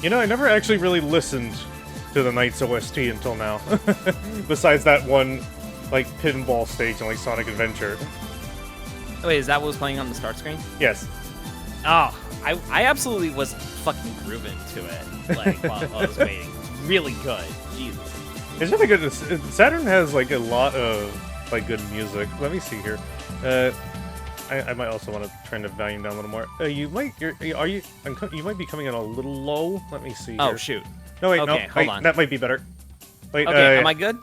You know, I never actually really listened to the Knights OST until now. Besides that one, like, pinball stage in, like, Sonic Adventure. Wait, is that what was playing on the start screen? Yes. Oh, I absolutely was fucking grooving to it, like, while I was waiting. Really good. Jesus. It's really good. Saturn has, like, a lot of, like, good music. Let me see here. I might also want to turn the volume down a little more. You might be coming in a little low. Let me see. Oh, here. shoot. No, wait, okay, no, hold wait, on. that might be better. Wait, Okay, am I good?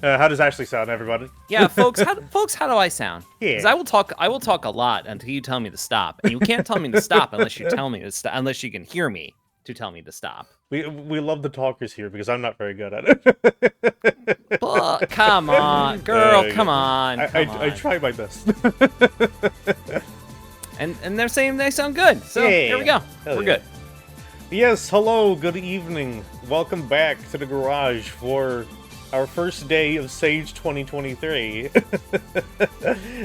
How does Ashley sound, everybody? Yeah, folks, how do I sound? Yeah. Because I will talk a lot until you tell me to stop, and you can't tell me to stop unless you tell me to stop, unless you can hear me to tell me to stop. We love the talkers here because I'm not very good at it. But, come on, girl, come on. I try my best. And they're saying they sound good, so here we go. Hell We're yeah. good. Yes, hello, good evening. Welcome back to the garage for our first day of Sage 2023.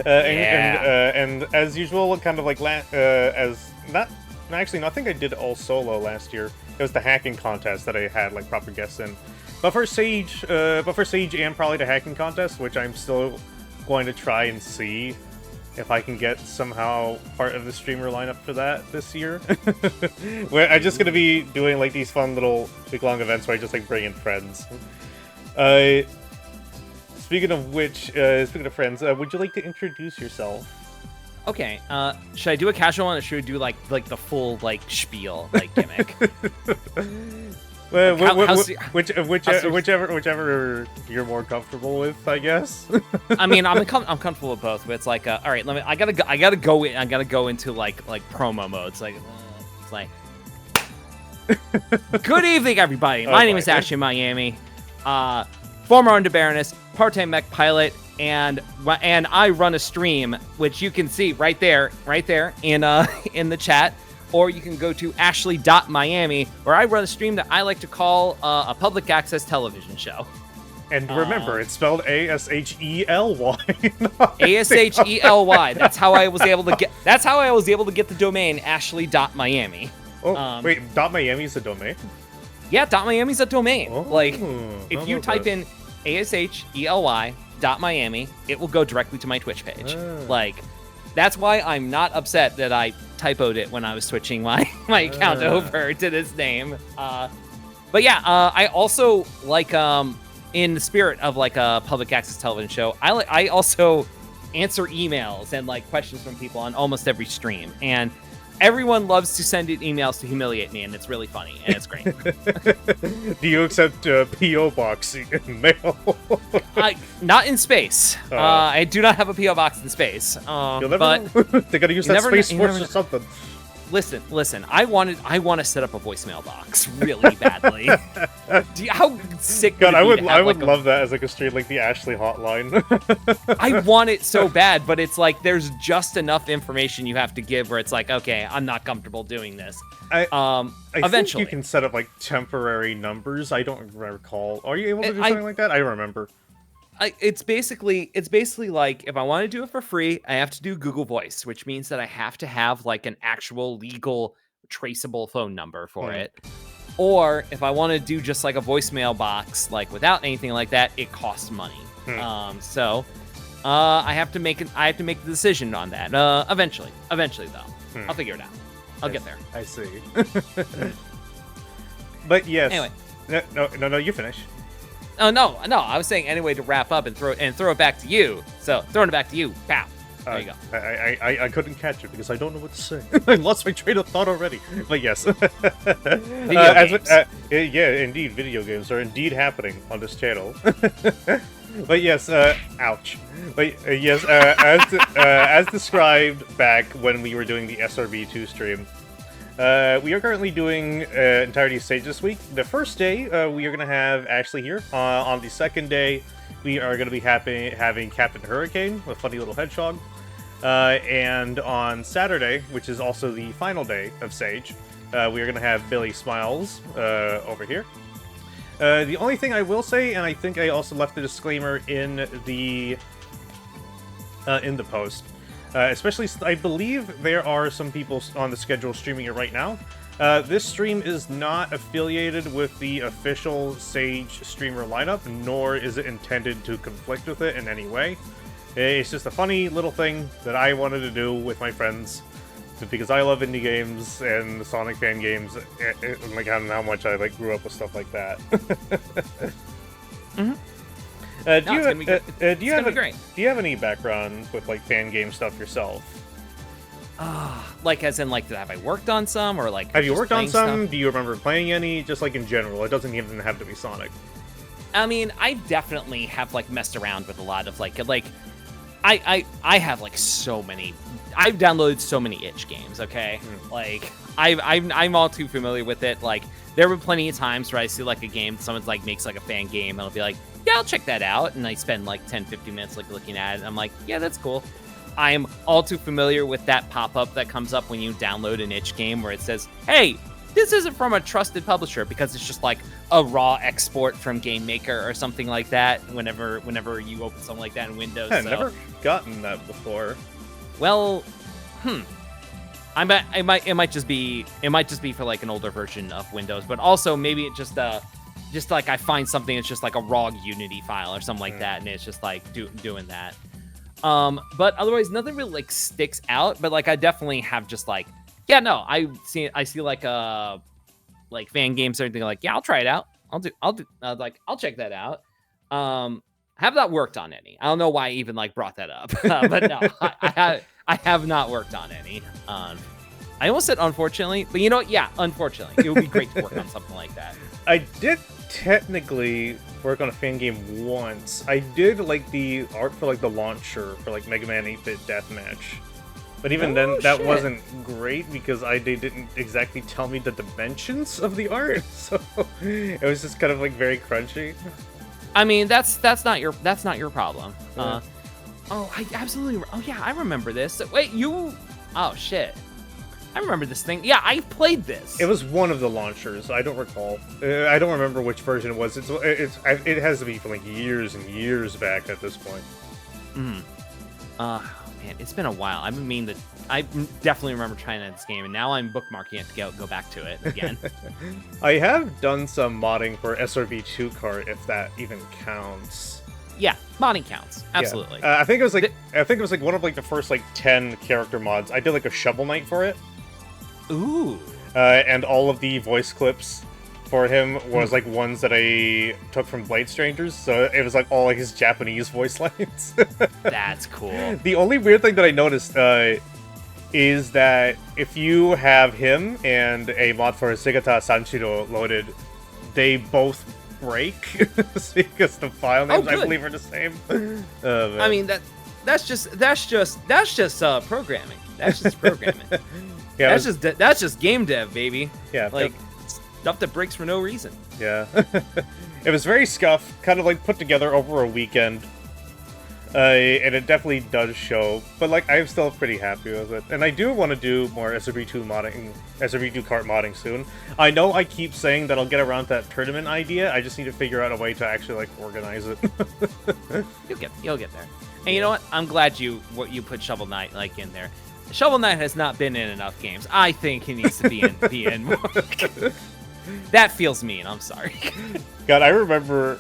And as usual, kind of like I think I did all solo last year. It was the hacking contest that I had like proper guests in. But for Sage and probably the hacking contest, which I'm still going to try and see if I can get somehow part of the streamer lineup for that this year. Where I'm just gonna be doing like these fun little week-long events where I just like bring in friends. Speaking of friends, would you like to introduce yourself? Okay, should I do a casual one or should I do like the full like spiel like gimmick? Well, Like, whichever you're more comfortable with, I guess. I mean, I'm comfortable with both, but it's like, all right, I gotta go into like promo mode. It's like, good evening, everybody. My name is Ashley Miami, former Under Baroness, part-time mech pilot, and I run a stream, which you can see right there in the chat. Or you can go to ashley.miami, where I run a stream that I like to call a public access television show. And remember, it's spelled ASHELY. ASHELY. That's how I was able to get the domain ashley.miami. Oh, wait, .miami is a domain? Yeah, .miami's a domain. Oh, like, if you type in ASHELY.miami, it will go directly to my Twitch page. Like, that's why I'm not upset that I typoed it when I was switching my account over to this name. But yeah, I also like in the spirit of like a public access television show, I also answer emails and like questions from people on almost every stream, and everyone loves to send in emails to humiliate me, and it's really funny and it's great. Do you accept PO box mail? Not in space. I do not have a PO box in space. You'll never but know. They gotta use that Space Force or something. Listen. I want to set up a voicemail box really badly. How sick? God, I would like love that as like a stream, like the Ashley hotline. I want it so bad, but it's like there's just enough information you have to give where it's like, okay, I'm not comfortable doing this. I eventually think you can set up like temporary numbers. I don't recall. Are you able to do something like that? I don't remember. It's basically like if I want to do it for free, I have to do Google Voice, which means that I have to have like an actual legal traceable phone number for it. Or if I want to do just like a voicemail box, like without anything like that, it costs money. So I have to make the decision on that. Eventually though, I'll figure it out. I'll get there. I see. But yes. Anyway. No, you finish. Oh no! I was saying anyway to wrap up and throw it back to you. So throwing it back to you. Pow. There you go. I couldn't catch it because I don't know what to say. I lost my train of thought already. But yes. Video games. Yeah, indeed, video games are indeed happening on this channel. But yes, ouch. But yes, as described back when we were doing the SRB2 stream, we are currently doing Entirety of Sage this week. The first day, we are going to have Ashley here. On the second day, we are going to be having Captain Hurricane, a funny little hedgehog. And on Saturday, which is also the final day of Sage, we are going to have Billy Smiles over here. The only thing I will say, and I think I also left the disclaimer in the post, especially, I believe there are some people on the schedule streaming it right now. This stream is not affiliated with the official Sage streamer lineup, nor is it intended to conflict with it in any way. It's just a funny little thing that I wanted to do with my friends, because I love indie games and Sonic fan games, and like how much I like grew up with stuff like that. Mm-hmm. Do you have any background with like fan game stuff yourself? Like as in like have I worked on some, or like have you worked on some? Stuff? Do you remember playing any? Just like in general, it doesn't even have to be Sonic. I mean, I definitely have like messed around with a lot of like I have like so many. I've downloaded so many itch games. Okay, like I'm all too familiar with it. Like there were plenty of times where I see like a game, someone's like makes like a fan game, and I'll be like, yeah, I'll check that out, and I spend like 10-15 minutes like looking at it, and I'm like, yeah, that's cool. I'm all too familiar with that pop-up that comes up when you download an itch game where it says, hey, this isn't from a trusted publisher, because it's just like a raw export from Game Maker or something like that whenever you open something like that in Windows. I've never gotten that before. Well, it might just be for like an older version of Windows, but also maybe it just like I find something that's just like a raw Unity file or something like that, and it's just like doing that. But otherwise nothing really like sticks out, but like I definitely have just like, yeah, no, I see like fan games or anything, like, yeah, I'll try it out. I'll check that out. Have not worked on any. I don't know why I even like brought that up, but no, I have not worked on any. I almost said unfortunately, but you know what? Yeah, unfortunately, it would be great to work on something like that. I did technically work on a fan game once. I did like the art for like the launcher for like Mega Man 8-Bit Deathmatch. But even then, that wasn't great because they didn't exactly tell me the dimensions of the art, so it was just kind of like very crunchy. I mean, that's not your problem. Yeah. I remember this. Wait, oh shit. I remember this thing. Yeah, I played this. It was one of the launchers. I don't recall. I don't remember which version it was. It has to be from like years and years back at this point. Man, it's been a while. I definitely remember trying this game, and now I'm bookmarking it to go back to it again. I have done some modding for SRB2 Kart, if that even counts. Yeah, modding counts. Absolutely. Yeah. I think it was like one of like the first like 10 character mods. I did like a Shovel Knight for it. Ooh. And all of the voice clips for him was like ones that I took from Blade Strangers, so it was like all like his Japanese voice lines. That's cool. The only weird thing that I noticed is that if you have him and a mod for Segata Sanshiro loaded, they both break because the file names I believe are the same. I mean that's just programming. That's just programming. Yeah, that's just game dev, baby. Yeah, like stuff that breaks for no reason. Yeah. It was very scuffed, kind of like put together over a weekend. And it definitely does show, but like I'm still pretty happy with it. And I do want to do more SRB2 modding, SRB2 Kart modding soon. I know I keep saying that I'll get around to that tournament idea. I just need to figure out a way to actually like organize it. You'll get there. And you know what? I'm glad you put Shovel Knight like in there. Shovel Knight has not been in enough games. I think he needs to be in more. That feels mean. I'm sorry. God, I remember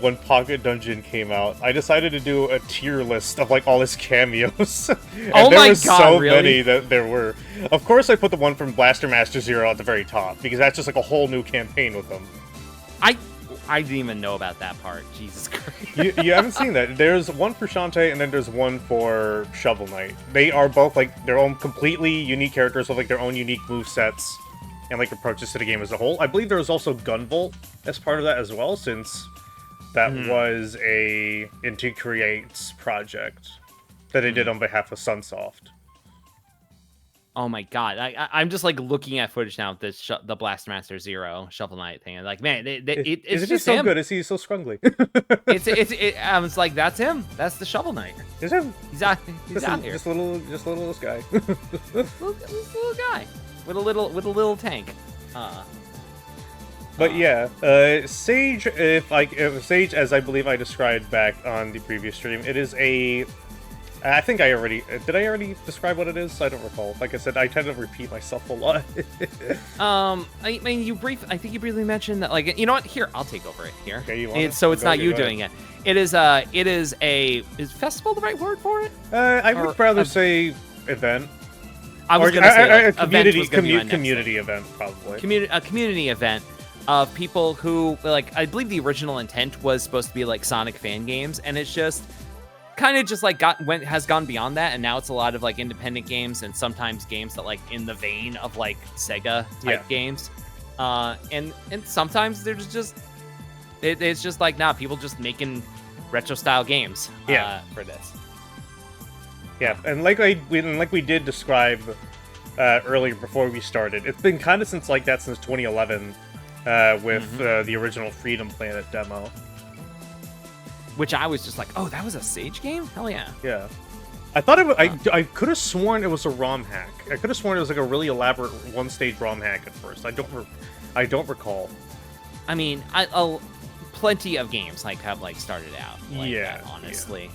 when Pocket Dungeon came out, I decided to do a tier list of like all his cameos. And there was so many that there were. Of course, I put the one from Blaster Master Zero at the very top because that's just like a whole new campaign with them. I didn't even know about that part. Jesus Christ. You haven't seen that. There's one for Shantae and then there's one for Shovel Knight. They are both like their own completely unique characters with like their own unique movesets and like approaches to the game as a whole. I believe there was also Gunvolt as part of that as well, since that was a Inti Creates project that they did on behalf of Sunsoft. Oh my god, I'm just like looking at footage now of this the Blaster Master Zero Shovel Knight thing. I'm like, man, it's just so him. good. Is he so scrungly? I was like, that's him. That's the Shovel Knight. Is him? He's out here. Just little this guy. this little guy with a little tank. But yeah, Sage. If Sage, as I believe I described back on the previous stream, it is a I think I already did. I already describe what it is. I don't recall. Like I said, I tend to repeat myself a lot. I mean, I think you briefly mentioned that. Like, you know what? Here, I'll take over it. Here. Okay, you want So it's not you go ahead. doing it. Is festival the right word for it? I Or would rather a- say event. I was Or gonna say like, a event was gonna be my next community event probably. a community event of people who, like, I believe the original intent was supposed to be like Sonic fan games, and it's just kind of just like has gone beyond that, and now it's a lot of like independent games and sometimes games that like in the vein of like Sega type games, and sometimes there's just it's just like people just making retro style games for this. Yeah, and like we did describe earlier before we started, it's been kind of since 2011 with the original Freedom Planet demo. Which I was just like, oh, that was a Sage game? Hell yeah. Yeah. I thought it was, I could have sworn it was a ROM hack. I could have sworn it was like a really elaborate one-stage ROM hack at first. I don't recall. I mean, plenty of games have started out like that, honestly. Yeah.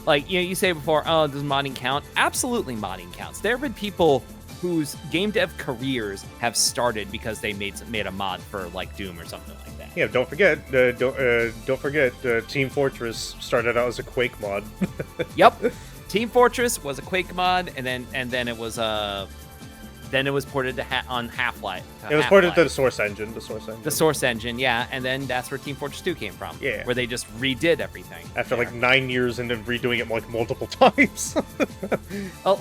Like, you say before, oh, does modding count? Absolutely modding counts. There have been people whose game dev careers have started because they made a mod for like Doom or something like that. Yeah, don't forget, Team Fortress started out as a Quake mod. Yep. Team Fortress was a Quake mod, and then it was ported to on Half-Life. It was ported to the Source Engine. The Source Engine, yeah, and then that's where Team Fortress 2 came from. Yeah. Where they just redid everything. After like 9 years and then redoing it like multiple times.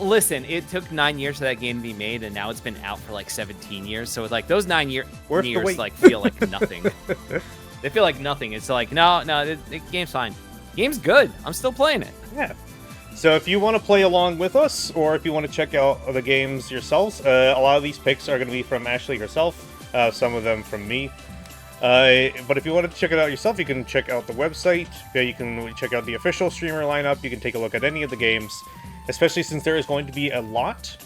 Listen, it took 9 years for that game to be made, and now it's been out for like 17 years. So like those 9 years like feel like nothing. They feel like nothing. It's like no, the game's fine. Game's good. I'm still playing it. Yeah. So if you want to play along with us, or if you want to check out the games yourselves, a lot of these picks are going to be from Ashley herself, some of them from me. But if you want to check it out yourself, you can check out the website, you can check out the official streamer lineup, you can take a look at any of the games, especially since there is going to be a lot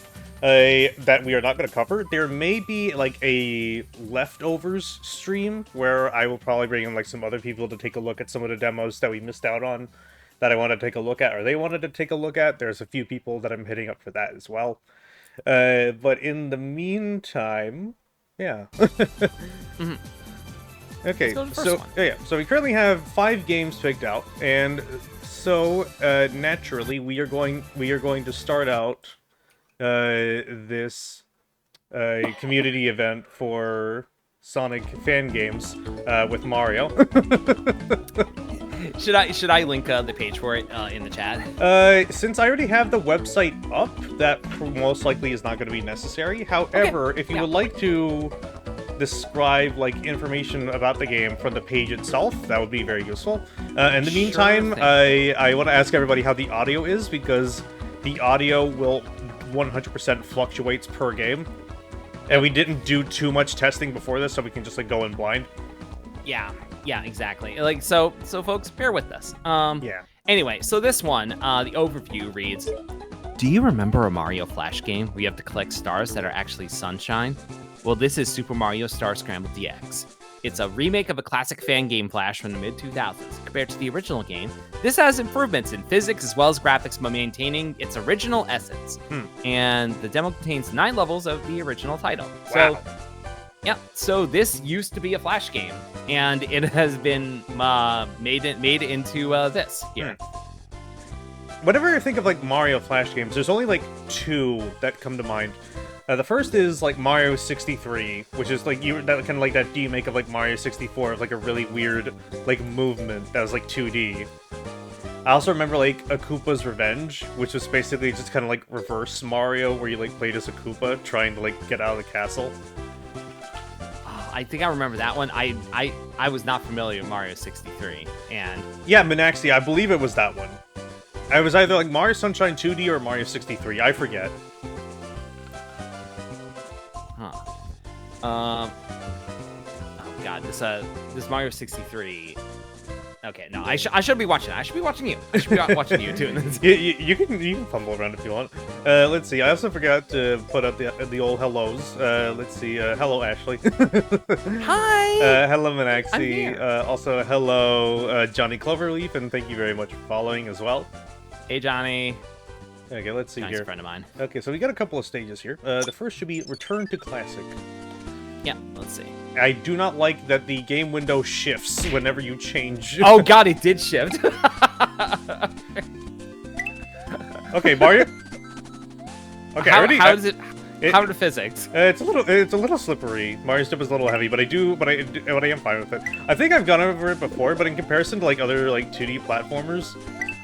that we are not going to cover. There may be like a leftovers stream where I will probably bring in like some other people to take a look at some of the demos that we missed out on, that I want to take a look at, or they wanted to take a look at. There's a few people that I'm hitting up for that as well. But in the meantime, yeah. Okay, so we currently have 5 games picked out, and so naturally we are going to start out this community event for Sonic fan games with Mario. Should I link the page for it in the chat? Since I already have the website up, that most likely is not going to be necessary. However, if you would like to describe like information about the game from the page itself, that would be very useful. In the meantime, I want to ask everybody how the audio is, because the audio will 100% fluctuates per game. And we didn't do too much testing before this, so we can just like go in blind. Yeah, exactly. Like so folks, bear with us. Yeah. Anyway, so this one, the overview reads, do you remember a Mario Flash game where you have to collect stars that are actually sunshine? Well, this is Super Mario Star Scramble DX. It's a remake of a classic fan game Flash from the mid-2000s. Compared to the original game, this has improvements in physics as well as graphics by maintaining its original essence. And the demo contains 9 levels of the original title. Wow. So, yeah, so this used to be a Flash game, and it has been made into this here. Whenever I think of like Mario Flash games, there's only like 2 that come to mind. The first is like Mario 63, which is like that kind of like that remake of like Mario 64, like a really weird like movement that was like 2D. I also remember like a Koopa's Revenge, which was basically just kind of like reverse Mario, where you like played as a Koopa trying to like get out of the castle. I think I remember that one. I was not familiar with Mario 63, and yeah, Minaxi, I believe it was that one. I was either like Mario Sunshine 2D or Mario 63. I forget. Oh god, this Mario 63. Okay, no, I should be watching it. I should be watching you. I should be watching you doing this. You can fumble around if you want. Let's see. I also forgot to put up the old hellos. Let's see. Hello, Ashley. Hi. Hello, Minaxi. Also, hello, Johnny Cloverleaf, and thank you very much for following as well. Hey, Johnny. Okay, let's see nice here. friend of mine. Okay, so we got a couple of stages here. The first should be Return to Classic. Yeah, let's see. I do not like that the game window shifts whenever you change. Oh god, it did shift. Okay, Mario. Okay, how, already. how does it? How are the physics? It's a little slippery. Mario's Step is a little heavy, but I am fine with it. I think I've gone over it before, but in comparison to like other like 2D platformers,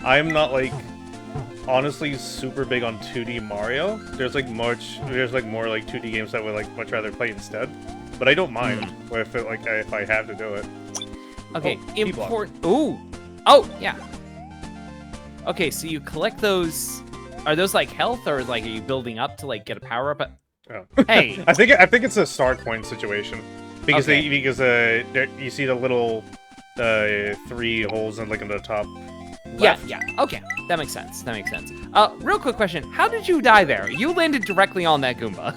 I am not like honestly super big on 2D Mario. There's more like 2D games that I would like much rather play instead. But I don't mind if I have to do it. Okay, Oh, important. Ooh, oh yeah. Okay, so you collect those. Are those like health, or like are you building up to like get a power up? Oh. Hey, I think it's a start point situation because Okay. you see the little 3 holes in the top. yeah, Left. yeah. Okay, that makes sense. That makes sense. Real quick question: how did you die there? You landed directly on that Goomba.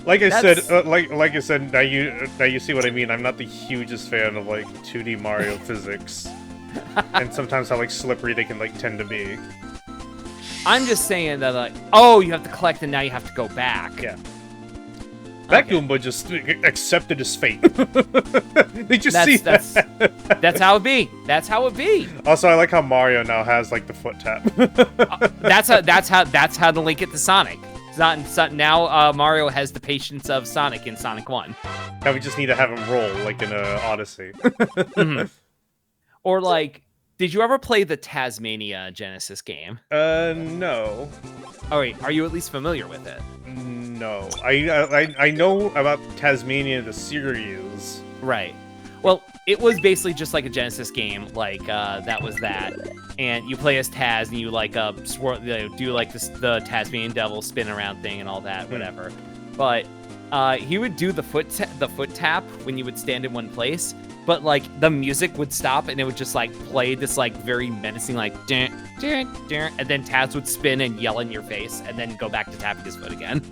Like I That's- said, like I said, now you see what I mean. I'm not the hugest fan of like 2D Mario physics, and sometimes how like slippery they can like tend to be. I'm just saying that like, oh, you have to collect, and now you have to go back. Yeah. That Okay. Goomba just accepted his fate. Did you see That's that? that's how it be. That's how it be. Also, I like how Mario now has like the foot tap. That's how to link it to Sonic. Now Mario has the patience of Sonic in Sonic 1. Now we just need to have him roll like in Odyssey. Mhm. Or like, did you ever play the Tasmania Genesis game? No. Oh wait, are you at least familiar with it? No. I know about Tasmania the series. Right. Well, it was basically just like a Genesis game, like that was that, and you play as Taz, and you like swirl, do like the Tasmanian Devil spin around thing and all that, whatever. But he would do the foot tap when you would stand in one place, but like the music would stop and it would just like play this like very menacing like dun, dun, dun, and then Taz would spin and yell in your face and then go back to tapping his foot again,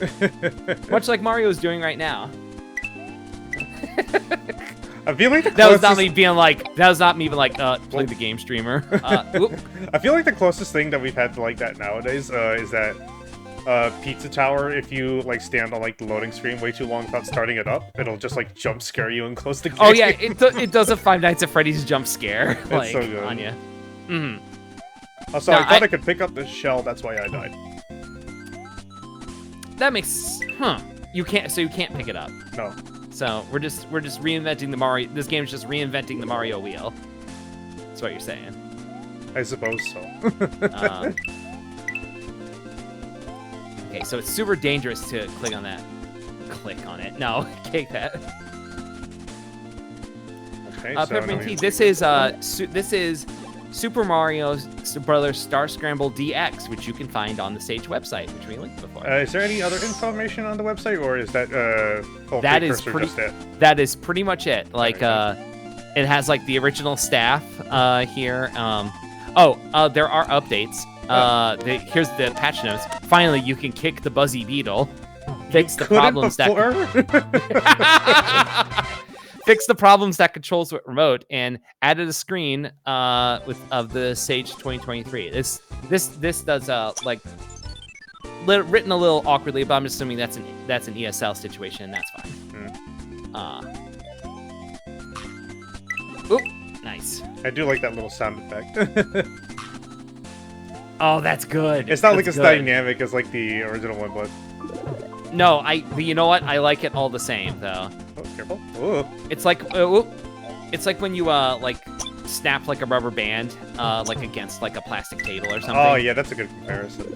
much like Mario is doing right now. I feel like That was not me being like. That was not me being like. Play the game streamer. Whoop. I feel like the closest thing that we've had to like that nowadays is that Pizza Tower. If you like stand on like the loading screen way too long without starting it up, it'll just like jump scare you and close the game. Oh yeah, it does a Five Nights at Freddy's jump scare like so good. on you. Hmm. Also, No, I thought I could pick up the shell. That's why I died. That makes. Huh. You can't. So you can't pick it up. No. So we're just reinventing the Mario. This game is just reinventing the Mario wheel. That's what you're saying. I suppose so. Okay, so it's super dangerous to click on that. Click on it. No, kick that. Okay, so Peppermint now Tea, we- this is Super Mario Brothers Star Scramble DX, which you can find on the Sage website, which we linked before. Is there any other information on the website, or is that That is precursor pretty- just it? That is pretty much it. Like, Okay. it has like the original staff here. There are updates. Here's the patch notes. Finally, you can kick the Buzzy Beetle. Fix the Couldn't problems fix the problems that controls with remote, and added a screen of the Sage 2023. This does like written a little awkwardly, but I'm assuming that's an ESL situation. That's fine. Oop, nice. I do like that little sound effect. Oh, that's good. It's not like That's as good. dynamic as like the original one, but No, but you know what? I like it all the same though. oh, careful. Ooh. It's like it's like when you like snap like a rubber band like against like a plastic table or something. Oh yeah, that's a good comparison.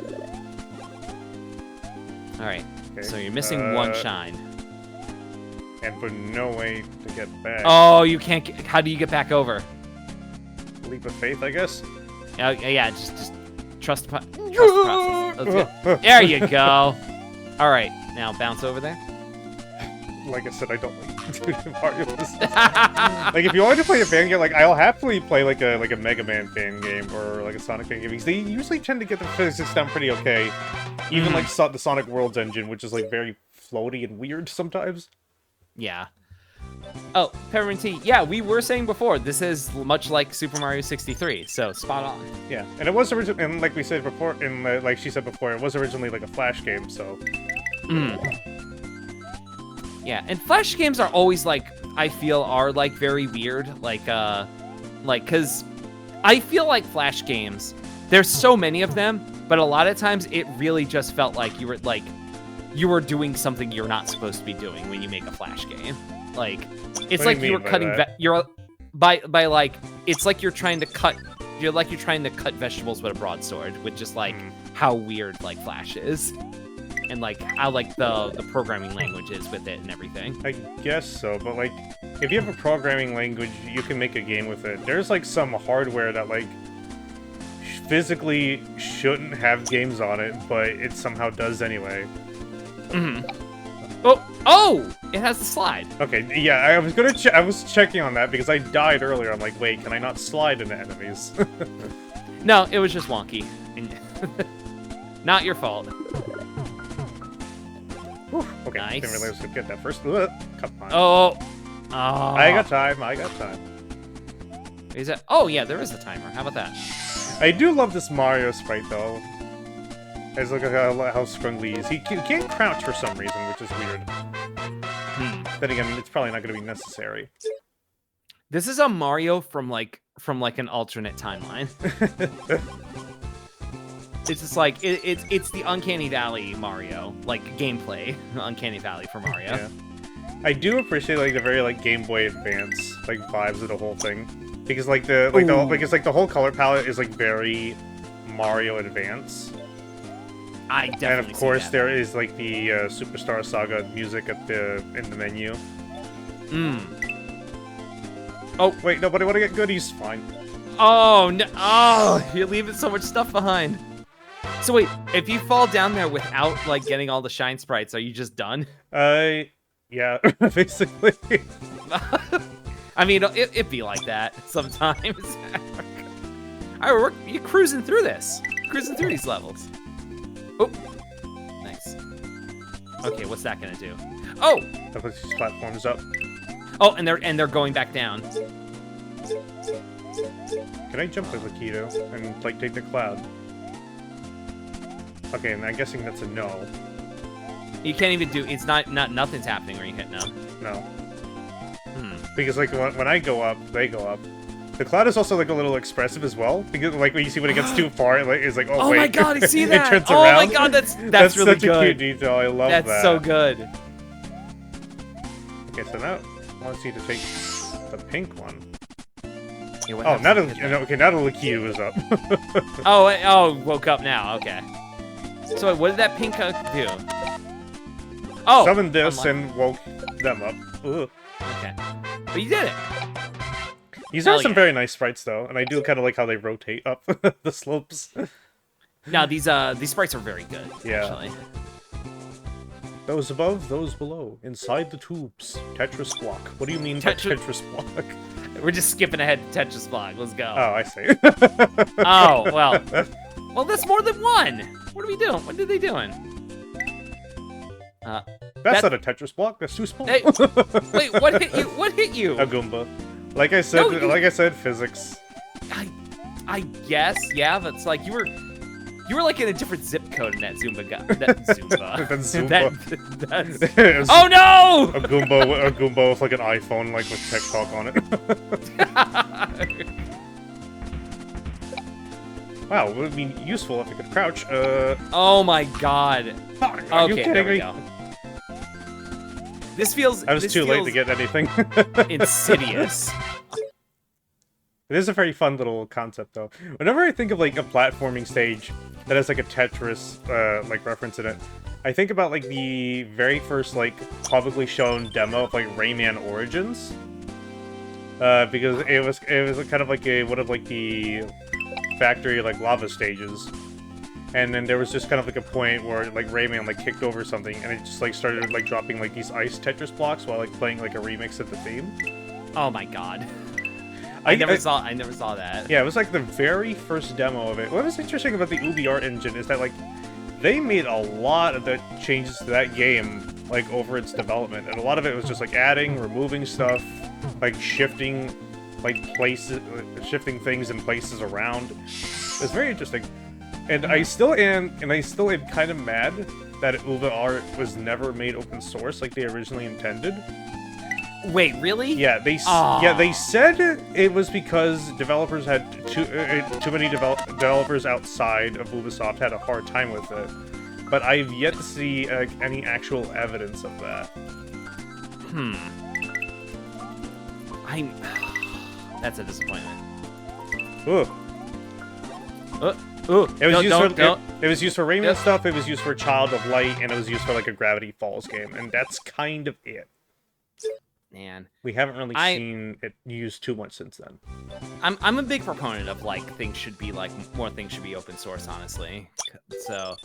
All right. Okay. So you're missing one Uh, shine. And for no way to get back. Oh, you can't. How do you get back over? Leap of faith, I guess. Yeah, just trust the process. Let's go. There you go. All right, now bounce over there. Like I said, I don't like Mario physics. Like if you wanted to play a fan game, like I'll happily play like a Mega Man fan game or like a Sonic fan game because they usually tend to get the physics down pretty okay. Even like the Sonic Worlds engine, which is like very floaty and weird sometimes. Yeah. Oh, Peppermint Tea. Yeah, we were saying before, this is much like Super Mario 63, so spot on. Yeah, and it was originally, and like we said before, and like she said before, it was originally like a Flash game, so. Yeah, and Flash games are always like, I feel, are like very weird, cause I feel like Flash games, there's so many of them, but a lot of times it really just felt like you were doing something you're not supposed to be doing when you make a Flash game. Like, it's like you were cutting, it's like you're trying to cut vegetables with a broadsword, with just like how weird like Flash is, and like how like the programming language is with it and everything. I guess so, but like, if you have a programming language, you can make a game with it. There's like some hardware that like physically shouldn't have games on it, but it somehow does anyway. Oh! It has the slide. Okay, yeah, I was checking on that because I died earlier. I'm like, wait, can I not slide into enemies? No, it was just wonky. Not your fault. Whew, okay, Nice. didn't realize I would get that first. Come on. Oh. I got time. Is it? Oh yeah, there is a timer. How about that? I do love this Mario sprite though. As look at how scrunkly he is. He can't crouch for some reason, which is weird. Then again, it's probably not going to be necessary. This is a Mario from like an alternate timeline. It's just like it's the Uncanny Valley Mario, like gameplay Uncanny Valley for Mario. Yeah. I do appreciate like the very like Game Boy Advance like vibes of the whole thing, because like the whole color palette is like very Mario Advance. I definitely. And of course, see that. there is like the Superstar Saga music in the menu. Oh wait, nobody want to get goodies? Fine. Oh no! Oh, you're leaving so much stuff behind. So wait, if you fall down there without like getting all the shine sprites, are you just done? Yeah, basically. I mean, it'd be like that sometimes. Alright, you're cruising through this. Cruising through these levels. Oh, nice. Okay, what's that gonna do? Oh! That puts these platforms up. Oh, and they're going back down. Can I jump with Lakitu and like take the cloud? Okay, and I'm guessing that's a no. You can't even do. It's not nothing's happening when you hit no. No. Because like when I go up, they go up. The cloud is also like a little expressive as well, because like when you see when it gets too far, it's like oh wait. My god, I see that. It turns oh around. My god, that's that's really such good. a cute detail. I love that. That's so good. Okay, so now I want you to take the pink one. Yeah, oh, now the Lakitu is up. oh, woke up now. Okay. So wait, what did that pink do? Oh, summoned this and woke them up. Ugh. Okay, but you did it. These are some very nice sprites though, and I do kind of like how they rotate up the slopes. No, these sprites are very good. Yeah. Actually. Those above, those below. Inside the tubes. Tetris block. What do you mean by Tetris block? We're just skipping ahead to Tetris block. Let's go. Oh, I see. Oh, well. Well, that's more than one. What are we doing? What are they doing? That's not a Tetris block. That's too small. Hey, wait, what hit you? What hit you? A Goomba. Like I said, physics. I guess, yeah, but it's like you were like in a different zip code in that Zumba guy. That Zumba. Oh no! A Goomba with like an iPhone, like with tech talk on it. Wow, it would be useful if it could crouch. Oh my god. Are you kidding me? Go. This feels. I was too late to get anything. Insidious. It is a very fun little concept, though. Whenever I think of like a platforming stage that has like a Tetris like reference in it, I think about like the very first like publicly shown demo of like Rayman Origins, because it was kind of like one of like the factory like lava stages, and then there was just kind of like a point where like Rayman like kicked over something, and it just like started like dropping like these ice Tetris blocks while like playing like a remix of the theme. Oh my god. I never saw that. Yeah, it was like the very first demo of it. What was interesting about the UbiArt engine is that like they made a lot of the changes to that game like over its development, and a lot of it was just like adding, removing stuff, like shifting, like places, shifting things and places around. It's very interesting, and I still am kind of mad that Uva Art was never made open source like they originally intended. Wait, really? Yeah, they said it was because developers had too many developers outside of Ubisoft had a hard time with it, but I've yet to see any actual evidence of that. That's a disappointment. Ooh. It was used for Rayman stuff. It was used for Child of Light, and it was used for like a Gravity Falls game, and that's kind of it. Man, we haven't really seen it used too much since then. I'm a big proponent of like things should be like more things should be open source, honestly. So,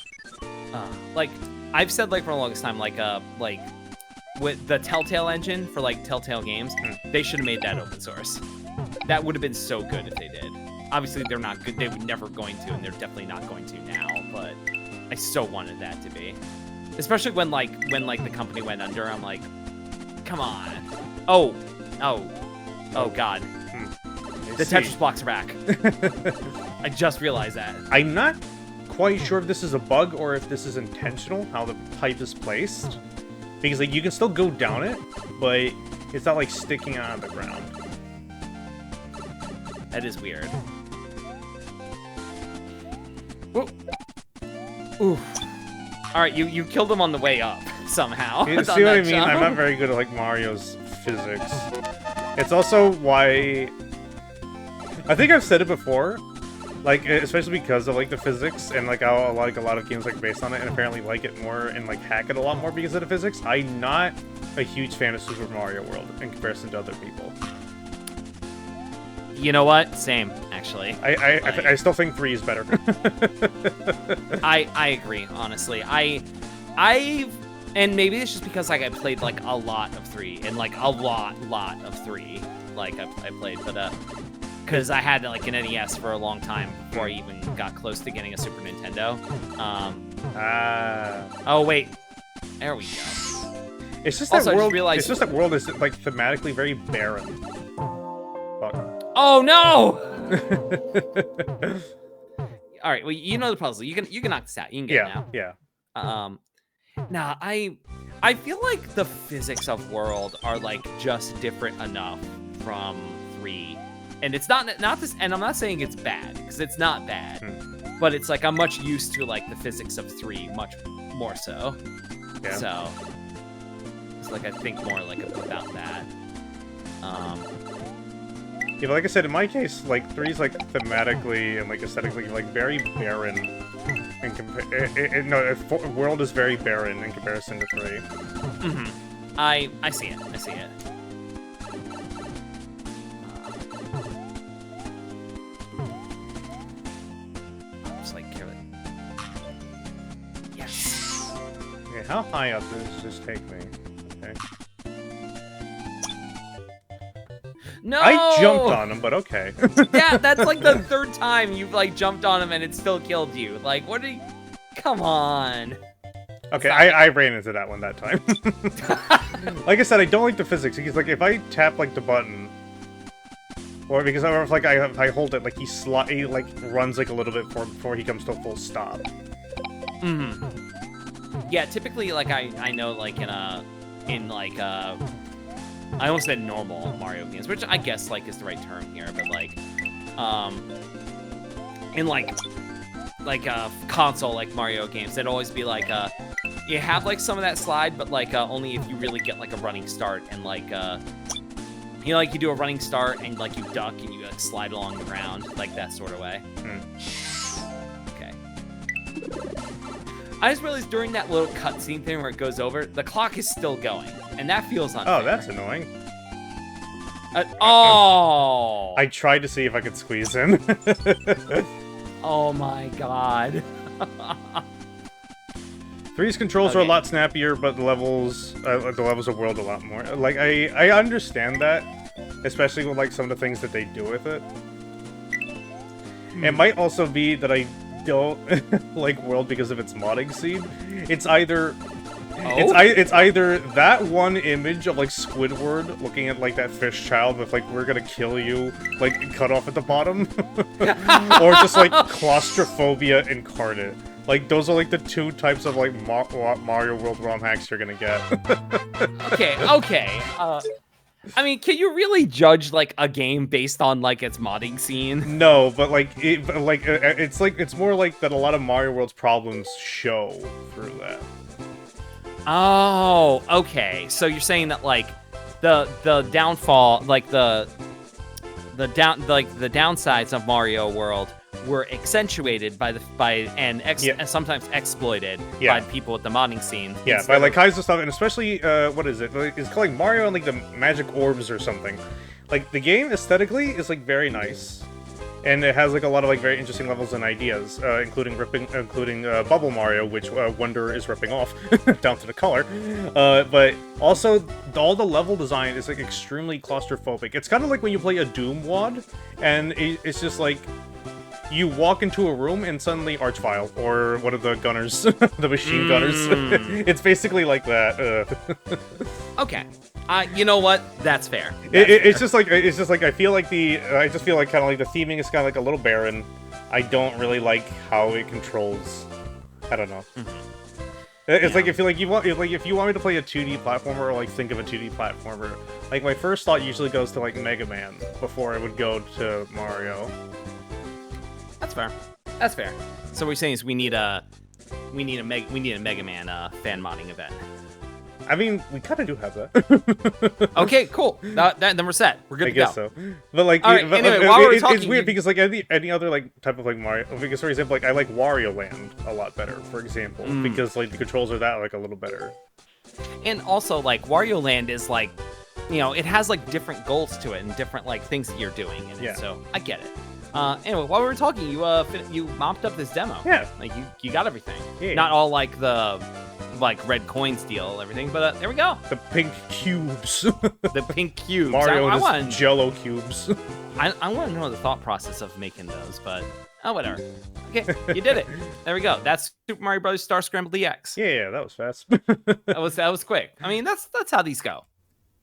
like I've said like for the longest time, like with the Telltale engine for like Telltale games, they should have made that open source. That would have been so good if they did. Obviously, they're not good. They were never going to, and they're definitely not going to now. But I so wanted that to be, especially when the company went under. I'm like, come on. Oh God. The Tetris blocks are back. I just realized that. I'm not quite sure if this is a bug or if this is intentional, how the pipe is placed. Because like you can still go down it, but it's not like sticking out of the ground. That is weird. Ooh. Ooh. Alright, you killed him on the way up, somehow. You see what I mean? I'm not very good at, like, Mario's physics. It's also why... I think I've said it before, like, especially because of, like, the physics, and, like, how a lot of games, like, based on it, and apparently like it more, and, like, hack it a lot more because of the physics. I'm not a huge fan of Super Mario World in comparison to other people. You know what? Same, actually. I still think 3 is better. I agree, honestly. And maybe it's just because like I played like a lot of 3 and like a lot of 3. Like I played, but because I had like an NES for a long time before I even got close to getting a Super Nintendo. Oh wait, there we go. It's just that world. It's just that world is like thematically very barren. Fuck. Oh no! All right, well, you know the puzzle. You can knock this out. You can get it now. Yeah. Nah, I feel like the physics of World are like just different enough from 3, and it's not this. And I'm not saying it's bad because it's not bad, but it's like I'm much used to like the physics of 3 much more so. Yeah. So it's like I think more like about that. Yeah, but like I said, in my case, like 3 is like thematically and like aesthetically like very barren. World is very barren in comparison to 3. Mm-hmm. I see it. I see it. Just like carefully. Yes. Okay, how high up does this take me? Okay. No! I jumped on him, but okay. Yeah, that's like the 3rd time you've like jumped on him and it still killed you. Like, what are you... Come on. Okay, I ran into that one that time. Like I said, I don't like the physics. Because like if I tap like the button, or because if like I hold it, like he like runs like a little bit before he comes to a full stop. Mm-hmm. Yeah, typically like I know like in like I almost said normal Mario games, which I guess like is the right term here, but like in like console like Mario games, it'd always be like you have like some of that slide, but like only if you really get like a running start and like you know, like you do a running start and like you duck and you like slide along the ground, like that sort of way. Okay. I just realized during that little cutscene thing where it goes over, the clock is still going, and that feels unfair. Oh, that's annoying. Oh! I tried to see if I could squeeze in. Oh my god. 3's controls are a lot snappier, but the levels of World a lot more. Like I understand that, especially with like some of the things that they do with it. It might also be that I don't like World because of its modding scene. It's either It's either that one image of like Squidward looking at like that fish child with like "we're gonna kill you" like cut off at the bottom, or just like claustrophobia incarnate. Like those are like the two types of like Mario World ROM hacks you're gonna get. Okay. I mean, can you really judge like a game based on like its modding scene? No, but it's more like that. A lot of Mario World's problems show through that. Oh, okay. So you're saying that like the downfall, like the downsides of Mario World were accentuated and sometimes exploited by people with the modding scene. Yeah, by like Kaizo stuff, and especially what is it? Like, it's called like Mario and like the Magic Orbs or something. Like the game aesthetically is like very nice, and it has like a lot of like very interesting levels and ideas, including Bubble Mario, which Wonder is ripping off down to the color. But also all the level design is like extremely claustrophobic. It's kind of like when you play a Doom WAD, and it's just like you walk into a room and suddenly Archvile or one of the gunners, the machine gunners. It's basically like that. Okay. You know what? That's fair. It's just like I feel like I just feel like kind of like the theming is kind of like a little barren. I don't really like how it controls. I don't know. It's like if you want me to play a 2D platformer or like think of a 2D platformer, like my first thought usually goes to like Mega Man before I would go to Mario. That's fair. That's fair. So what you're saying is we need a Mega Man fan modding event. I mean, we kind of do have that. Okay, cool. Then we're set. We're good to go. I guess so. But like, all right, anyway, while we're talking, it's weird because like any other like type of like Mario. Because for example, like I like Wario Land a lot better. For example, because like the controls are that like a little better. And also like Wario Land is like, you know, it has like different goals to it and different like things that you're doing in it. So I get it. Anyway, while we were talking, you mopped up this demo. Yeah. Like you got everything. Yeah. Not all like the red coin steal everything, but there we go. The pink cubes. The pink cubes. Mario and his Jello cubes. I want to know the thought process of making those, but whatever. Okay, you did it. There we go. That's Super Mario Bros. Star Scramble DX. Yeah, that was fast. that was quick. I mean, that's how these go.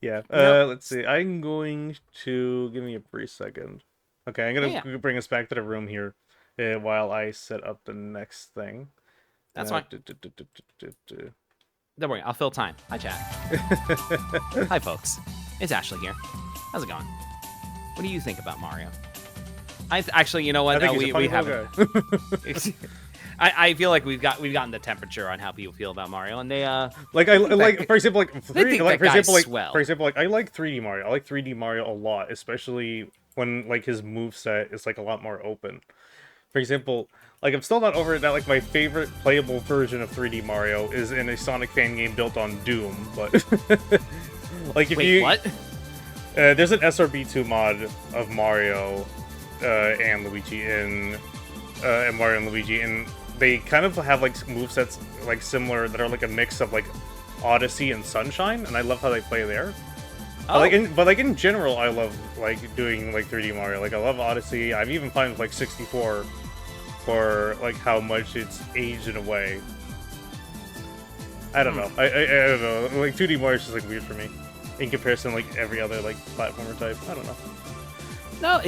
Yeah. Let's see. I'm going to give me a brief second. Okay, I'm gonna bring us back to the room here while I set up the next thing. That's fine. Don't worry, I'll fill time. Hi, chat. Hi, folks. It's Ashley here. How's it going? What do you think about Mario? Actually, you know what? We haven't. I feel like we've gotten the temperature on how people feel about Mario, and they for example, for example, I like 3D Mario. I like 3D Mario a lot, especially when like his moveset is like a lot more open. For example, like I'm still not over it that like my favorite playable version of 3D Mario is in a Sonic fan game built on Doom, but like what? There's an SRB2 mod of Mario and Luigi and Mario and Luigi, and they kind of have like movesets like similar that are like a mix of like Odyssey and Sunshine, and I love how they play there. Oh. But in general, I love like doing like 3D Mario. Like I love Odyssey. I'm even fine with like 64 for like how much it's aged in a way. I don't know. I don't know. Like 2D Mario is just like weird for me in comparison to like every other like platformer type. I don't know. No,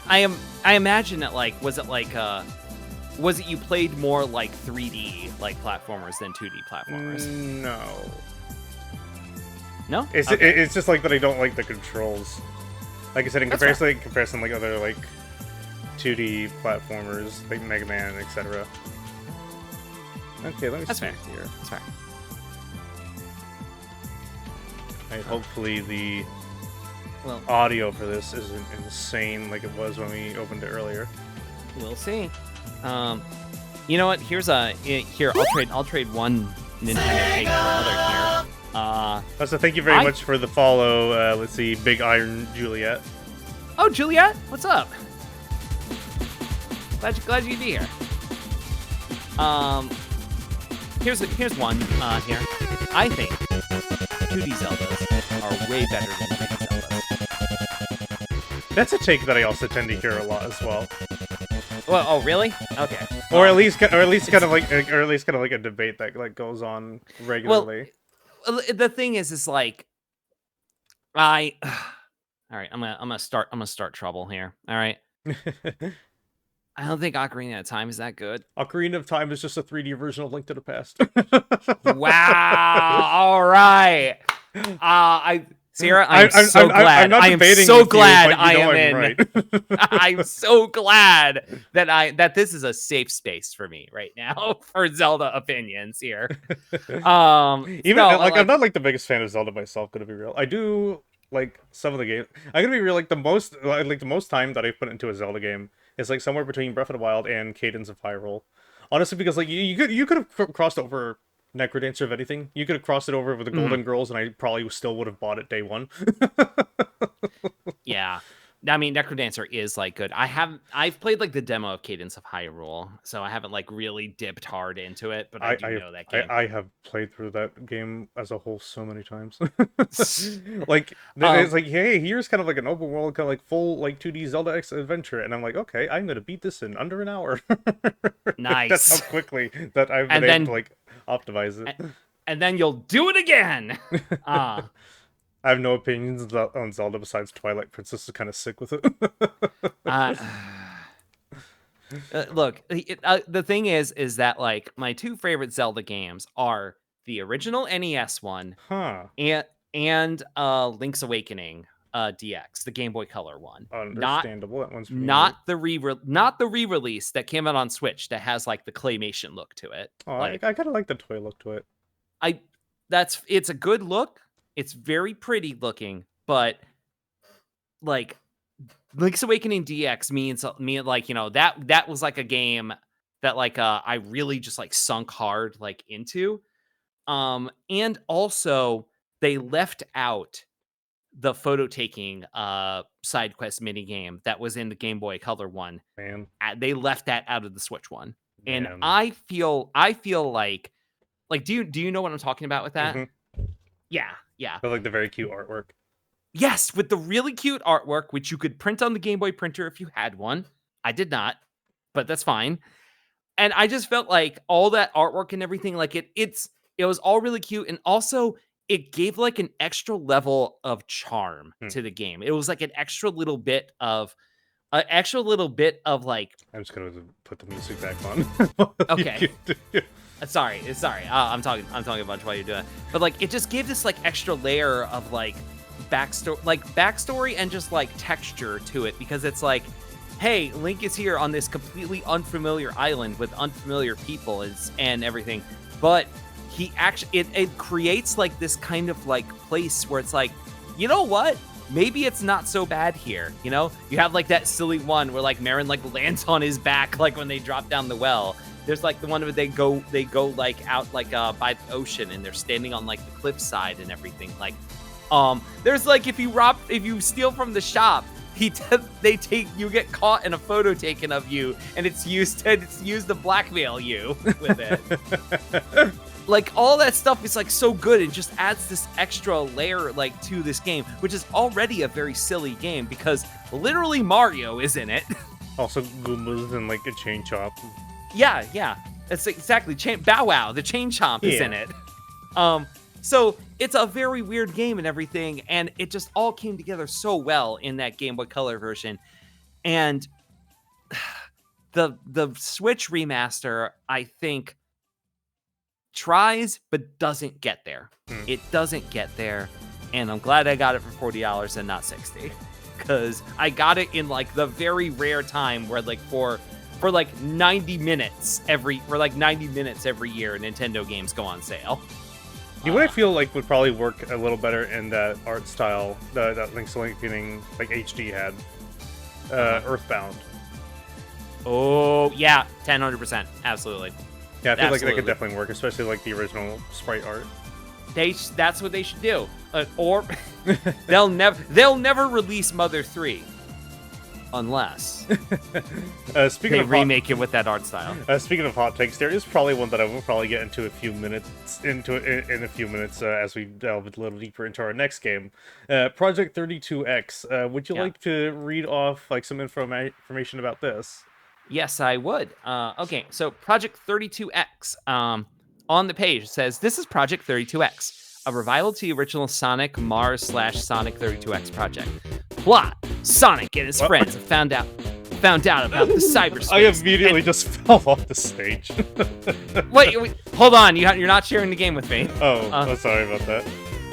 I imagine that like was it you played more like 3D like platformers than 2D platformers? No. No? It's just like that I don't like the controls. Like I said, in comparison like other like 2D platformers, like Mega Man, etc. Okay, let me see here. That's fair. Right, hopefully the audio for this isn't insane like it was when we opened it earlier. We'll see. You know what? Here I'll trade one Nintendo cake for another here. So thank you very much for the follow. Let's see, Big Iron Juliet. Oh, Juliet, what's up? Glad you'd be here. Here's one here. I think 2D Zeldas are way better than 3D Zeldas. That's a take that I also tend to hear a lot as well. Well, oh really? Okay. Or at least kind of like a debate that like goes on regularly. the thing is like I. All right, I'm gonna start trouble here. All right, I don't think Ocarina of Time is that good. Ocarina of Time is just a 3D version of Link to the Past. Wow. All right. Sarah, I'm so glad. I'm not debating so with glad you, but I you know am I'm in. right. I'm so glad that this is a safe space for me right now for Zelda opinions here. Even No, like I'm not like the biggest fan of Zelda myself. Gonna be real, I do like some of the games. I'm gonna be real. Like the most time that I've put into a Zelda game is like somewhere between Breath of the Wild and Cadence of Hyrule. Honestly, because like you could have crossed over Necrodancer if anything. You could have crossed it over with the Golden Girls, and I probably still would have bought it day one. Yeah. I mean, Necrodancer is like good. I've played like the demo of Cadence of Hyrule, so I haven't like really dipped hard into it, but I do know that game. I have played through that game as a whole so many times. Like it's like, hey, here's kind of like an open world, kind of like full like 2D Zelda X adventure, and I'm like, okay, I'm gonna beat this in under an hour. Nice. That's how quickly that I've been able to like optimize it. And then you'll do it again. I have no opinions on Zelda besides Twilight Princess is kind of sick with it. Look, the thing is that like my two favorite Zelda games are the original NES one, and Link's Awakening DX, the Game Boy Color one. Understandable. That one's not the re-release that came out on Switch that has like the claymation look to it. Oh, like, I kind of like the toy look to it. It's a good look. It's very pretty looking, but like Link's Awakening DX means like, you know, that was like a game that like I really just like sunk hard like into. And also they left out the photo taking side quest mini game that was in the Game Boy Color one. Man. They left that out of the Switch one. Man. And I feel like do you know what I'm talking about with that? Mm-hmm. Yeah. But like the very cute artwork. Yes, with the really cute artwork, which you could print on the Game Boy printer if you had one. I did not, but that's fine. And I just felt like all that artwork and everything, like it was all really cute, and also it gave like an extra level of charm to the game. It was like an extra little bit of like. I'm just gonna put the music back on. Okay. Sorry. I'm talking a bunch while you're doing it. But like it just gave this like extra layer of like backstory and just like texture to it, because it's like, hey, Link is here on this completely unfamiliar island with unfamiliar people and everything. But he actually it creates like this kind of like place where it's like, you know what? Maybe it's not so bad here. You know, you have like that silly one where like Marin like lands on his back like when they drop down the well. There's like the one where they go like out like by the ocean, and they're standing on like the cliffside and everything. Like, there's like if you steal from the shop, you get caught in a photo taken of you, and it's used to blackmail you with it. Like all that stuff is like so good. It just adds this extra layer like to this game, which is already a very silly game because literally Mario is in it. Also Goombas and like a Chain Chomp. Yeah. That's exactly Bow Wow, the Chain Chomp is in it. So it's a very weird game and everything, and it just all came together so well in that Game Boy Color version. And the Switch remaster, I think, tries but doesn't get there. It doesn't get there, and I'm glad I got it for $40 and not $60, because I got it in like the very rare time where like for like 90 minutes every year Nintendo games go on sale. You what I feel like would probably work a little better in that art style that Link's Awakening like HD had. Earthbound. Oh yeah, 100%, absolutely. Yeah, I feel like that could definitely work, especially like the original sprite art. That's what they should do. Or they'll never release Mother 3 unless they remake it with that art style. Speaking of hot takes, there is probably one that I will probably get into in a few minutes as we delve a little deeper into our next game, Project 32X. Would you like to read off like some information about this? Yes, I would. Okay, so Project 32X on the page says, this is Project 32X, A revival to the original Sonic Mars / Sonic 32X project. Plot: Sonic and his friends have found out about the cyberspace. I immediately just fell off the stage. Wait, hold on. You're not sharing the game with me. Oh, sorry about that.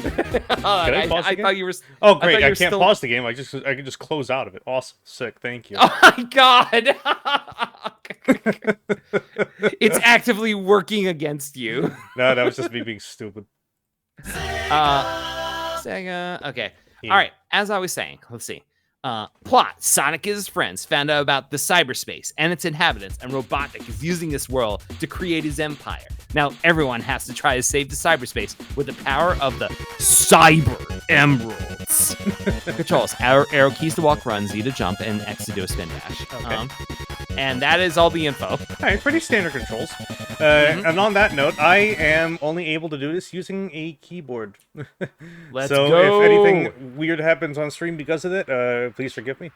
Can I pause the game? thought you were. Oh, great! I can't still... pause the game. I can just close out of it. Awesome, sick. Thank you. Oh my god! It's actively working against you. No, that was just me being stupid. Sega. Okay. Yeah. All right. As I was saying, let's see. Plot: Sonic and his friends found out about the cyberspace and its inhabitants, and Robotnik is using this world to create his empire. Now, everyone has to try to save the cyberspace with the power of the Cyber Emeralds. Controls: arrow keys to walk, run, Z to jump, and X to do a spin dash. Okay. And that is all the info. All right, pretty standard controls. And on that note, I am only able to do this using a keyboard. Let's so go. if anything weird happens on stream because of it, please forgive me.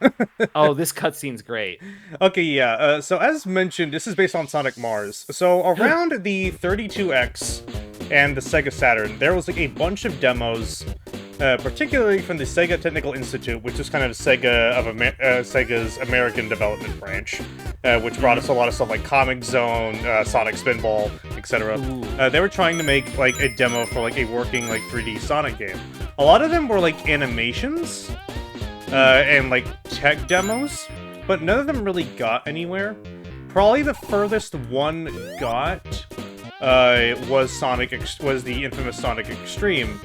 Oh, this cutscene's great. Okay, yeah. So as mentioned, this is based on Sonic Mars. So around the 32X and the Sega Saturn, there was like a bunch of demos, particularly from the Sega Technical Institute, which is kind of Sega's American development branch, which brought us a lot of stuff like Comic Zone, Sonic Spinball, etc. They were trying to make like a demo for like a working like 3D Sonic game. A lot of them were like animations and like tech demos, but none of them really got anywhere. Probably the furthest one got was the infamous Sonic Extreme,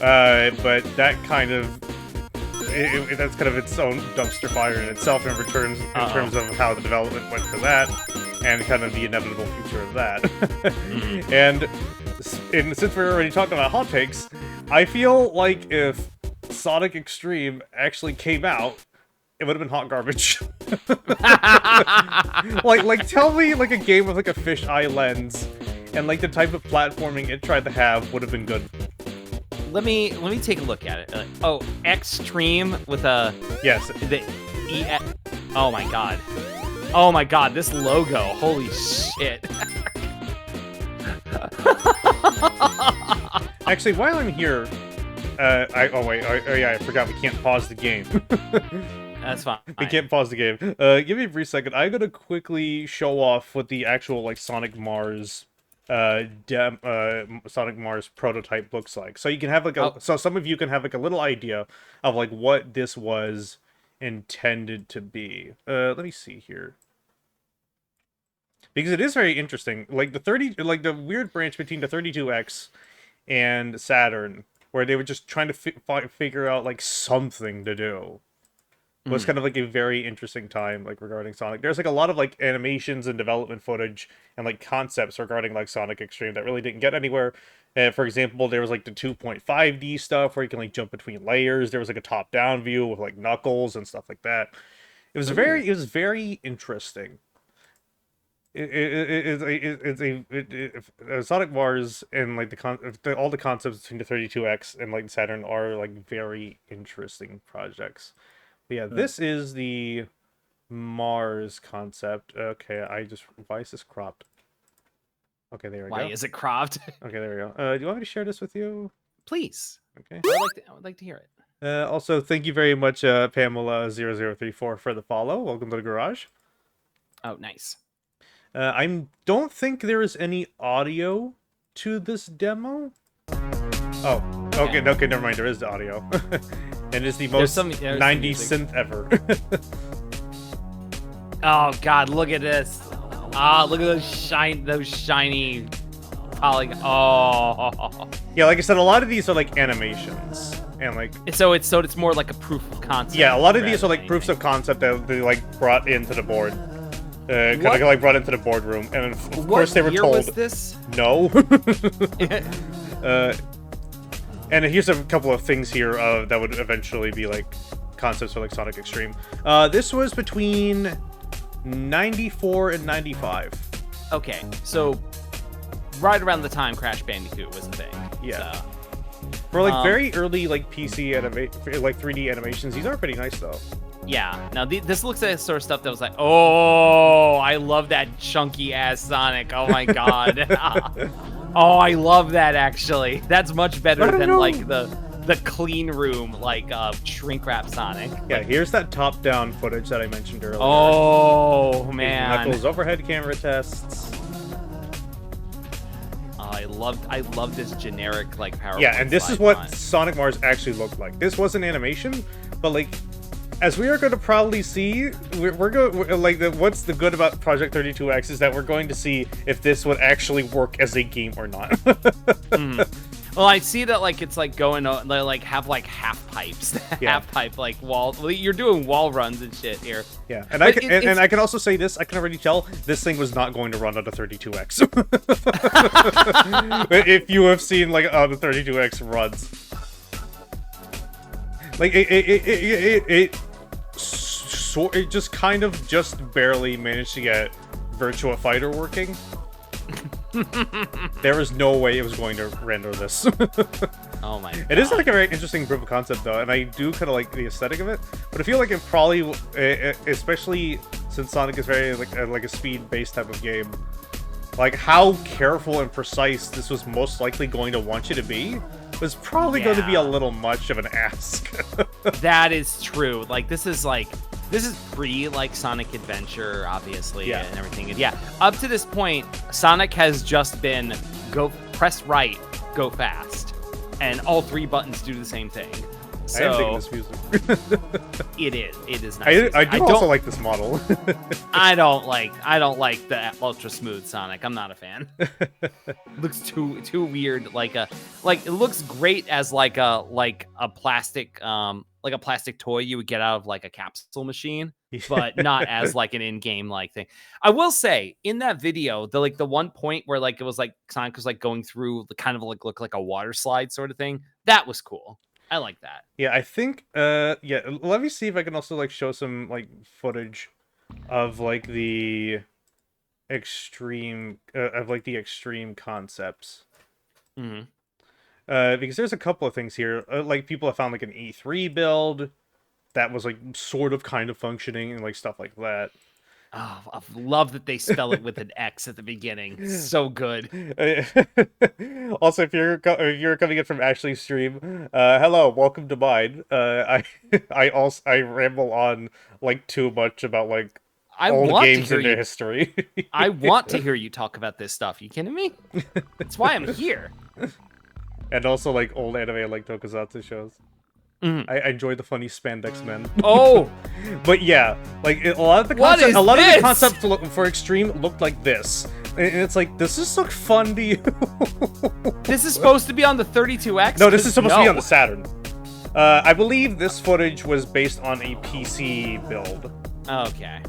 but that kind of that's kind of its own dumpster fire in itself in terms of how the development went for that and kind of the inevitable future of that. and since we're already talking about hot takes, I feel like if Sonic Extreme actually came out, it would have been hot garbage. like tell me like a game with like a fisheye lens and like the type of platforming it tried to have would have been good. Let me take a look at it. Oh, Extreme with a yes. Oh my god. Oh my god, this logo. Holy shit. Actually, while I'm here, I forgot we can't pause the game. That's fine. We can't pause the game. Give me a brief second. I'm gonna quickly show off what the actual like Sonic Mars Sonic Mars prototype looks like. So you can have like so some of you can have like a little idea of like what this was intended to be. Let me see here. Because it is very interesting. Like the weird branch between the 32X and Saturn, where they were just trying to figure out like something to do. It was kind of like a very interesting time, like regarding Sonic. There's like a lot of like animations and development footage and like concepts regarding like Sonic Extreme that really didn't get anywhere. For example, there was like the 2.5D stuff where you can like jump between layers. There was like a top-down view with like Knuckles and stuff like that. It was very interesting. Sonic Mars and like all the concepts between the 32X and like Saturn are like very interesting projects. But yeah, this is the Mars concept. Okay, why is this cropped? Okay, there we go. Why is it cropped? Okay, there we go. Do you want me to share this with you? Please. Okay. I would like to hear it. Also, thank you very much, Pamela0034 for the follow. Welcome to the garage. Oh, nice. I don't think there is any audio to this demo. Oh, okay, never mind. There is the audio. And it's the most 90s synth ever. Oh god, look at this. Look at those shiny polygons. Oh. Yeah, like I said, a lot of these are like animations. And like so it's more like a proof of concept. Yeah, a lot of these are like proofs of concept that they like brought into the board. Kind of like brought into the boardroom, and of course they were told. What year was this? No. And here's a couple of things here that would eventually be like concepts for like Sonic Extreme. This was between 94 and 95. Okay, so right around the time Crash Bandicoot was a thing. Yeah. So. For like very early like PC like 3D animations, these are pretty nice though. Yeah. Now this looks like the sort of stuff that was like, oh, I love that chunky ass Sonic. Oh my god. Oh, I love that actually. That's much better I don't than know. like the clean room like shrink wrap Sonic. Yeah, here's that top-down footage that I mentioned earlier. Oh Here's man. Knuckles overhead camera tests. I love this generic like power. Yeah, and this is what Sonic Mars actually looked like. This wasn't animation, but like, as we are going to probably see, we're going like what's the good about Project 32X is that we're going to see if this would actually work as a game or not. Well, I see that like it's like going they like have like half pipes, Yeah. half pipe like wall. Well, you're doing wall runs and shit here. Yeah, and But I can also say this. I can already tell this thing was not going to run on a 32X. If you have seen like the 32X runs, like it just kind of just barely managed to get Virtua Fighter working. There was no way it was going to render this. Oh my god. It is like a very interesting proof of concept though, and I do kind of like the aesthetic of it. But I feel like it probably, especially since Sonic is very like a speed-based type of game, like how careful and precise this was most likely going to want you to be was probably going to be a little much of an ask. That is true. Like this is pre like Sonic Adventure, obviously, Yeah. and everything. And yeah, up to this point, Sonic has just been press right, go fast, and all three buttons do the same thing. I am digging So this music. it is nice. I do also like this model. I don't like the ultra smooth Sonic. I'm not a fan. Looks too weird. Like it looks great as like a plastic toy you would get out of like a capsule machine, but not as like an in-game like thing. I will say in that video, the one point where like it was like Sonic was like going through the kind of like look like a water slide sort of thing, that was cool. I like that. Yeah, I think yeah, let me see if I can also like show some like footage of like the extreme concepts. Mm-hmm. Because there's a couple of things here. Like people have found like an E3 build that was like sort of kind of functioning and like stuff like that. Oh, I love that they spell it with an X at the beginning. So good. Also, if you're coming in from Ashley's stream, hello, welcome to mine. I ramble on like too much about like old games and their history. I want to hear you talk about this stuff. You kidding me? That's why I'm here. And also like old anime like Tokusatsu shows. Mm-hmm. I enjoy the funny spandex men. Oh, but yeah, like a lot of the concepts for Extreme looked like this, and it's like, does this look fun to you? This is supposed to be on the 32X. No, this is supposed to be on the Saturn. I believe this footage was based on a PC build. Okay.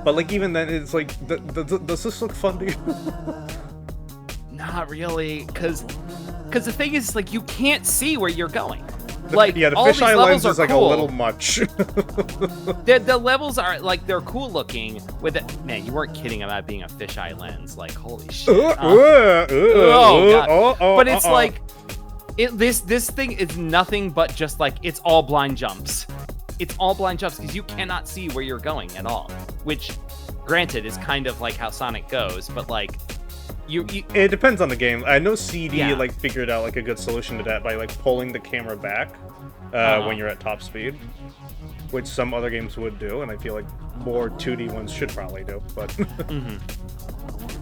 But like even then, it's like, does this look fun to you? Not really, because the thing is, like, you can't see where you're going. Like, yeah, the all fisheye these lens levels is like cool. a little much. The levels are like they're cool looking. With it, man, you weren't kidding about being a fisheye lens. Like, holy shit. But it's like, this thing is nothing but just like it's all blind jumps. It's all blind jumps because you cannot see where you're going at all. Which, granted, is kind of like how Sonic goes, but like. It depends on the game. I know CD like figured out like a good solution to that by like pulling the camera back when you're at top speed, which some other games would do, and I feel like more 2D ones should probably do. But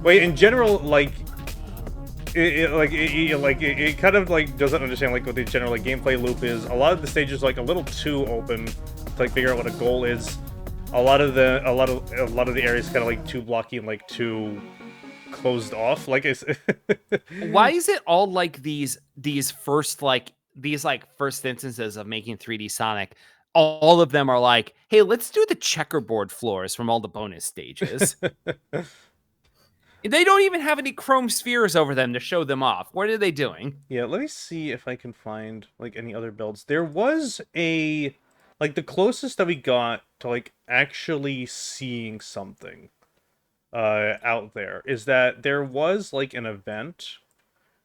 wait, in general, like it kind of like doesn't understand like what the general like gameplay loop is. A lot of the stages like a little too open to like figure out what a goal is. A lot of the areas kind of like too blocky and like too closed off. Like it's why is it all like these first instances of making 3D Sonic, all of them are like, hey, let's do the checkerboard floors from all the bonus stages. They don't even have any chrome spheres over them to show them off. What are they doing? Yeah, let me see if I can find like any other builds. There was a like the closest that we got to like actually seeing something out there is that there was like an event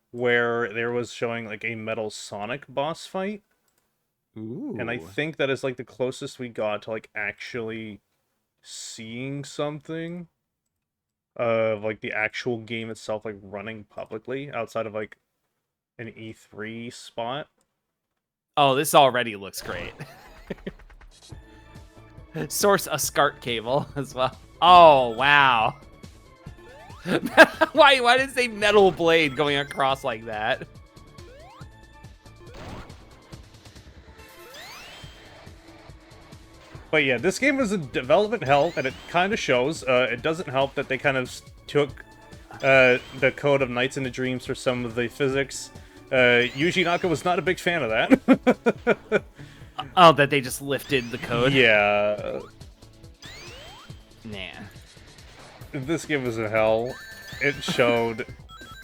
where there was showing like a Metal Sonic boss fight. Ooh. And I think that is like the closest we got to like actually seeing something. of like the actual game itself like running publicly outside of like an E3 spot. Oh, this already looks great. Source a SCART cable as well. Oh, wow. Why did it say metal blade going across like that? But yeah, this game was in development hell, and it kind of shows. It doesn't help that they kind of took the Code of Nights into Dreams for some of the physics. Yuji Naka was not a big fan of that. Oh, that they just lifted the code? Yeah. Nah. This game was in hell. It showed.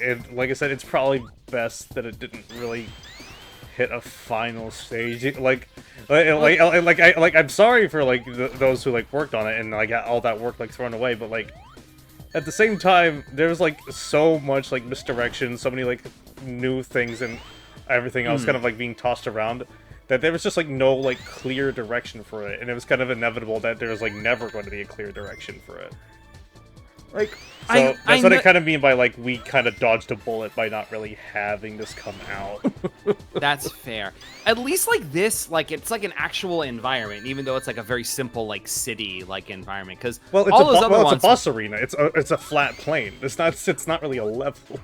And like I said, it's probably best that it didn't really hit a final stage. I'm sorry for like those who like worked on it and like got all that work like thrown away, but like at the same time, there's like so much like misdirection, so many like new things and everything else kind of like being tossed around that there was just like no like clear direction for it, and it was kind of inevitable that there was like never going to be a clear direction for it. Like, so that's what I kind of mean by like we kind of dodged a bullet by not really having this come out. That's fair. At least like this, like it's like an actual environment, even though it's like a very simple like city like environment. Because well, it's all those other ones, it's a bus arena. It's a flat plane. It's not really a level.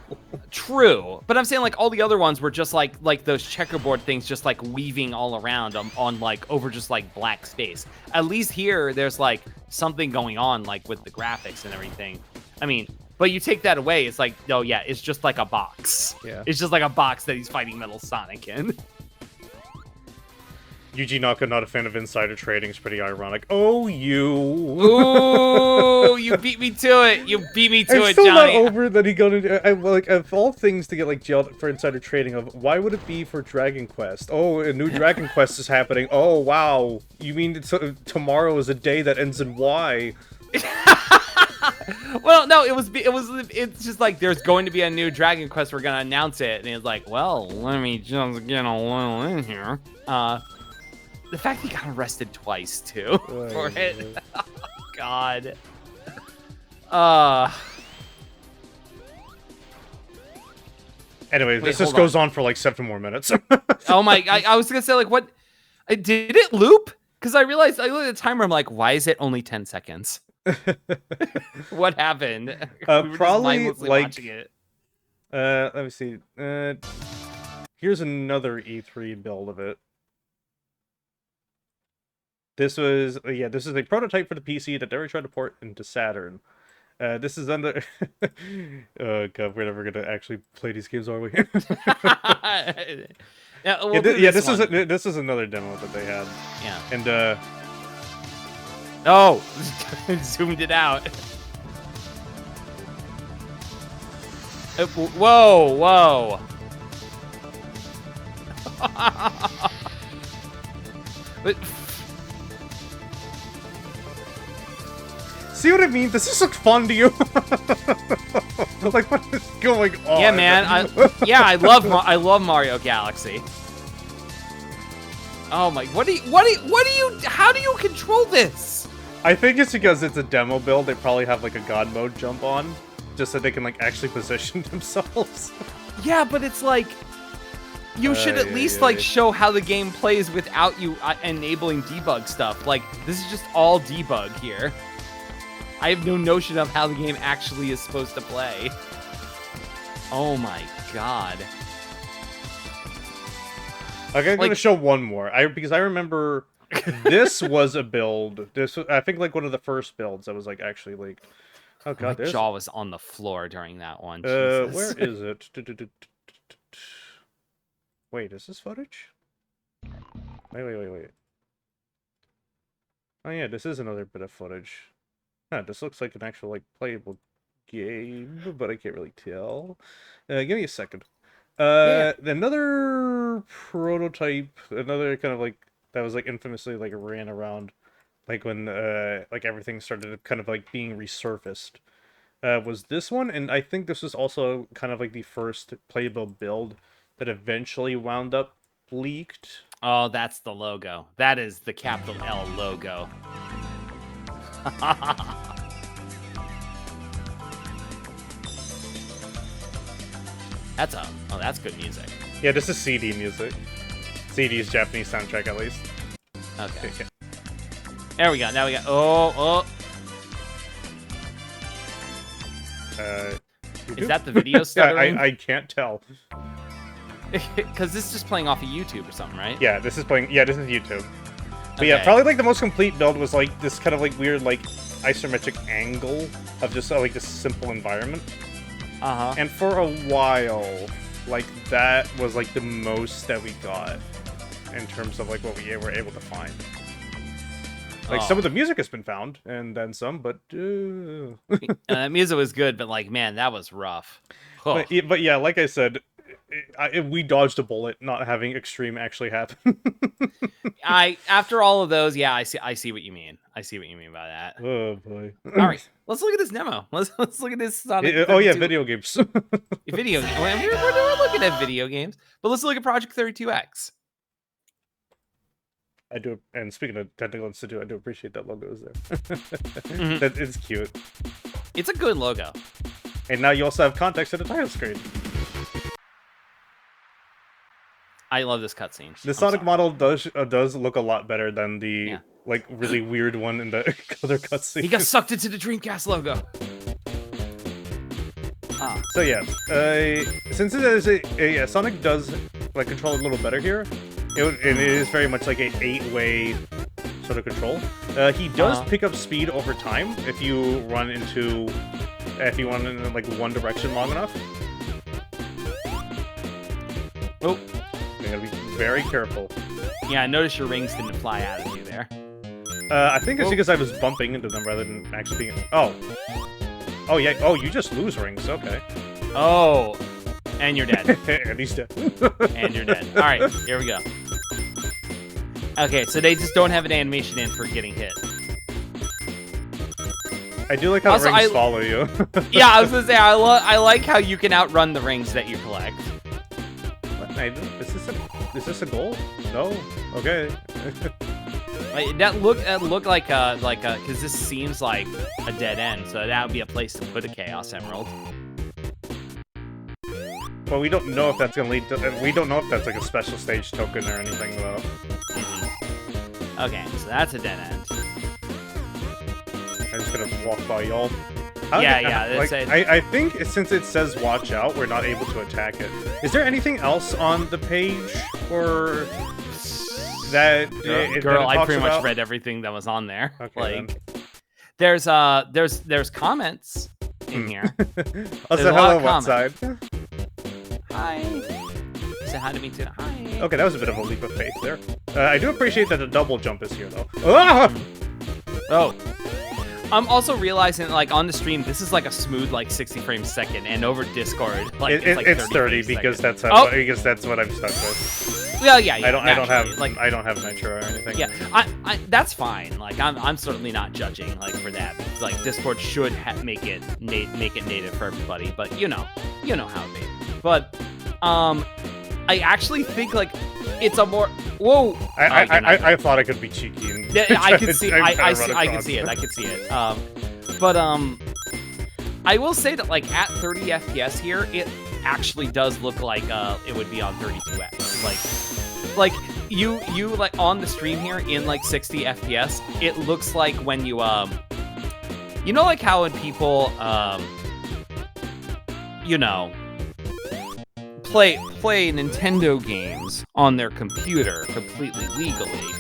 True, but I'm saying like all the other ones were just like those checkerboard things, just like weaving all around on like over just like black space. At least here, there's like something going on like with the graphics and everything. I mean, but you take that away, it's like, oh yeah, it's just like a box. Yeah. It's just like a box that he's fighting Metal Sonic in. Yuji Naka, not a fan of insider trading, is pretty ironic. Oh, you. Ooh, you beat me to it. You beat me to I'm it, still Johnny. not over that he got into. Like, of all things to get like jailed for insider trading, of why would it be for Dragon Quest? Oh, a new Dragon Quest is happening. Oh, wow. You mean tomorrow is a day that ends in Y? Well, no, it's just like there's going to be a new Dragon Quest. We're gonna announce it, and he's like, well, let me just get a little in here. The fact he got arrested twice too for it. Oh, God. Anyway, this just goes on for like 7 more minutes. Oh my! I was gonna say like, what? Did it loop? Because I realized I looked at the timer. I'm like, why is it only 10 seconds? What happened? We were probably just mindlessly like. watching it. Let me see. Here's another E3 build of it. This was this is a prototype for the PC that they were trying to port into Saturn. This is under. Oh god, we're never gonna actually play these games, are we? This is another demo that they had. Yeah. And Oh, zoomed it out. Whoa, whoa. But see what I mean? Does this look fun to you? Like, what is going on? yeah, man. I love Mario Galaxy. Oh my! How do you control this? I think it's because it's a demo build. They probably have like a god mode jump on, just so they can like actually position themselves. Yeah, but it's like you should at least like show how the game plays without you enabling debug stuff. Like this is just all debug here. I have no notion of how the game actually is supposed to play. Oh my god. Okay, I'm gonna show one more. Because I remember this was a build. I think like one of the first builds that was like actually like. Oh god, my jaw was on the floor during that one. Where is it? Wait, is this footage? Wait. Oh yeah, this is another bit of footage. Huh, this looks like an actual like playable game, but I can't really tell. Give me a second. Another prototype, another kind of like that was like infamously like ran around, like when like everything started kind of like being resurfaced. Was this one, and I think this was also kind of like the first playable build that eventually wound up leaked. Oh, that's the logo. That is the capital L logo. That's good music. Yeah, this is CD music. CD's Japanese soundtrack, at least. Okay. There we go. Now we got. Oh. Is that the video stuttering? I can't tell. Because this is just playing off of YouTube or something, right? Yeah, this is playing. Yeah, this is YouTube. But Okay. yeah, probably like the most complete build was like this kind of like weird like isometric angle of just like this simple environment. Uh-huh. And for a while, like that was like the most that we got in terms of like what we were able to find. Like some of the music has been found, and then some, but That music was good, but like, man, that was rough. Oh. but yeah, like I said, we dodged a bullet not having extreme actually happen. After all of those, yeah, I see what you mean. I see what you mean by that. Oh boy. All right, let's look at this demo. Let's look at this Sonic. Oh yeah, 32 video games. Video games. We're looking at video games, but let's look at Project 32X. I do, and speaking of Technical Institute, I do appreciate that logo is there. Mm-hmm. That is cute. It's a good logo. And now you also have context to the title screen. I love this cutscene. The Sonic model does look a lot better than the like really weird one in the other cutscene. He got sucked into the Dreamcast logo. So yeah, since it is Sonic does like control a little better here. It is very much like a 8-way sort of control. He does pick up speed over time if you run in like one direction long enough. Oh, you gotta be very careful. yeah, I noticed your rings didn't fly out of you there. I think it's because I was bumping into them rather than actually being. Oh yeah. Oh, you just lose rings. Okay. Oh, and you're dead. And he's dead. And you're dead. All right, here we go. Okay, so they just don't have an animation in for getting hit. I do like how Also, the rings follow you. Yeah, I was gonna say I like how you can outrun the rings that you collect. What? Is this a goal? No. Okay. Like, that look like because this seems like a dead end, so that would be a place to put a Chaos Emerald. But we don't know if that's gonna lead to. We don't know if that's like a special stage token or anything though. Okay, so that's a dead end. I'm just gonna walk by y'all. Yeah. I think since it says "watch out," we're not able to attack it. Is there anything else on the page or that? Girl, that I pretty much read everything that was on there. Okay, there's comments in here. Also, hello, what side? Hi. Say hi to me too. Hi. Okay, that was a bit of a leap of faith there. I do appreciate that the double jump is here, though. Ah! Oh. I'm also realizing, like, on the stream, this is like a smooth, like, 60 frames a second, and over Discord, like, it's 30 because that's how, because that's what I'm stuck with. Well, yeah. I don't have Nitro or anything. Yeah, I that's fine. Like, I'm certainly not judging, like, for that, because, like, Discord should make it native for everybody, but you know how it be. But I actually think like it's a more I thought I could be cheeky. And I could see I could see it. But I will say that like at 30 FPS here, it actually does look like it would be on 32X. Like you like on the stream here in like 60 FPS, it looks like when you like how when people play Nintendo games on their computer completely legally.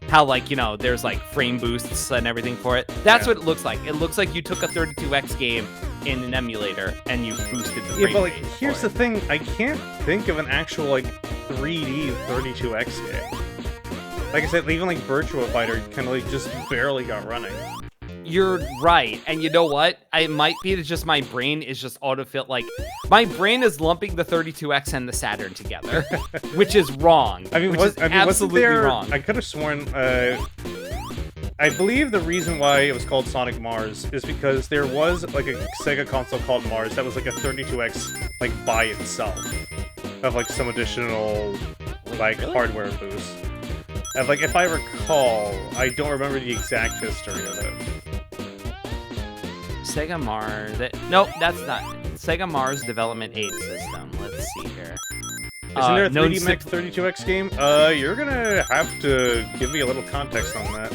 How like, there's like frame boosts and everything for it. That's what it looks like. It looks like you took a 32X game in an emulator and you boosted the frame but like rate here's for the thing, I can't think of an actual like 3D 32X game. Like I said, even like Virtua Fighter kind of like just barely got running. You're right, and you know what? It might be that just my brain is just autofill. Like, my brain is lumping the 32X and the Saturn together, which is wrong. Absolutely wrong. I could have sworn. I believe the reason why it was called Sonic Mars is because there was like a Sega console called Mars that was like a 32X like by itself, of like some additional like hardware boost. And like if I recall, I don't remember the exact history of it. Sega Mars. No, that's not. Sega Mars Development 8 system. Let's Let's see here. Isn't there a known 3D Mech 32X game? You're gonna have to give me a little context on that.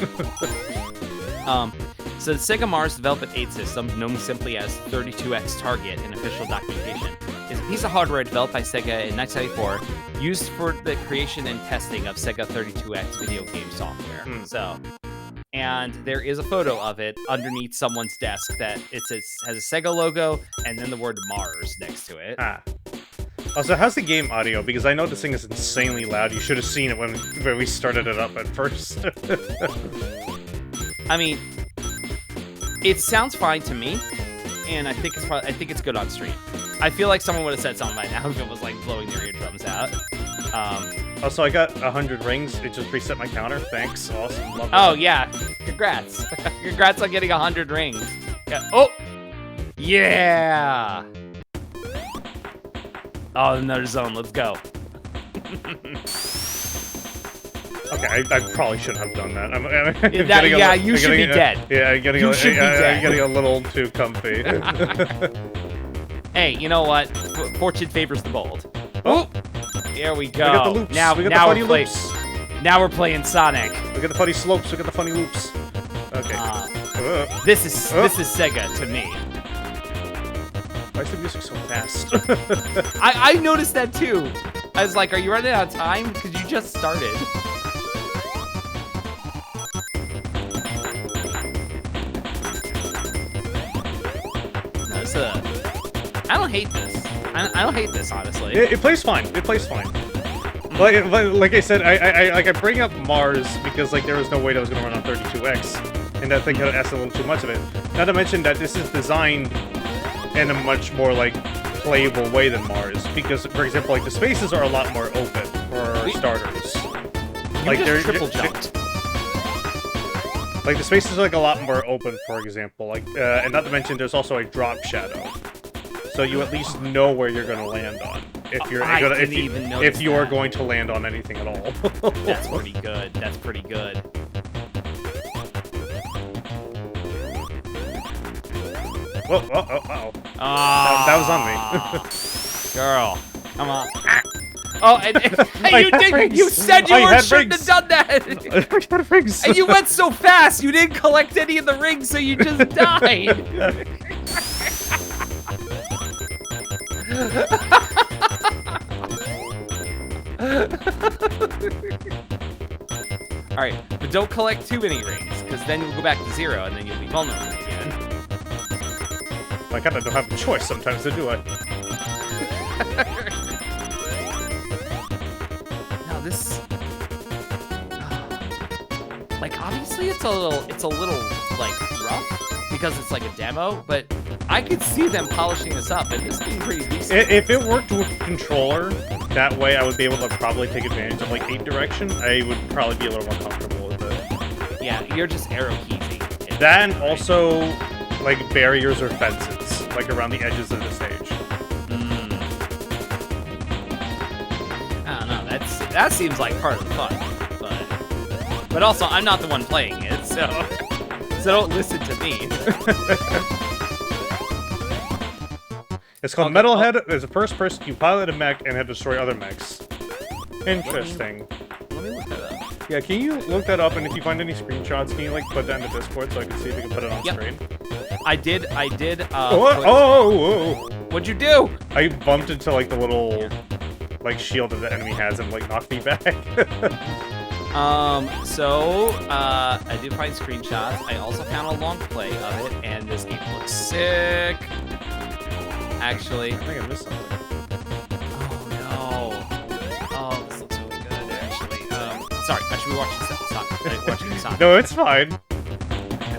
So the Sega Mars Development 8 system, known simply as 32X Target in official documentation, is a piece of hardware developed by Sega in 1994, used for the creation and testing of Sega 32X video game software. So, and there is a photo of it underneath someone's desk that has a Sega logo and then the word Mars next to it. Also, how's the game audio? Because I know this thing is insanely loud. You should have seen it when we started it up at first. I mean, it sounds fine to me, and I think it's good on stream. I feel like someone would have said something by now if it was like blowing their eardrums out. Also, I got 100 rings. It just reset my counter. Thanks. Awesome. Love Oh, that. yeah. Congrats. Congrats on getting 100 rings. Yeah. Oh! Yeah! Oh, another zone. Let's go. Okay, I probably shouldn't have done that. I'm You should be dead. Yeah, I'm getting a little too comfy. Hey, you know what? Fortune favors the bold. Oh! Here we go. We got the loops. Now, we got now the funny we're loops. Now we're playing Sonic. We got the funny slopes. We got the funny loops. Okay. This is Sega to me. Why is the music so fast? I noticed that too. I was like, are you running out of time? Because you just started. I don't hate this. I don't hate this, honestly. It plays fine. It plays fine. But like I said, I bring up Mars because like there was no way that was gonna run on 32X, and that thing kind of asked a little too much of it. Not to mention that this is designed in a much more like playable way than Mars, because for example, like the spaces are a lot more open for starters. Like they're triple jumped. Like the spaces are like a lot more open, for example. Like and not to mention there's also a drop shadow. So you at least know where you're going to land on if you're if you are going to land on anything at all. That's pretty good. That's pretty good. Whoa! Uh-oh. That was on me. Girl, come on. Oh, and you did. Rings. You said you shouldn't have done that. I had rings. And you went so fast, you didn't collect any of the rings, so you just died. Alright, but don't collect too many rings, because then you'll go back to 0, and then you'll be vulnerable again. I kinda don't have a choice sometimes, do I? No, this... Like, obviously it's a little, like, rough, because it's like a demo, but I could see them polishing this up, and this being pretty decent. If it worked with controller, that way I would be able to probably take advantage of, like, 8 direction. I would probably be a little more comfortable with it. Yeah, you're just arrow keysing. That and also, like, barriers or fences, like, around the edges of the stage. I don't know, that seems like part of the fun, but also, I'm not the one playing it, so don't listen to me. It's called Metalhead. As a first person, you pilot a mech and have to destroy other mechs. Interesting. Let me look that up. Yeah, can you look that up, and if you find any screenshots, can you, like, put that in the Discord so I can see if we can put it on screen? I did, What'd you do? I bumped into, like, the little, like, shield that the enemy has and, like, knocked me back. I did find screenshots. I also found a long play of it, and this game looks sick. Actually. I think I missed something. Oh, no. Oh, this looks really good, actually. Sorry, I should be watching Sonic. No, it's fine.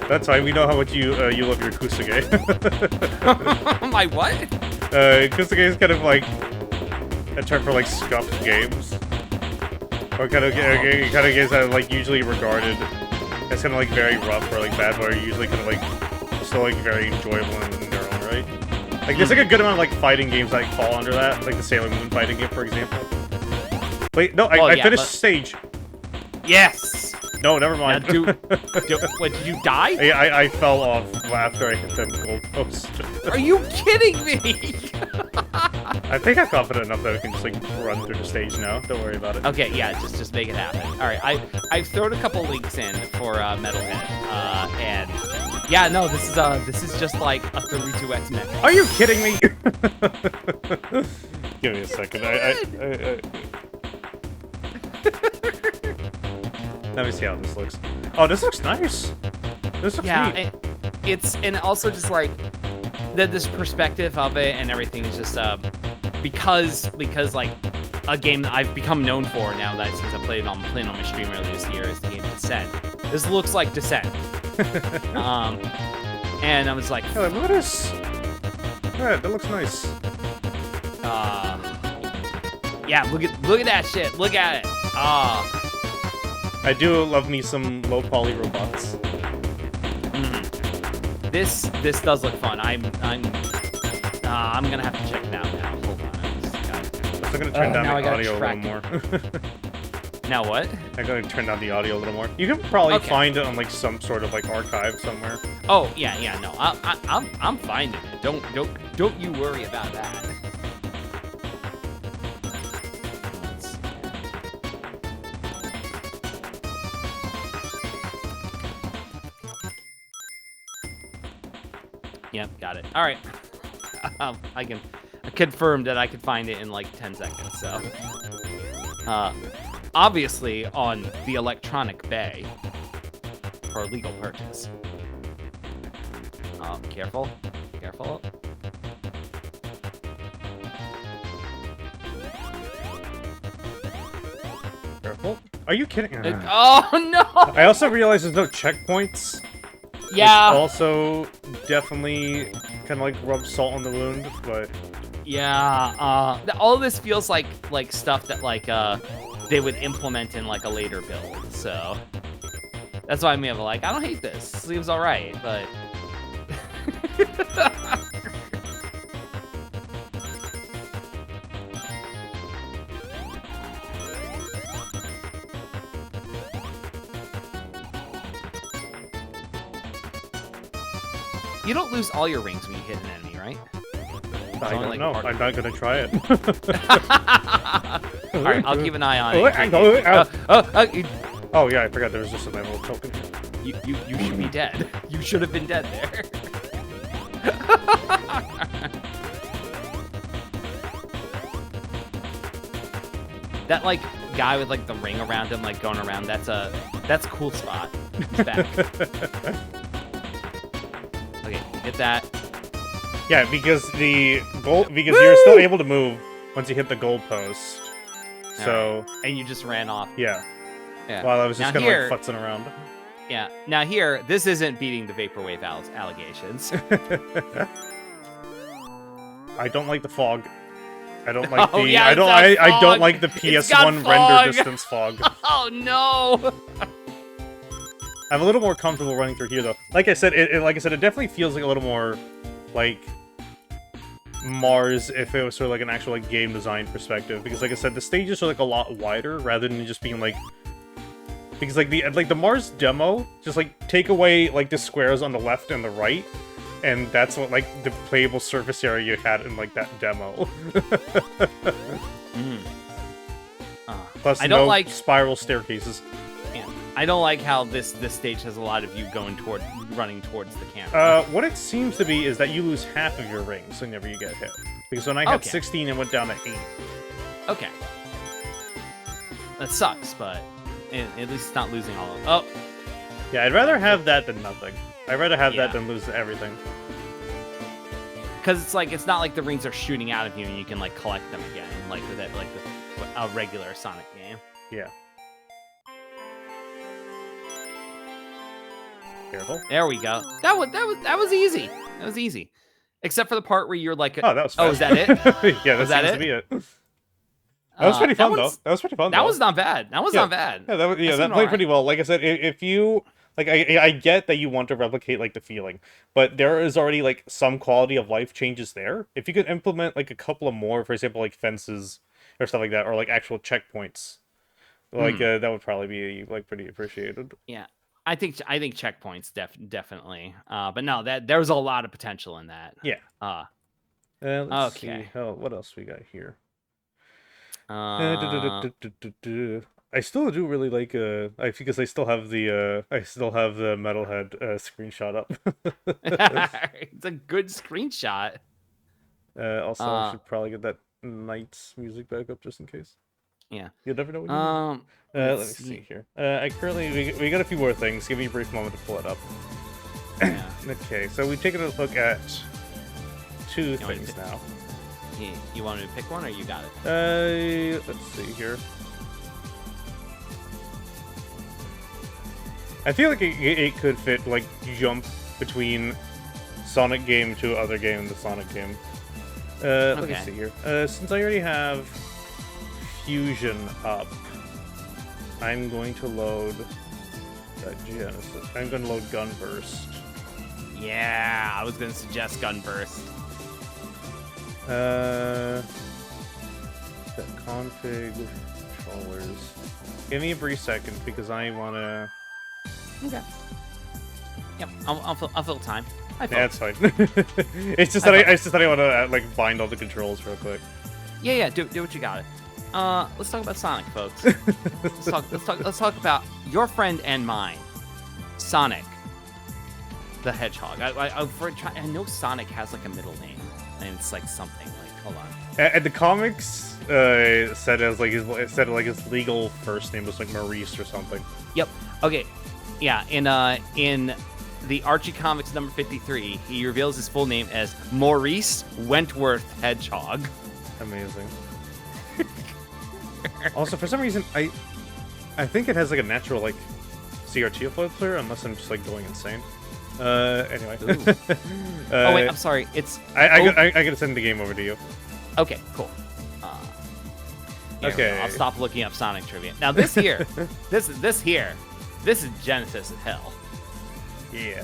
That's fine. We know how much you love your Kusuge. My what? Kusuge is kind of like a term for like scuffed games, or kind of games that are like usually regarded as kind of like very rough or like bad, but are usually kind of like still like very enjoyable in their own right. Like there's like a good amount of like fighting games that fall under that, like the Sailor Moon fighting game, for example. Wait, no, I finished stage. Yes. No, never mind. Now what, did you die? I fell off after I hit the goalpost. Are you kidding me? I think I'm confident enough that we can just like run through the stage now. Don't worry about it. Okay, yeah, just make it happen. All right, I've thrown a couple links in for Metalhead, and yeah, no, this is just like a 32x men. Are you kidding me? Give me a second. Let me see how this looks. Oh, this looks nice. This looks neat. And also just like this perspective of it and everything is just because like a game that I've become known for now that since I playing on my stream earlier this year is the game Descent. This looks like Descent. And I was like, hey, look at this. Yeah, that looks nice. Yeah, look at that shit. Look at it. I do love me some low poly robots. This does look fun. I'm gonna have to check it out now. Hold on. I'm gonna turn down the audio a little more. Now what? I'm gonna turn down the audio a little more. You can probably find it on like some sort of like archive somewhere. Oh yeah, no, I'm finding it. Don't you worry about that. Yep, got it. All right. I confirmed that I could find it in like 10 seconds. So, obviously on the Electronic Bay for legal purchase. Careful. Careful. Are you kidding? Oh no! I also realized there's no checkpoints. Yeah. Which also definitely kind of like rubs salt on the wound, but yeah. All this feels like stuff that like they would implement in like a later build. So that's why I'm like, I don't hate this. Seems all right, but. You don't lose all your rings when you hit an enemy, right? I don't know. I'm not gonna try it. Alright, I'll keep an eye on it. Oh yeah, I forgot there was just a little token. You should be dead. You should have been dead there. That like guy with like the ring around him, like going around. That's a cool spot. He's back. Okay, hit that. Yeah, because you're still able to move once you hit the goal post. So and you just ran off. Yeah. Yeah. While I was just kind of like futzing around. Yeah. Now here, this isn't beating the Vaporwave allegations. I don't like the fog. I don't like the. Yeah, I don't like the PS1 render distance fog. Oh no! I'm a little more comfortable running through here though. Like I said, it definitely feels like a little more like Mars if it was sort of like an actual like game design perspective. Because like I said, the stages are like a lot wider rather than just being like. Because like the Mars demo, just like take away like the squares on the left and the right, and that's what like the playable surface area you had in like that demo. Plus, no like spiral staircases. Yeah, I don't like how this stage has a lot of you running towards the camera. What it seems to be is that you lose half of your rings whenever you get hit. Because when I had 16, it went down to 8. Okay. That sucks, but. At least it's not losing all of it. Oh! Yeah, I'd rather have that than nothing. I'd rather have that than lose everything. Because it's not like the rings are shooting out of you and you can, like, collect them again, like with a regular Sonic game. Yeah. Careful. There we go. That was easy. That was easy. Except for the part where you're like... Oh, that was fast. Oh, is that it? Yeah, that seems to be it. That was pretty fun, though. That was pretty fun, That was not bad. That was not bad. Yeah, that played pretty well. Like I said, if you... Like, I get that you want to replicate, like, the feeling. But there is already, like, some quality of life changes there. If you could implement, like, a couple of more, for example, like, fences or stuff like that, or, like, actual checkpoints, like, that would probably be, like, pretty appreciated. Yeah. I think checkpoints, definitely. But no, there was a lot of potential in that. Yeah. Let's Okay. see. Oh, what else we got here? Uh, I still do really like because I still have the Metalhead screenshot up. it's a good screenshot. Also, I should probably get that Knight's music back up just in case. Yeah. You'll never know what you need. Let me see here. I currently we got a few more things. Give me a brief moment to pull it up. Yeah. Okay, so we've taken a look at two things now. You want me to pick one, or you got it? Let's see here. I feel like it could fit, like, jump between Sonic game to other game and the Sonic game. Let me see here. Since I already have Fusion up, I'm going to load Genesis. I'm going to load Gunburst. Yeah, I was going to suggest Gunburst. The config controllers. Give me a brief second because I want to. Okay. Yep, I'll fill time. Yeah, that's fine. It's just that I want to like bind all the controls real quick. Yeah. Do what you got it. Let's talk about Sonic, folks. let's talk about your friend and mine, Sonic the Hedgehog. I know Sonic has like a middle name, and it's like something like, hold on. And the comics said as like his legal first name was like Maurice or something. Yep. Okay. Yeah. In the Archie Comics number 53, he reveals his full name as Maurice Wentworth Hedgehog. Amazing. Also, for some reason, I think it has like a natural like CRT filter, unless I'm just like going insane. Anyway. Oh wait, I'm sorry. It's I gotta send the game over to you. Okay, cool. Okay. I'll stop looking up Sonic trivia. Now this here, this is Genesis of hell. Yeah.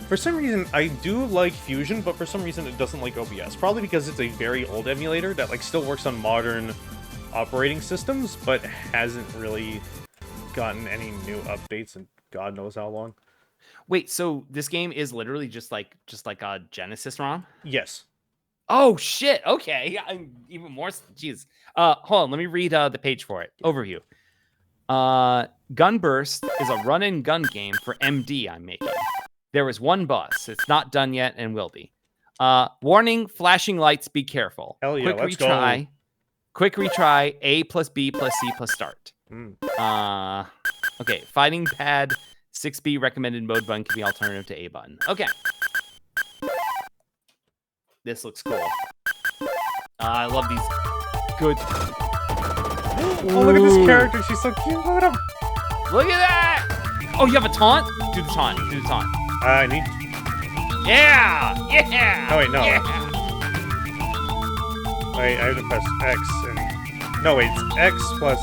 For some reason, I do like Fusion, but for some reason it doesn't like OBS. Probably because it's a very old emulator that like still works on modern operating systems, but hasn't really gotten any new updates in God knows how long. Wait, so this game is literally just like a Genesis ROM? Yes. Oh shit! Okay, I'm even more. Jeez. Hold on. Let me read the page for it. Overview. Gunburst is a run-and-gun game for MD I'm making. There was one boss. It's not done yet and will be. Warning, flashing lights, be careful. Hell yeah, Quick retry. Quick retry, A plus B plus C plus start. Okay, fighting pad, 6B recommended mode button can be alternative to A button. Okay. This looks cool. I love these good... Oh, look at this character. She's so cute. Look at him. Look at that! Oh, you have a taunt? Do the taunt. Do the taunt. I need... Yeah! Yeah! Oh, wait, no. Yeah! Wait, I have to press X and... No, wait, it's X plus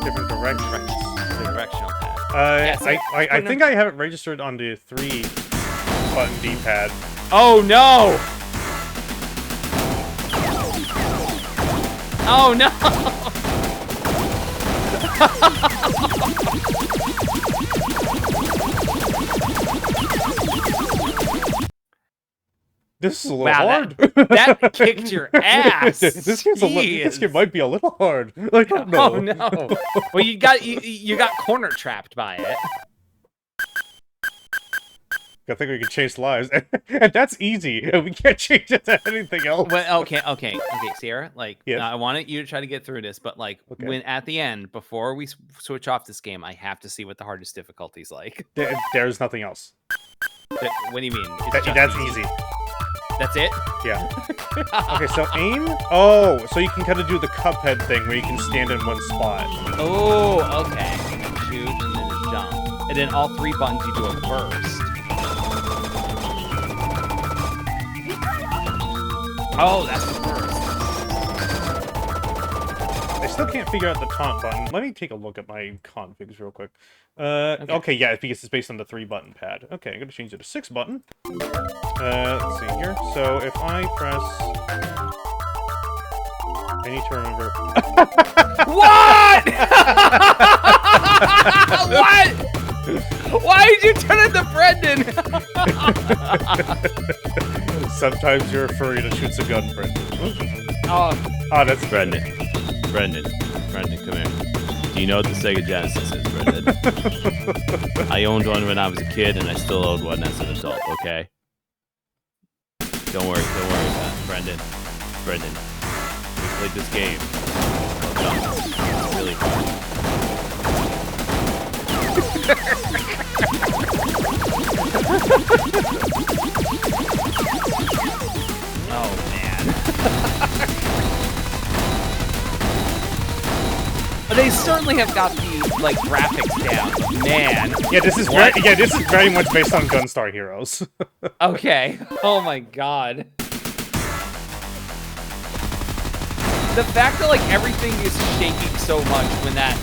different directions. The directional pad. I think I have it registered on the 3-button D-pad. Oh, no! Oh, no! This is a little hard. That kicked your ass. This game might be a little hard. Like, no. Oh no! Well, you got corner trapped by it. I think we can change lives, and that's easy. We can't change it to anything else. Well, okay, Sierra. Like, yes. I wanted you to try to get through this, but like, when at the end, before we switch off this game, I have to see what the hardest difficulty's like. There's nothing else. What do you mean? That's easy. That's it? Yeah. Okay, so aim. Oh, so you can kind of do the Cuphead thing where you can stand in one spot. Oh, okay. Shoot and then just jump, and then all 3 buttons you do a burst. Oh, that's the burst. I still can't figure out the taunt button. Let me take a look at my configs real quick. Okay, yeah, because it's based on the 3-button pad. Okay, I'm gonna change it to 6-button. Let's see here. So if I press... I need to remember... What? What? Why did you turn it to Brendan? Sometimes you're a furry that shoots a gun, Brendan. Oh, Oh, that's Brendan, come here. Do you know what the Sega Genesis is, Brendan? I owned one when I was a kid, and I still own one as an adult. Okay. Don't worry about it, Brendan. We played this game. It's really hard. oh man. They certainly have got the like graphics down, man. Yeah, this is very much based on Gunstar Heroes. Okay. Oh my god. The fact that like everything is shaking so much when that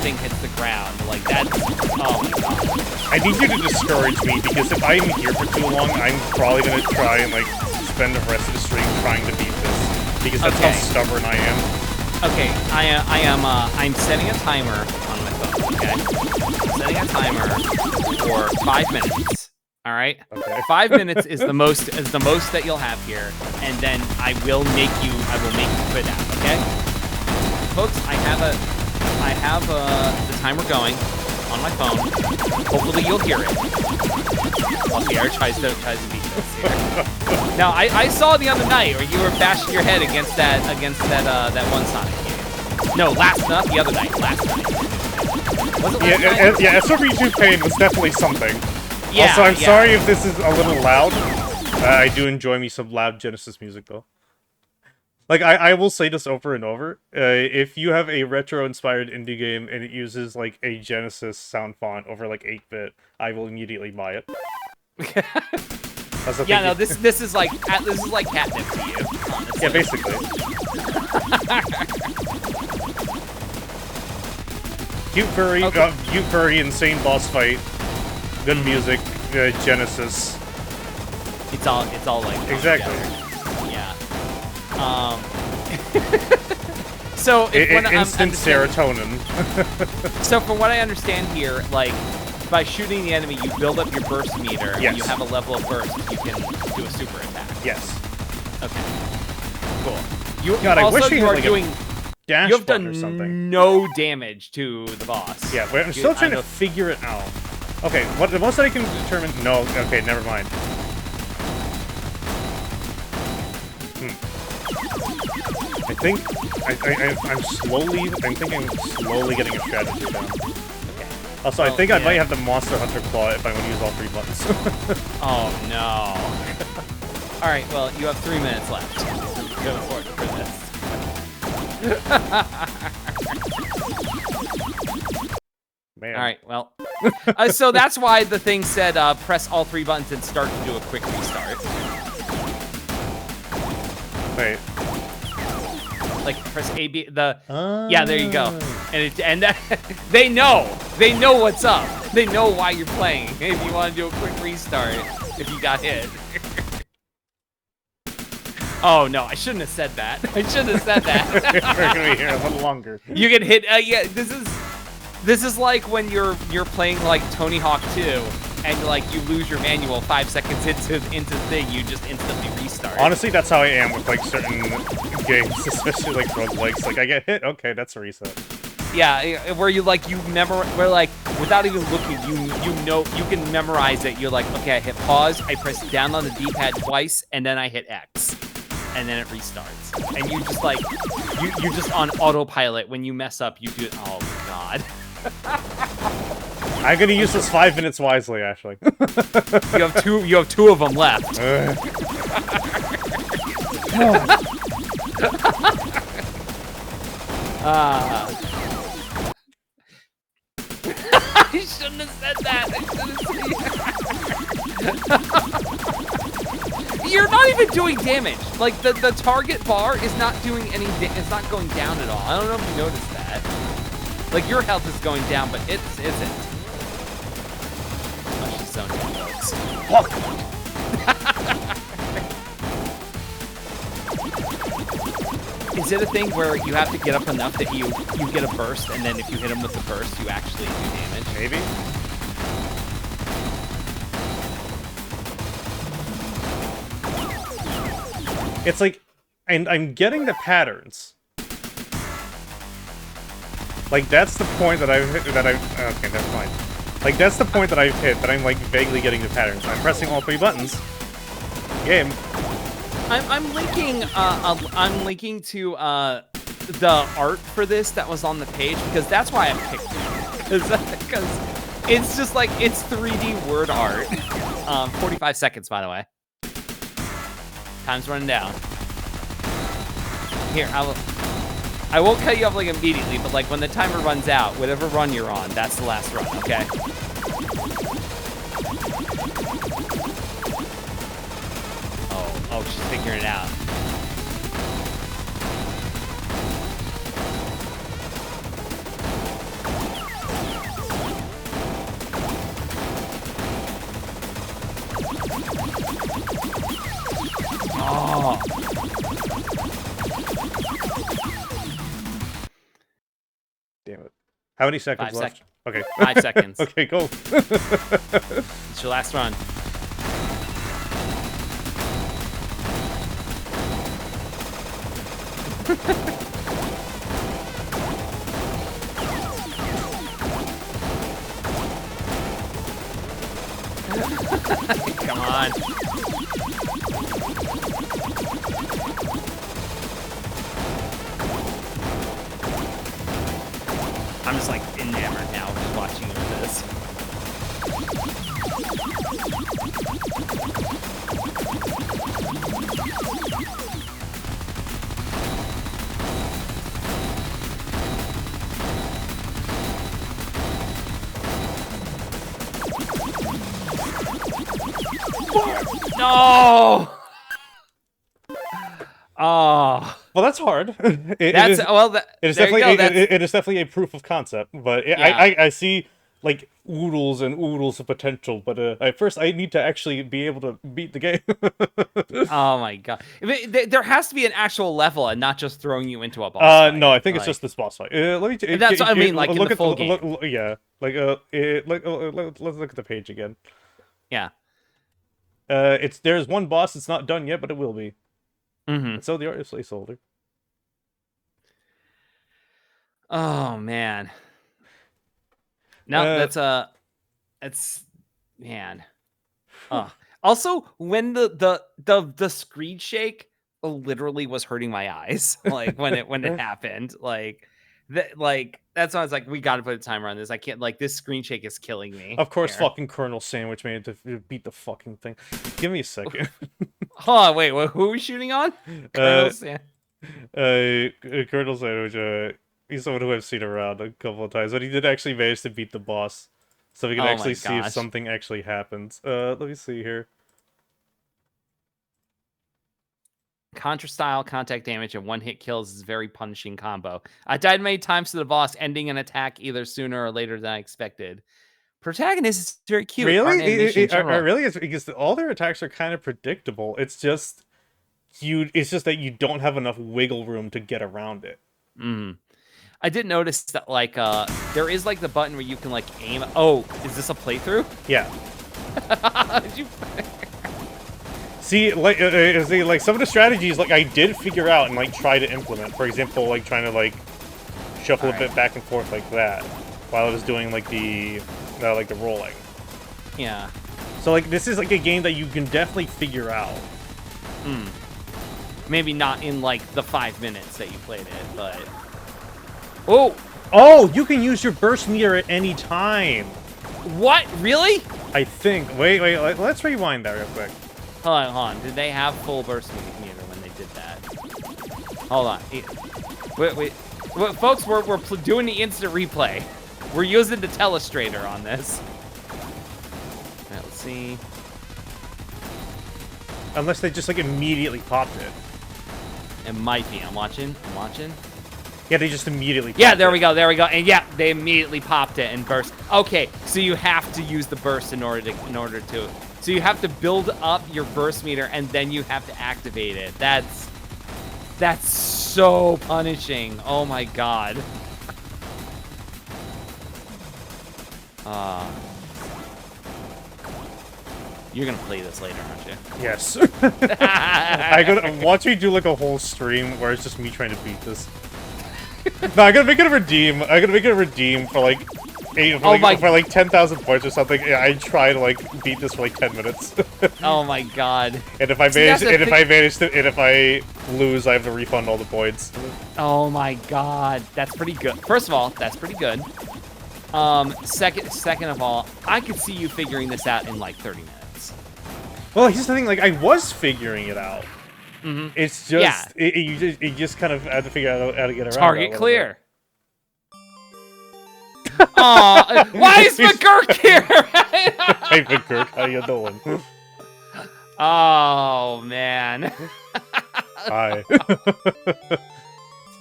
thing hits the ground, like that's oh my god. I need you to discourage me because if I'm here for too long, I'm probably gonna try and like spend the rest of the stream trying to beat this because that's how stubborn I am. Okay, I'm setting a timer on my phone. Okay, I'm setting a timer for 5 minutes. All right. Okay. 5 minutes is the most that you'll have here, and then I will make you quit out. Okay, folks. I have the timer going on my phone. Hopefully you'll hear it. While Pierre tries to beat this here. Now I saw the other night where you were bashing your head against that one Sonic game. No, not the other night. Last night. Was it last night? Yeah, SRB2 Pain was definitely something. Yeah, also, I'm sorry if this is a little loud. I do enjoy me some loud Genesis music, though. Like, I will say this over and over. If you have a retro-inspired indie game and it uses, like, a Genesis sound font over, like, 8-bit, I will immediately buy it. Yeah, no, this is like catnip to you, honestly. Yeah, basically. Cute furry, insane boss fight, good music, Genesis. It's all like exactly. Yeah. So instant serotonin. So from what I understand here, like by shooting the enemy, you build up your burst meter. Yes. When you have a level of burst, you can do a super attack. Yes. Okay. Cool. You God, also I wish you are doing. Dash You have button done or something. no damage to the boss. Yeah, wait, I'm still trying to figure it out. Okay, what the most that I can determine? No, okay, never mind. I think I'm slowly getting a strategy down. Okay. Also, I think I might have the Monster Hunter Claw if I want to use all 3 buttons. Oh no. All right, well, you have 3 minutes left. Go for this. Man. All right, well. So that's why the thing said press all 3 buttons and start to do a quick restart. Wait. Like press A, B, yeah, there you go. And they know what's up. They know why you're playing. If you want to do a quick restart, if you got hit. Oh no, I shouldn't have said that. I shouldn't have said that. We're gonna be here a little longer. You get hit. Yeah, this is like when you're playing like Tony Hawk 2, and like you lose your manual 5 seconds into the thing, you just instantly restart. Honestly, that's how I am with like certain games, especially like roguelikes. Like I get hit, okay, that's a reset. Yeah, where where like without even looking, you know you can memorize it. You're like, okay, I hit pause, I press down on the D-pad twice, and then I hit X. And then it restarts, and you just like you're just on autopilot. When you mess up, you do. Oh god! I'm gonna use this 5 minutes wisely, actually. You have two of them left. I shouldn't have said that. You're not even doing damage. Like the target bar is not doing any. It's not going down at all. I don't know if you noticed that. Like your health is going down, but it isn't. Oh, she's so dead, folks. Fuck. Is it a thing where you have to get up enough that you get a burst, and then if you hit him with the burst, you actually do damage? Maybe. It's like, and I'm getting the patterns. Like, that's the point that I've hit, okay, never mind. Like, that's the point that I've hit, that I'm, like, vaguely getting the patterns. I'm pressing all 3 buttons. Game. I'm linking to the art for this that was on the page, because that's why I picked it. Because it's just like, it's 3D word art. 45 seconds, by the way. Time's running down. Here, I won't cut you off like immediately, but like when the timer runs out, whatever run you're on, that's the last run, okay? Oh, she's figuring it out. Oh. Damn it. How many seconds 5 left? Okay. 5 seconds. Okay, go. It's your last run. Come on. I'm just like enamored now just watching you with this. No! Oh. Well, that's hard. It That's is, well. it is there you definitely go. it is definitely a proof of concept, but Yeah. I see like oodles and oodles of potential. But at first, I need to actually be able to beat the game. Oh my god! I mean, there has to be an actual level and not just throwing you into a boss fight. No, I think it's Like, just this boss fight. Let me. That's what I mean, like in look the at full the, game. yeah, like let's look at the page again. Yeah. There's one boss. It's not done yet, but it will be. Mm-hmm. So the art is placeholder. Oh man. No, that's man. Also, when the screen shake literally was hurting my eyes, like when it happened, like that's why I was like, we got to put a timer on this. I can't, like, this screen shake is killing me. Of course, here. fucking Colonel Sandwich made it to beat the fucking thing. Give me a second. Hold on, wait, who are we shooting on? Colonel Colonel Sandwich. He's someone who I've seen around a couple of times, but he did actually manage to beat the boss, so we can actually see if something actually happens. Let me see here. Contra style contact damage and 1-hit kills is a very punishing combo. I died many times to the boss, ending an attack either sooner or later than I expected. Protagonist is very cute. Really? Really? It's because all their attacks are kind of predictable. It's just that you don't have enough wiggle room to get around it. Mm. I did notice that, like, there is, like, the button where you can, like, aim. Oh, is this a playthrough? Yeah. Did you... See, like, some of the strategies, like, I did figure out and, like, try to implement. For example, like, trying to, like, shuffle a bit back and forth like that while I was doing, like, the rolling. Yeah. So, like, this is, like, a game that you can definitely figure out. Hmm. Maybe not in, like, the 5 minutes that you played it, but... Oh! Oh, you can use your burst meter at any time! What? Really? I think. Wait, let's rewind that real quick. Hold on. Did they have full burst meter when they did that? Hold on. Wait. Folks, we're doing the instant replay. We're using the telestrator on this. Right, let's see. Unless they just, like, immediately popped it. It might be. I'm watching. Yeah, they just immediately popped Yeah, there we go. And yeah, they immediately popped it and burst. Okay, so you have to use the burst in order to. So you have to build up your burst meter and then you have to activate it. That's so punishing. Oh my god. You're gonna play this later, aren't you? Yes. I gotta watch me do like a whole stream where it's just me trying to beat this. No, I gotta make it a redeem. I gotta make it a redeem for like for like 10,000 points or something. Yeah, I try to like beat this for like 10 minutes. Oh my god. And if I if I lose, I have to refund all the points. Oh my god, that's pretty good. First of all, that's pretty good. Second of all, I could see you figuring this out in like 30 minutes. Well, here's the thing. Like, I was figuring it out. Mm-hmm. It's just you just kind of had to figure out how to get around. Target clear. Aw, why is McGurk here? Hey, McGurk, how you doing? Oh man. Hi.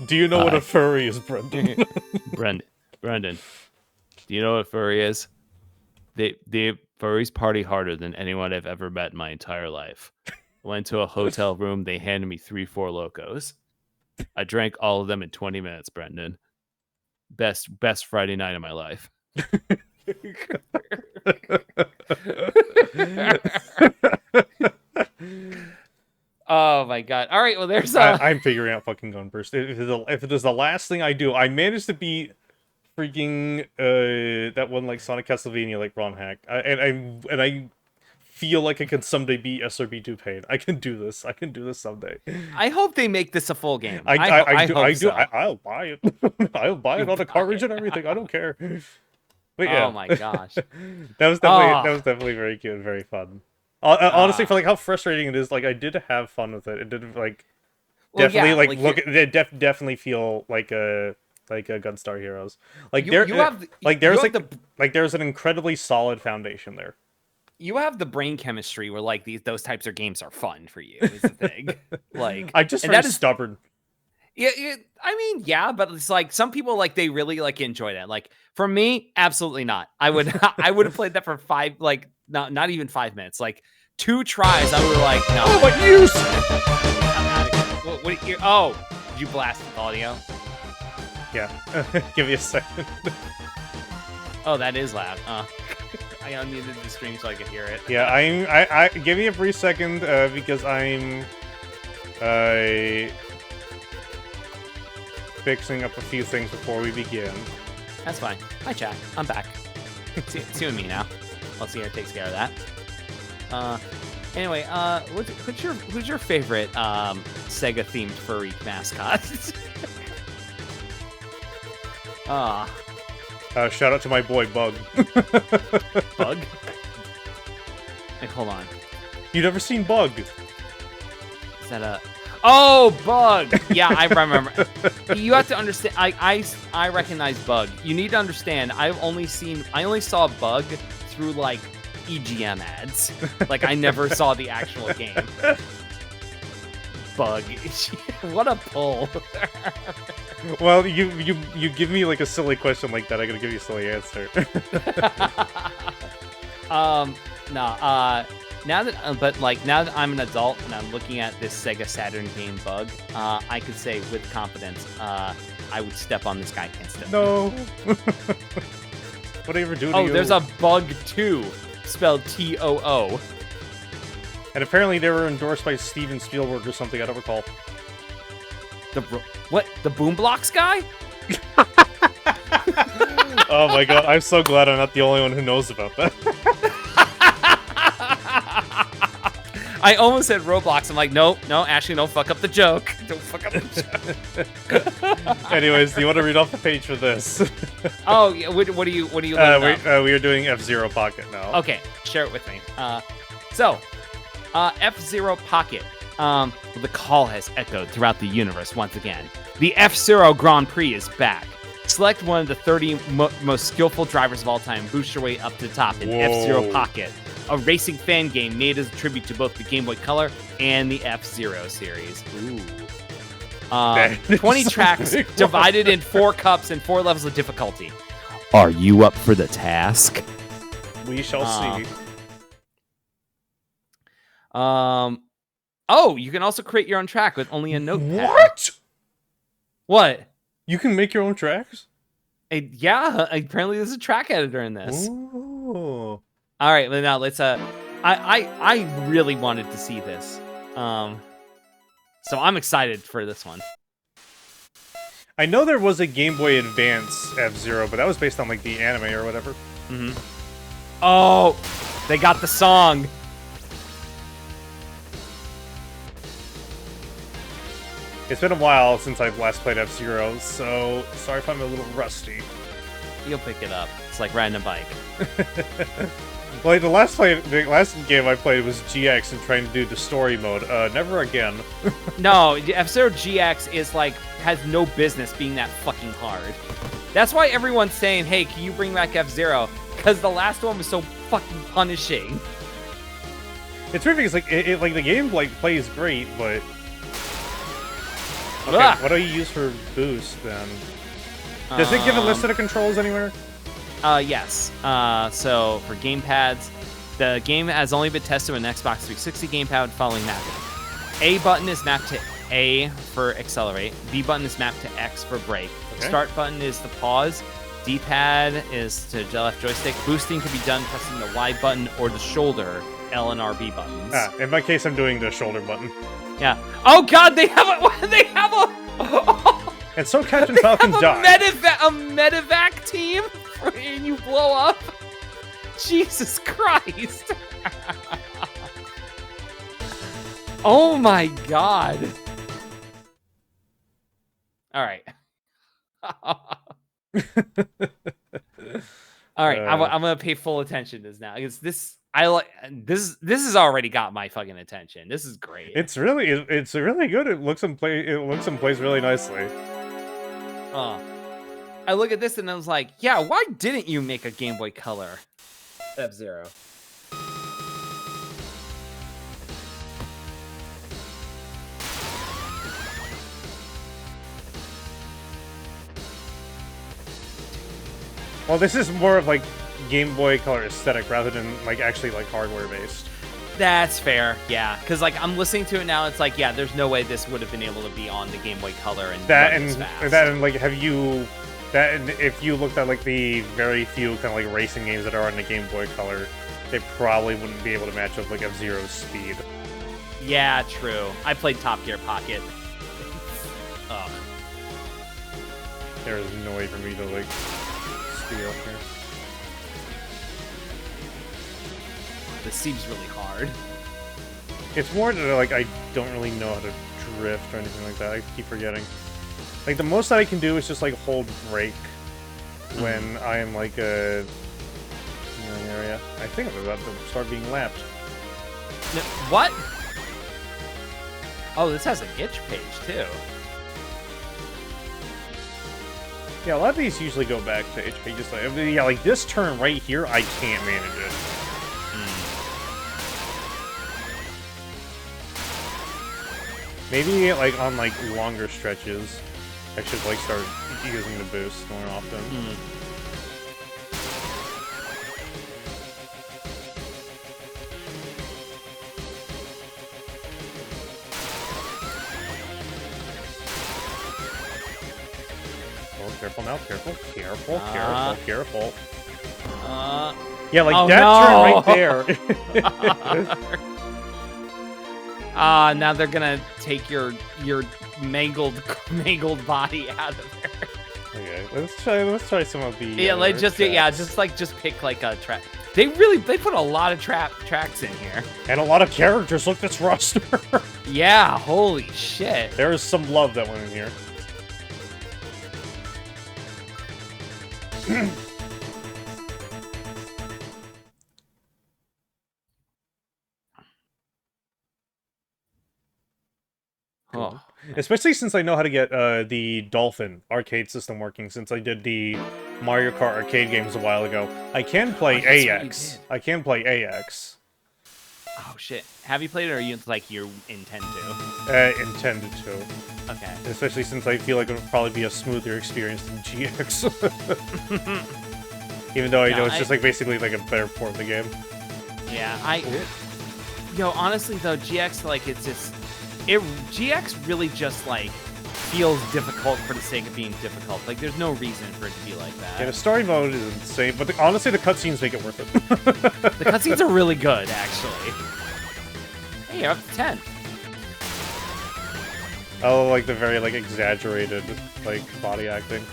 Do you know what a furry is, Brendan? Brendan, do you know what furry is? They furries party harder than anyone I've ever met in my entire life. Went to a hotel room. They handed me 3 Four Locos. I drank all of them in 20 minutes, Brendan. Best Friday night of my life. Oh my god. All right, well there's I'm figuring out fucking Gunburst. If it is the last thing I do, I managed to beat freaking that one like Sonic Castlevania like Ron Hack. And I feel like I can someday beat SRB2 Pain. I can do this. I can do this someday. I hope they make this a full game. I do. So. I'll buy it. I'll buy it on the cartridge and everything. I don't care. But yeah. Oh my gosh. that was definitely very cute and very fun. Honestly, for like how frustrating it is, like I did have fun with it. It did like definitely definitely feel like a Gunstar Heroes. Like there's an incredibly solid foundation there. You have the brain chemistry where like those types of games are fun for you. Is the thing. Like I'm just very stubborn. Yeah, I mean, yeah, but it's like some people like they really like enjoy that. Like for me, absolutely not. I would have played that for 5 like not even 5 minutes. Like 2 tries, I would like no. Oh my use. Did you blast the audio? Yeah. Give me a second. Oh, that is loud. I unmuted the stream so I could hear it. Yeah, I give me a brief second because I'm fixing up a few things before we begin. That's fine. Hi, chat. I'm back. It's you and me now. Let's see how it takes care of that. Anyway, who's your favorite Sega themed furry mascot? Shout out to my boy Bug. Bug? Hey, hold on. You never seen Bug? Is that a... Oh, Bug! Yeah, I remember. You have to understand. I recognize Bug. You need to understand. I only saw Bug through like EGM ads. Like I never saw the actual game. Bug. What a pull. Well, you give me like a silly question like that, I gotta give you a silly answer. Now that I'm an adult and I'm looking at this Sega Saturn game Bug, I could say with confidence, I would step on this guy instantly. No. Whatever do to you. Oh, there's a Bug 2, spelled T-O-O. And apparently they were endorsed by Steven Spielberg or something, I don't recall. What? The Boom Blocks guy? Oh my god, I'm so glad I'm not the only one who knows about that. I almost said Roblox. I'm like, no, Ashley, don't fuck up the joke. Don't fuck up the joke. Anyways, do you want to read off the page for this? Oh, yeah, what do you we are doing F-Zero Pocket now. Okay, share it with me. F-Zero Pocket. The call has echoed throughout the universe once again. The F-Zero Grand Prix is back. Select one of the 30 most skillful drivers of all time. Boost your way up to the top in F-Zero Pocket, a racing fan game made as a tribute to both the Game Boy Color and the F-Zero series. Ooh. 20 tracks divided in 4 cups and 4 levels of difficulty. Are you up for the task? We shall see. Oh, you can also create your own track with only a notepad. What? What? You can make your own tracks? Yeah, apparently there's a track editor in this. Ooh. All right, now let's I really wanted to see this. So I'm excited for this one. I know there was a Game Boy Advance F-Zero, but that was based on like the anime or whatever. Mm-hmm. Oh, they got the song. It's been a while since I've last played F-Zero, so sorry if I'm a little rusty. You'll pick it up. It's like riding a bike. Like the last game I played was GX and trying to do the story mode. Never again. No, F-Zero GX is like has no business being that fucking hard. That's why everyone's saying, "Hey, can you bring back F-Zero?" Because the last one was so fucking punishing. It's weird because like like the game like plays great, but okay, Ugh. what do you use for boost then? Does it give a list of the controls anywhere? Yes. So for gamepads, the game has only been tested with an Xbox 360 gamepad following mapping. A button is mapped to A for accelerate. B button is mapped to X for brake. Okay. Start button is the pause. D-pad is to the left joystick. Boosting can be done pressing the Y button or the shoulder L and RB buttons. In my case, I'm doing the shoulder button. Yeah. Oh God, they have a they have a And so Captain they Falcon have died. a medevac team, and you blow up. Jesus Christ! Oh my God! All right. All right. I'm gonna pay full attention to this now because this has already got my fucking attention. This is great. It's really good. It looks and plays really nicely. I look at this and I was like, yeah, why didn't you make a Game Boy Color F-Zero? Well, this is more of like Game Boy Color aesthetic rather than like actually like hardware based. That's fair, yeah. Because like I'm listening to it now, it's like, yeah, there's no way this would have been able to be on the Game Boy Color and run this fast. Like and if you looked at like the very few kind of like racing games that are on the Game Boy Color, they probably wouldn't be able to match up like F-Zero's speed. Yeah, true. I played Top Gear Pocket. Ugh. There is no way for me to like speed up here. This seems really hard. It's more that like I don't really know how to drift or anything like that. I keep forgetting. Like the most that I can do is just like hold brake when I am like in an area. I think I'm about to start being lapped. No, what? Oh, this has an itch page too. Yeah, a lot of these usually go back to HP. Just like yeah, like this turn right here, I can't manage it. Maybe like on like longer stretches, I should like start using the boost more often. Oh, careful now, careful. Yeah, like that turn right there. Now they're gonna take your mangled body out of there. Okay, let's try some of the just pick like a track. They put a lot of tracks in here. And a lot of characters. Look at this roster. Yeah, holy shit. There is some love that went in here. Oh. Especially since I know how to get the Dolphin arcade system working, since I did the Mario Kart arcade games a while ago. I can play AX. I can play AX. Oh shit! Have you played it, or you intend to? Intended to. Okay. Especially since I feel like it would probably be a smoother experience than GX. Even though I know it's just like basically like a better port of the game. Yeah, honestly though, GX GX really just like feels difficult for the sake of being difficult. Like, there's no reason for it to be like that. Yeah, the story mode is insane, but honestly, the cutscenes make it worth it. The cutscenes are really good, actually. Hey, you're up to 10. Oh, like the very like exaggerated like body acting.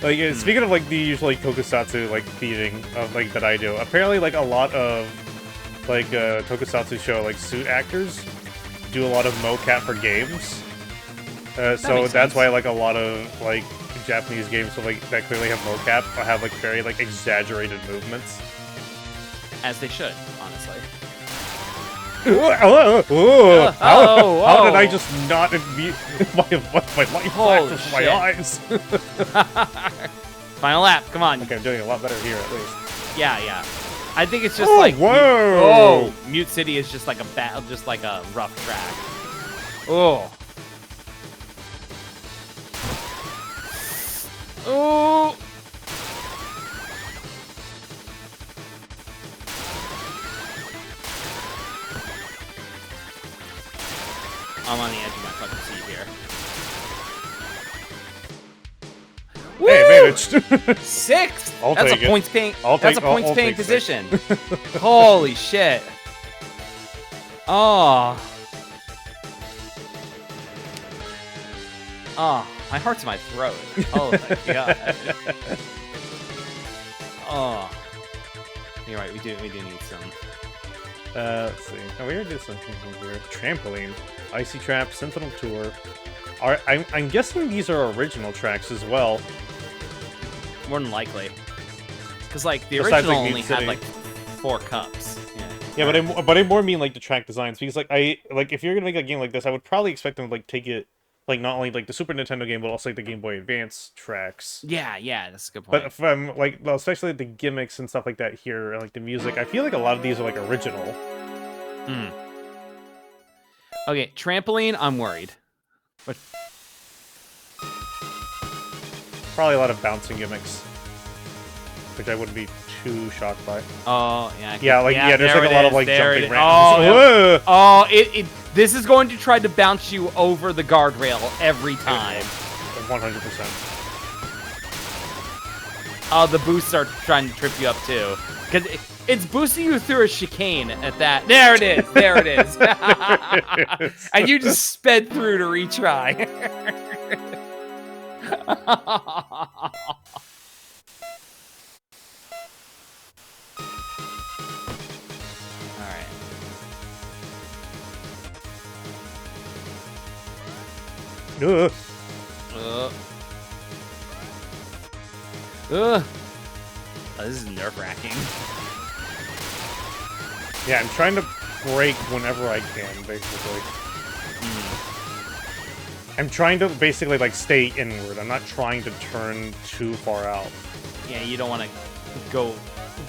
Like speaking of like the usual like tokusatsu like theating of like that I do, apparently like a lot of like tokusatsu show like suit actors do a lot of mocap for games. So that's why like a lot of like Japanese games so, like that clearly have mocap have like very like exaggerated movements. As they should, honestly. How did I just not immediately my light flashes from my eyes? Final lap, come on. Okay, I'm doing a lot better here at least. Yeah. I think it's just like whoa! Mute City is just like a rough track. Oh. Oh. I'm on the edge of my fucking seat here. Hey, managed. 6th. I'll That's take a it. points paying. I'll That's a take- I'll- points I'll paying take six. position. Holy shit. Oh. Oh, my heart's in my throat. Oh my god. Oh. You're right. We do need some. Let's see. Oh, we already did something here. Trampoline, Icy Trap, Sentinel Tour. I'm guessing these are original tracks as well. More than likely. Because, like, the Besides, original like, only Mute had, City. like, 4 cups. Yeah, but I more mean like the track designs because like if you're gonna make a game like this, I would probably expect them to like take it like not only like the Super Nintendo game but also like the Game Boy Advance tracks. Yeah, that's a good point. But from like well, especially the gimmicks and stuff like that here, and like the music, I feel like a lot of these are like original. Okay, trampoline, I'm worried. But Probably a lot of bouncing gimmicks, which I wouldn't be too shocked by. oh, yeah. There's like a lot of like jumping Oh, ramps. oh, this is going to try to bounce you over the guardrail every time. 100%. Oh, the boosts are trying to trip you up too. Because it's boosting you through a chicane at that. There it is. There it is. And you just sped through to retry. Ugh. Oh, this is nerve-wracking. Yeah, I'm trying to break whenever I can, basically. I'm trying to basically like stay inward. I'm not trying to turn too far out. Yeah, you don't want to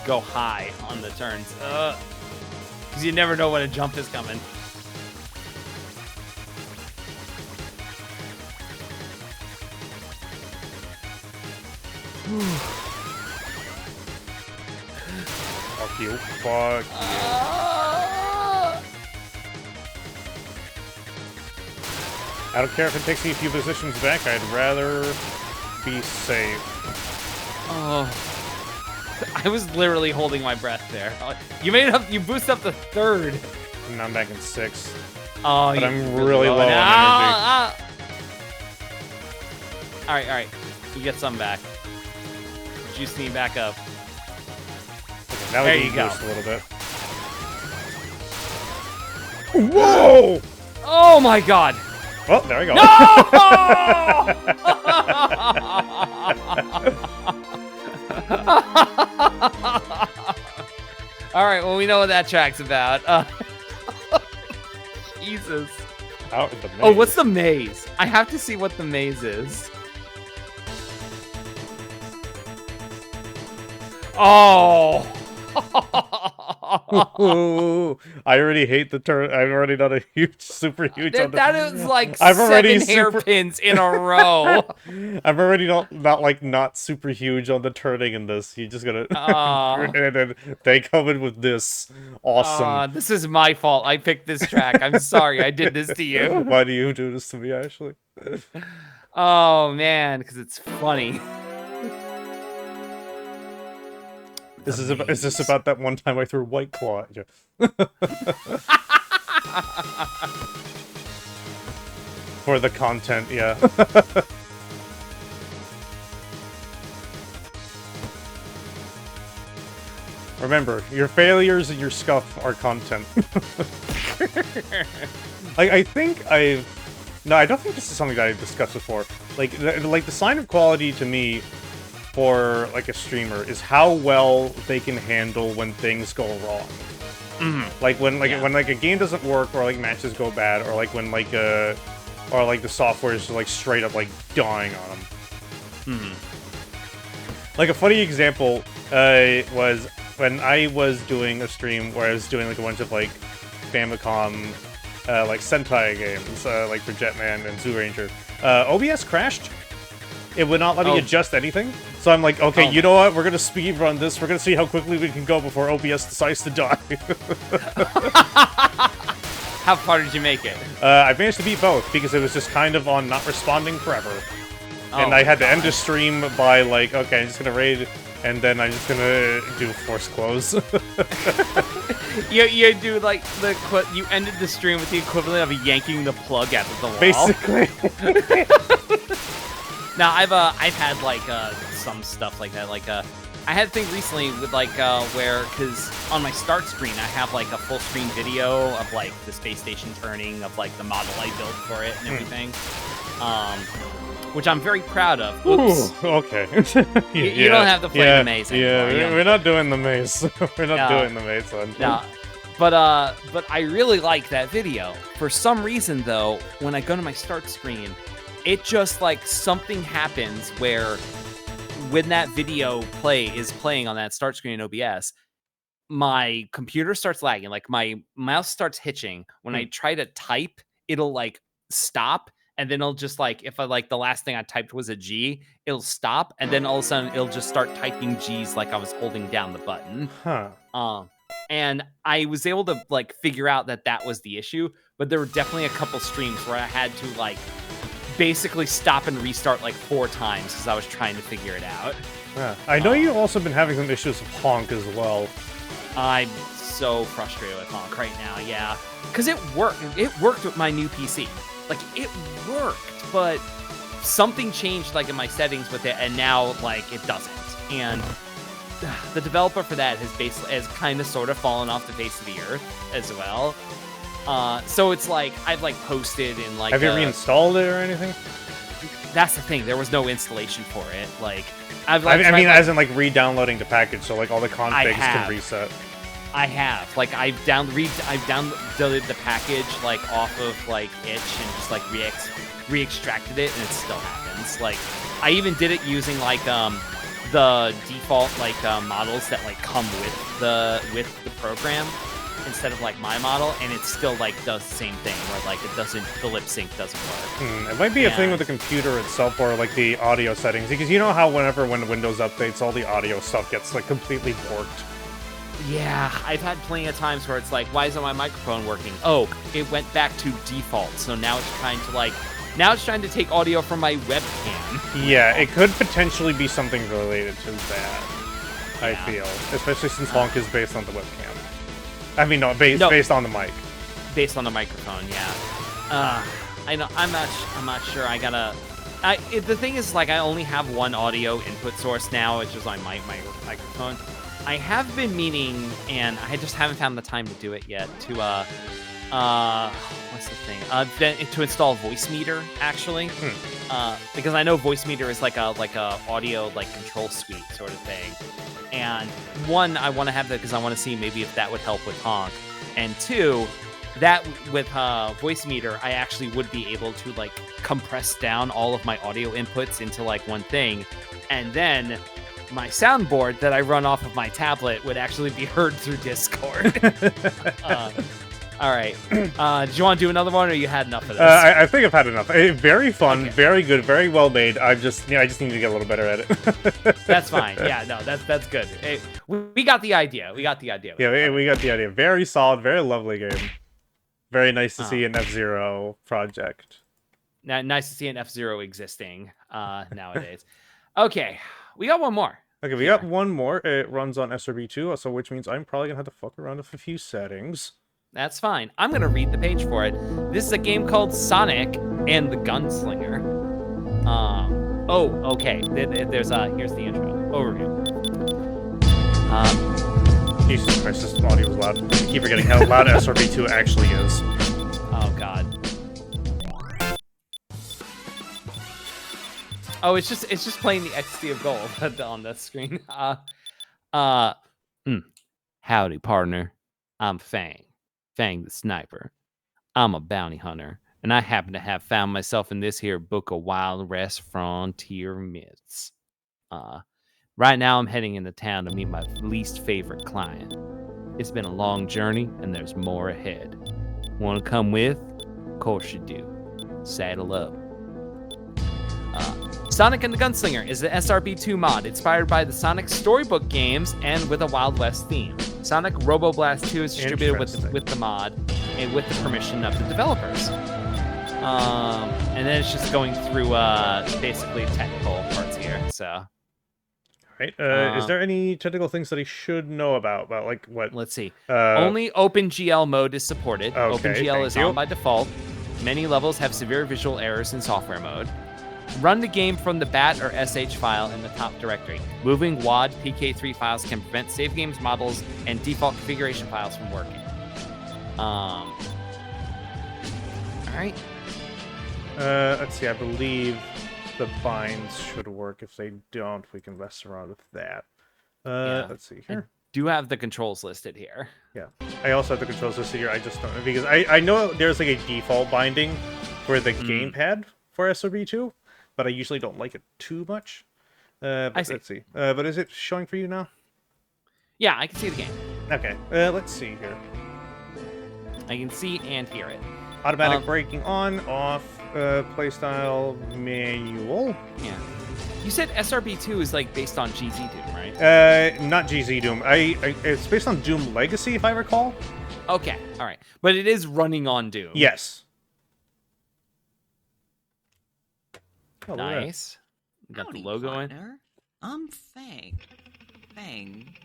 go high on the turns. Because you never know when a jump is coming. Fuck you. Fuck you. I don't care if it takes me a few positions back. I'd rather be safe. Oh. I was literally holding my breath there. You made it up. You boosted up the 3rd. And now I'm back in 6th. Oh, But you're I'm really low on energy. All right. You get some back. Juice me back up. Okay, now There we you can go. boost a little bit. Whoa! Oh my god. Well, there we go. No! All right. Well, we know what that track's about. Jesus. Out in the maze. Oh, what's the maze? I have to see what the maze is. Oh. I already hate the turn. I've already done a super huge. on the- That is like I've already 7 hairpins in a row. I'm already not super huge on the turning in this. You just gotta, and then they come in with this awesome. This is my fault. I picked this track. I'm sorry I did this to you. Why do you do this to me, Ashley? Oh man, because it's funny. Is this about that one time I threw White Claw at you? For the content, yeah. Remember, your failures and your scuff are content. I think I've... No, I don't think this is something that I've discussed before. Like the sign of quality to me for, like, a streamer is how well they can handle when things go wrong. Mm-hmm. Like, when a game doesn't work, or, like, matches go bad, or, like, when, like, or, like, the software is, like, straight up, like, dying on them. Mm-hmm. Like, a funny example was when I was doing a stream where I was doing, like, a bunch of, like, Famicom, like, Sentai games, like, for Jetman and Zoolander. OBS crashed. It would not let me adjust anything. So I'm like, okay, you know what? We're gonna speedrun this. We're gonna see how quickly we can go before OBS decides to die. How far did you make it? I managed to beat both, because it was just kind of on not responding forever. And I had to end the stream by, like, okay, I'm just gonna raid, and then I'm just gonna do force close. You do, like, you ended the stream with the equivalent of yanking the plug out of the wall. Basically. Now, I've had, like, some stuff like that. Like, I had a thing recently with, like, where, because on my start screen, I have, like, a full screen video of, like, the space station turning, of, like, the model I built for it and everything. Which I'm very proud of. Oops. Ooh, okay. You don't have to play the maze anymore. Yeah, we're not doing the maze. We're not doing the maze one. No. But I really like that video. For some reason, though, when I go to my start screen, it just, like, something happens where when that video is playing on that start screen in OBS, my computer starts lagging. Like, my mouse starts hitching. When I try to type, it'll, like, stop, and then it'll just, like, if I, like, the last thing I typed was a G, it'll stop, and then all of a sudden it'll just start typing G's like I was holding down the button. Huh. And I was able to, like, figure out that was the issue, but there were definitely a couple streams where I had to, like, basically stop and restart, like, 4 times because I was trying to figure it out. Yeah. I know you've also been having some issues with Honk as well. I'm so frustrated with Honk right now, yeah. Because it worked. It worked with my new PC. Like, it worked, but something changed, like, in my settings with it, and now, like, it doesn't. And the developer for that has kind of sort of fallen off the face of the earth as well. So it's like I've, like, posted in, like, have you reinstalled it or anything? That's the thing. There was no installation for it. Like, I mean, as in, like, re-downloading the package, so, like, all the configs can reset. I have. Like, I've downloaded the package, like, off of, like, itch and just, like, re-extracted it, and it still happens. Like, I even did it using, like, the default, like, models that, like, come with the program instead of, like, my model, and it still, like, does the same thing where, like, the lip sync doesn't work. It might be a thing with the computer itself, or, like, the audio settings, because you know how when Windows updates, all the audio stuff gets, like, completely borked. Yeah, I've had plenty of times where it's like, why isn't my microphone working? Oh, it went back to default, so now it's trying to take audio from my webcam. Yeah, it could potentially be something related to that, I feel. Especially since Honk is based on the webcam. I mean, no, based on the mic. Based on the microphone, yeah. I know, I'm not sure. The thing is, like, I only have one audio input source now, which is on my microphone. I have been meaning, and I just haven't found the time to do it yet, to, what's the thing? To install Voicemeeter, actually. Because I know Voicemeeter is like a audio, like, control suite sort of thing. And one, I want to have that because I want to see maybe if that would help with Honk. And two, that with Voicemeeter, I actually would be able to, like, compress down all of my audio inputs into, like, one thing. And then my soundboard that I run off of my tablet would actually be heard through Discord. All right. Did you want to do another one, or you had enough of this? I think I've had enough. Very fun, very good, very well made. I just need to get a little better at it. That's fine. Yeah, no, that's good. Hey, we got the idea. We got the idea. Yeah, we got the idea. Very solid, very lovely game. Very nice to see an F-Zero project. Nice to see an F-Zero existing nowadays. Okay, we got one more. Okay, we got one more. It runs on SRB2, so which means I'm probably gonna have to fuck around with a few settings. That's fine. I'm gonna read the page for it. This is a game called Sonic and the Gunslinger. Oh, okay. Here's the intro overview. Jesus Christ, this audio was loud. I keep forgetting how loud SRB2 actually is. Oh God. Oh, it's just playing the XD of gold on the screen. Howdy, partner. I'm Fang the sniper. I'm a bounty hunter, and I happen to have found myself in this here book of Wild West frontier myths. Right now I'm heading into town to meet my least favorite client. It's been a long journey, and there's more ahead. Want to come with? Of course you do. Saddle up. Sonic and the Gunslinger is an SRB2 mod inspired by the Sonic storybook games and with a Wild West theme. Sonic Roboblast 2 is distributed with the mod and with the permission of the developers. And then it's just going through basically technical parts here. So, right. Is there any technical things that I should know about like what? Let's see. Only OpenGL mode is supported. Okay, OpenGL is on by default. Many levels have severe visual errors in software mode. Run the game from the BAT or SH file in the top directory. Moving WAD PK3 files can prevent save games models and default configuration files from working. All right. Let's see. I believe the binds should work. If they don't, we can mess around with that. Yeah. Let's see here. Do have the controls listed here. Yeah. I also have the controls listed here. I just don't know because I know there's like a default binding for the gamepad for SRB2. But I usually don't like it too much. Let's see. But is it showing for you now? Yeah, I can see the game. Okay. Let's see here. I can see and hear it. Automatic braking on, off, playstyle, manual. Yeah. You said SRB2 is like based on GZ Doom, right? Not GZ Doom. It's based on Doom Legacy, if I recall. Okay. All right. But it is running on Doom. Yes. Oh, nice. Got the logo partner. I'm Fang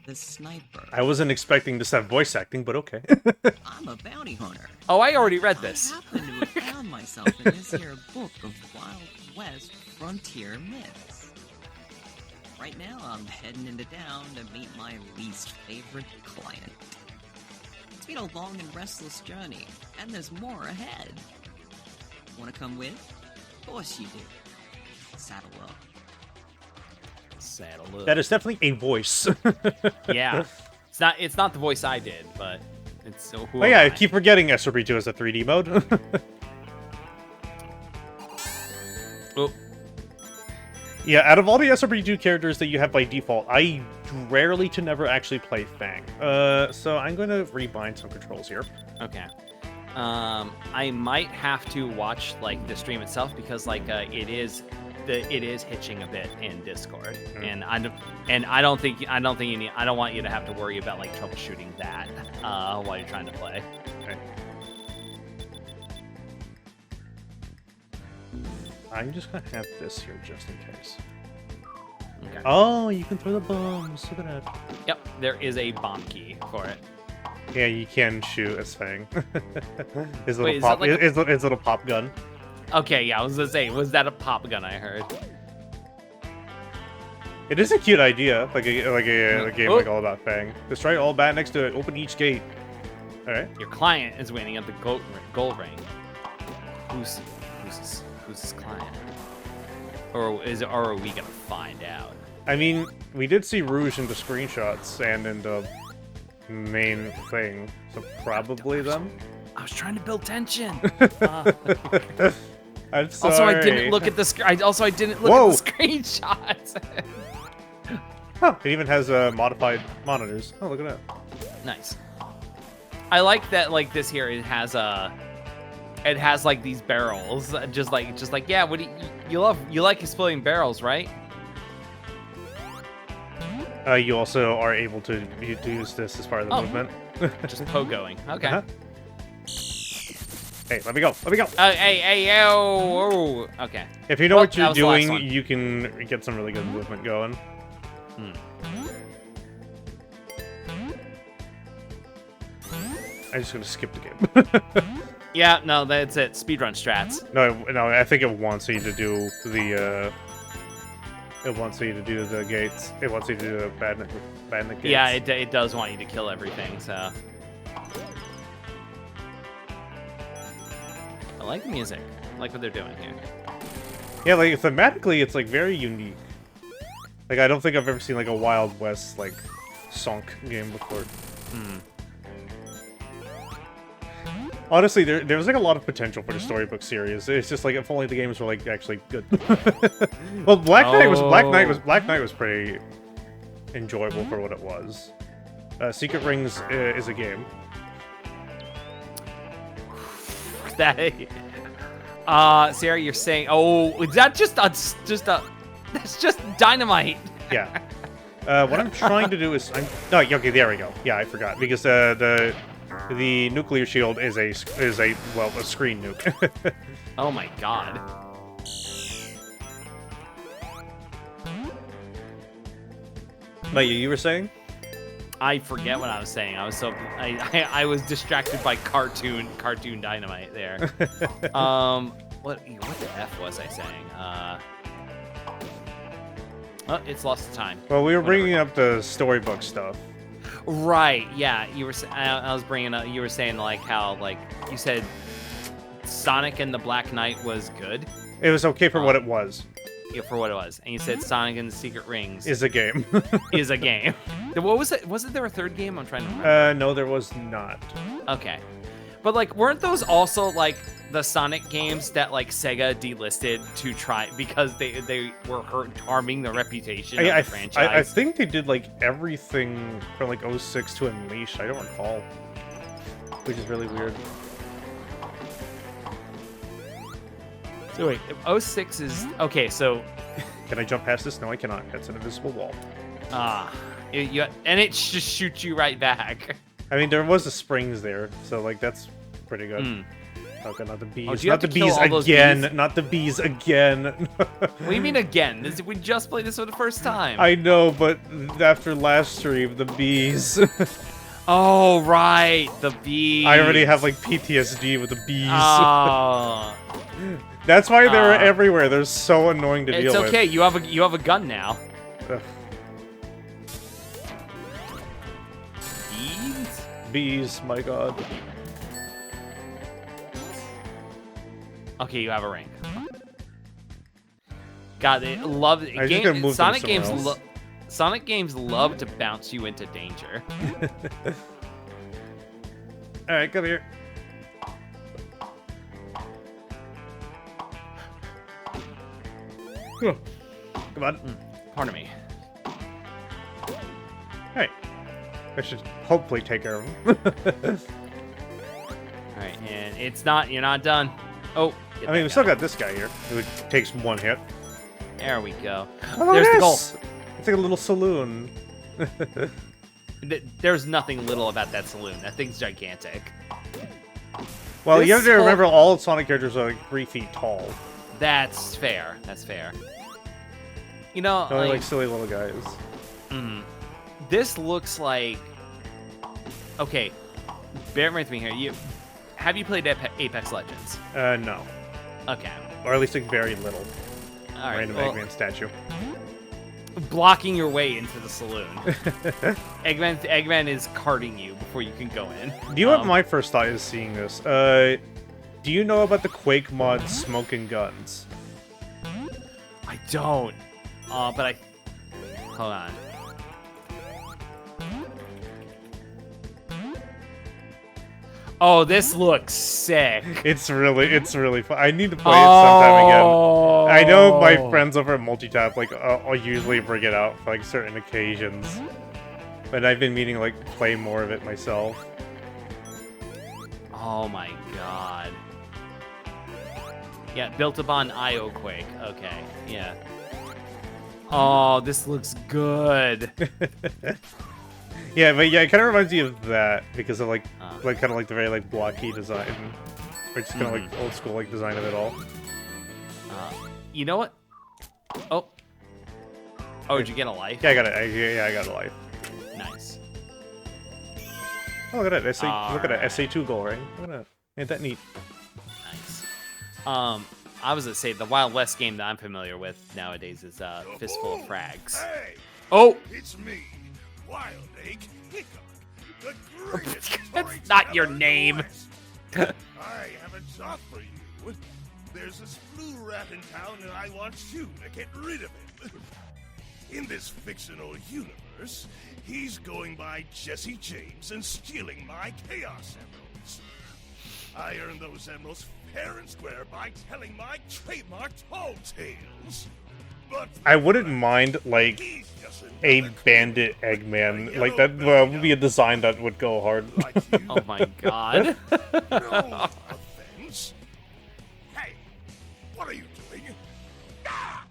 the sniper. I wasn't expecting this to have voice acting, but okay. I'm a bounty hunter. Oh, I already read this. I happen to have found myself in this here book of Wild West frontier myths. Right now, I'm heading into town to meet my least favorite client. It's been a long and restless journey, and there's more ahead. Want to come with? Of course you do. Saddle up. Saddle up. That is definitely a voice. Yeah. It's not the voice I did, but it's so who Oh yeah, I keep forgetting SRB2 has a 3D mode. Oh. Yeah, out of all the SRB2 characters that you have by default, I rarely to never actually play Fang. So I'm going to rebind some controls here. Okay. I might have to watch like the stream itself because like it is hitching a bit in Discord, and I don't want you to have to worry about like troubleshooting that while you're trying to play. Okay. I'm just gonna have this here just in case. Okay. Oh, you can throw the bombs. Look at that. Yep, there is a bomb key for it. Yeah, you can shoot as Fang. His little Wait, is pop, that like his little pop gun. Okay, yeah, I was gonna say, was that a pop gun I heard? It is a cute idea, like a game Oh. like all about Fang. Destroy all bad next to it. Open each gate. All right. Your client is waiting at the gold ring. Who's this client? Or are we gonna find out? I mean, we did see Rouge in the screenshots and in the main thing, so probably them. I was trying to build tension. I'm sorry. Also, I didn't look at the I didn't look Whoa. at the screenshots. Huh, it even has modified monitors. Oh, look at that. Nice. I like that. Like this here, it has like these barrels. Just like yeah. What do you like exploding barrels, right? You also are able to use this as part of the movement. Just pogoing. Okay. Uh-huh. Hey, let me go. Let me go. Hey, oh, okay. If you know Well, what you're that was the last doing, one. you can get some really good movement going. I'm just gonna skip the game. Yeah, no, that's it. Speedrun strats. no, I think it wants you to do the. It wants you to do the gates. It wants you to do the bandit gates. Yeah, it does want you to kill everything, so. I like the music. I like what they're doing here. Yeah, like thematically, it's like very unique. Like I don't think I've ever seen like a Wild West like Sonk game before. Honestly, there's like a lot of potential for the storybook series. It's just like if only the games were like actually good. Well, Black Knight was pretty enjoyable for what it was. Secret Rings is a game. That. Sarah, you're saying, oh, is that that's just dynamite. Yeah. What I'm trying to do is okay, there we go. Yeah, I forgot because the nuclear shield is a screen nuke. Oh my god. But you were saying? I forget what I was saying. I was I was distracted by cartoon dynamite there. What the F was I saying? Oh, it's lost the time. Well, we were Whatever. bringing up the storybook stuff. Right, yeah, you were. I was bringing up. You were saying like how like you said, Sonic and the Black Knight was good. It was okay for what it was. Yeah, for what it was, and you said Sonic and the Secret Rings Is a game. is a game. What was it? Wasn't there a third game? I'm trying to remember. No, there was not. Okay, but like, weren't those also like the Sonic games that like Sega delisted to try because they were harming the reputation of the franchise? I think they did like everything from like 06 to Unleashed. I don't recall, which is really weird. So wait, 06 is okay. So Can I jump past this? No, I cannot. That's an invisible wall. and it just shoots you right back. I mean, there was the springs there, so like that's pretty good. Hmm. Okay, not the bees. Oh, do you have not the to kill bees all those again. bees? Not the bees again. What do you mean again? We just played this for the first time. I know, but after last stream, the bees. Oh right, the bees. I already have like PTSD with the bees. Oh, That's why they were everywhere. They're so annoying to deal it's with. okay. You have a gun now. Ugh. Bees. Bees, my god. Okay, you have a ring. God, they love it. I just gotta move them somewhere else. Sonic games love to bounce you into danger. All right, come here. Come on. Pardon me. Hey, I should hopefully take care of him. All right, and you're not done. Oh, get I mean, we that still guy. got this guy here who takes one hit. There we go. Oh, There's the goal. this! It's like a little saloon. There's nothing little about that saloon. That thing's gigantic. Well, you This have to whole- remember all Sonic characters are like 3 feet tall. That's fair. That's fair. You know, They're only like, like silly little guys. this looks like. Okay, bear with me here. Have you played Apex Legends? No. Okay. Or at least like very little. All right. Random well, Eggman statue. blocking your way into the saloon. Eggman is carting you before you can go in. Do you know what my first thought is seeing this? Do you know about the Quake mod Smoking Guns? I don't. But I. Hold on. Oh, this looks sick. It's really fun. I need to play it sometime again. I know my friends over at Multitap like I'll usually bring it out for like certain occasions, but I've been meaning to like play more of it myself. Oh my god. Yeah, built upon IO Quake. Okay, yeah. Oh, this looks good. Yeah, but yeah, it kind of reminds me of that because of like kind of like the very like blocky design. Or just kind of like old school like design of it all. You know what? Oh. Oh, did you get a life? Yeah, I got it. Yeah, I got a life. Nice. Oh, look at that. Look at that Alright. SA2 goal, right? Look at that. Ain't that neat? Nice. I was gonna say the Wild West game that I'm familiar with nowadays is Fistful of Frags. Hey, Oh, it's me, Wild Egg Hickok, the greatest That's not your name. I have a job for you. There's this blue rat in town, and I want you to get rid of him. In this fictional universe, he's going by Jesse James and stealing my Chaos Emeralds. I earn those emeralds fair and square by telling my trademark tall tales. But I wouldn't mind like he's just a another bandit Eggman. Like that would be a design that would go hard. like you. oh my god. No offense. Hey, what are you doing? Ah!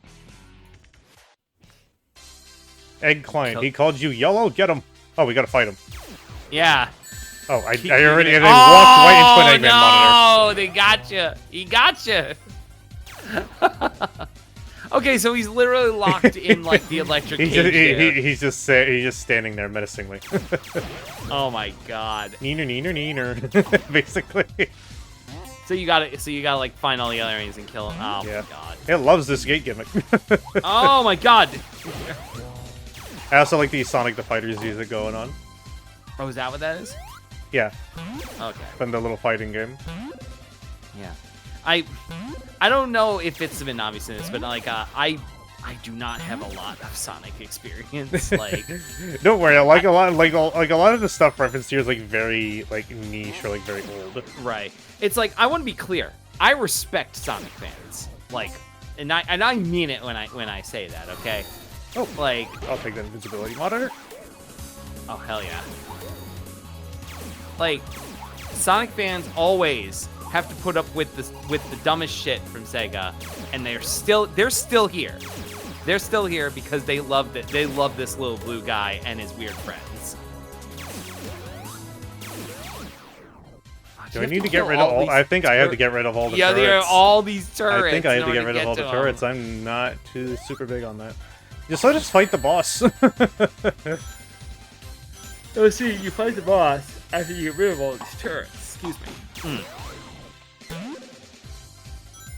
Egg Klein, he called you yellow. Get him. Oh, we gotta fight him. Yeah. Oh, I Keep already moving. walked right into an Eggman monitor. No, they got you. He got you. Okay, so he's literally locked in like the electric He's cage just, there. he's just standing there menacingly. Oh my god. Neener, neener, neener. Basically. So you gotta like find all the other enemies and kill them. Oh Yeah. my god. It loves this gate gimmick. Oh my god. I also like the Sonic the Fighters music going on. Oh, is that what that is? Yeah, Okay. from the little fighting game. Yeah. I don't know if it's been obvious in this, but like I do not have a lot of Sonic experience. Like Don't worry, I like a lot of the stuff referenced here is like very like niche or like very old. right. It's like I want to be clear. I respect Sonic fans. Like and I mean it when I say that, okay? Oh. Like I'll take that invincibility monitor. oh hell yeah. Like Sonic fans always have to put up with the dumbest shit from Sega, and they're still here. They're still here because they love it. They love this little blue guy and his weird friends. Do I need to get rid of all? I think I have to get rid of all the yeah, turrets. there are all these turrets. I think I in have to order get rid of all the to turrets. them. I'm not too super big on that. Just let us fight the boss. Oh, see, you fight the boss after you get rid of all these turrets. Excuse me.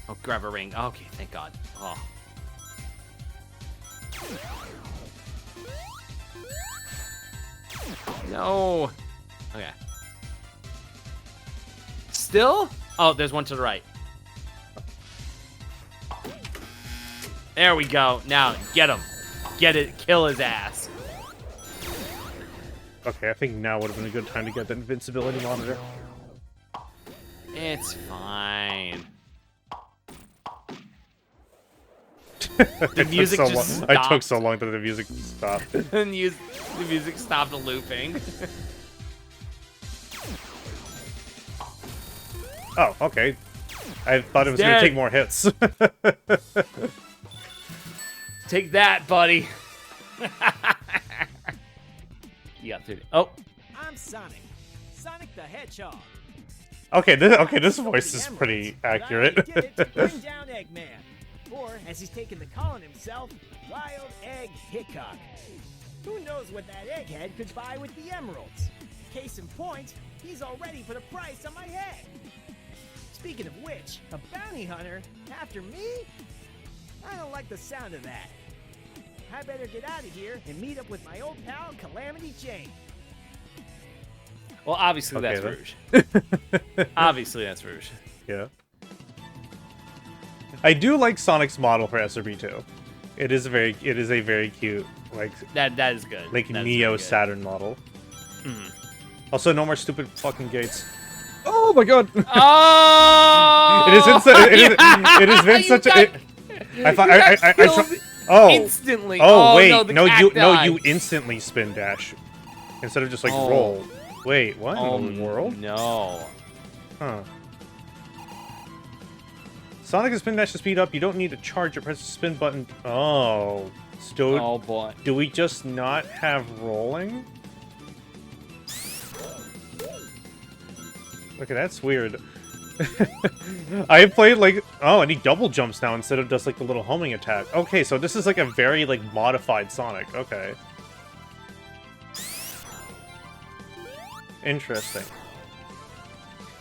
Oh, grab a ring. Okay, thank God. Oh. No. Okay. Still? Oh, there's one to the right. There we go. Now, get him. Get it. Kill his ass. Okay, I think now would have been a good time to get the invincibility monitor. It's fine. The music just I took stopped. so long that the music stopped. And the music stopped looping. Oh, okay. I thought it was Dead. gonna take more hits. Take that, buddy. You got through. Oh, I'm Sonic. Sonic the Hedgehog. Okay, this voice is pretty accurate. But I only did it to bring down Eggman. Or, as he's taken to calling himself, Wild Egg Hickok. Who knows what that egghead could buy with the emeralds? Case in point, he's already put a price on my head. Speaking of which, a bounty hunter after me? I don't like the sound of that. I better get out of here and meet up with my old pal Calamity Jane. well, obviously Okay, that's then. Rouge. Obviously that's Rouge. Yeah. I do like Sonic's model for SRB2. It is a very cute, like That is good. like That is Neo very good. Saturn model. Mhm. Also, no more stupid fucking gates. Oh my god! Oh! It has been You such a. got- I thought you got I killed oh instantly. oh wait no, you instantly spin dash instead of just like Oh. roll. Wait, what Oh in the world? no. Huh. Sonic and spin dash to speed up. You don't need to charge or press the spin button. Oh, so Oh boy. do we just not have rolling? Okay, that's weird. I played like, oh, and he double jumps now instead of just like the little homing attack. Okay, so this is like a very like modified Sonic. Okay. Interesting.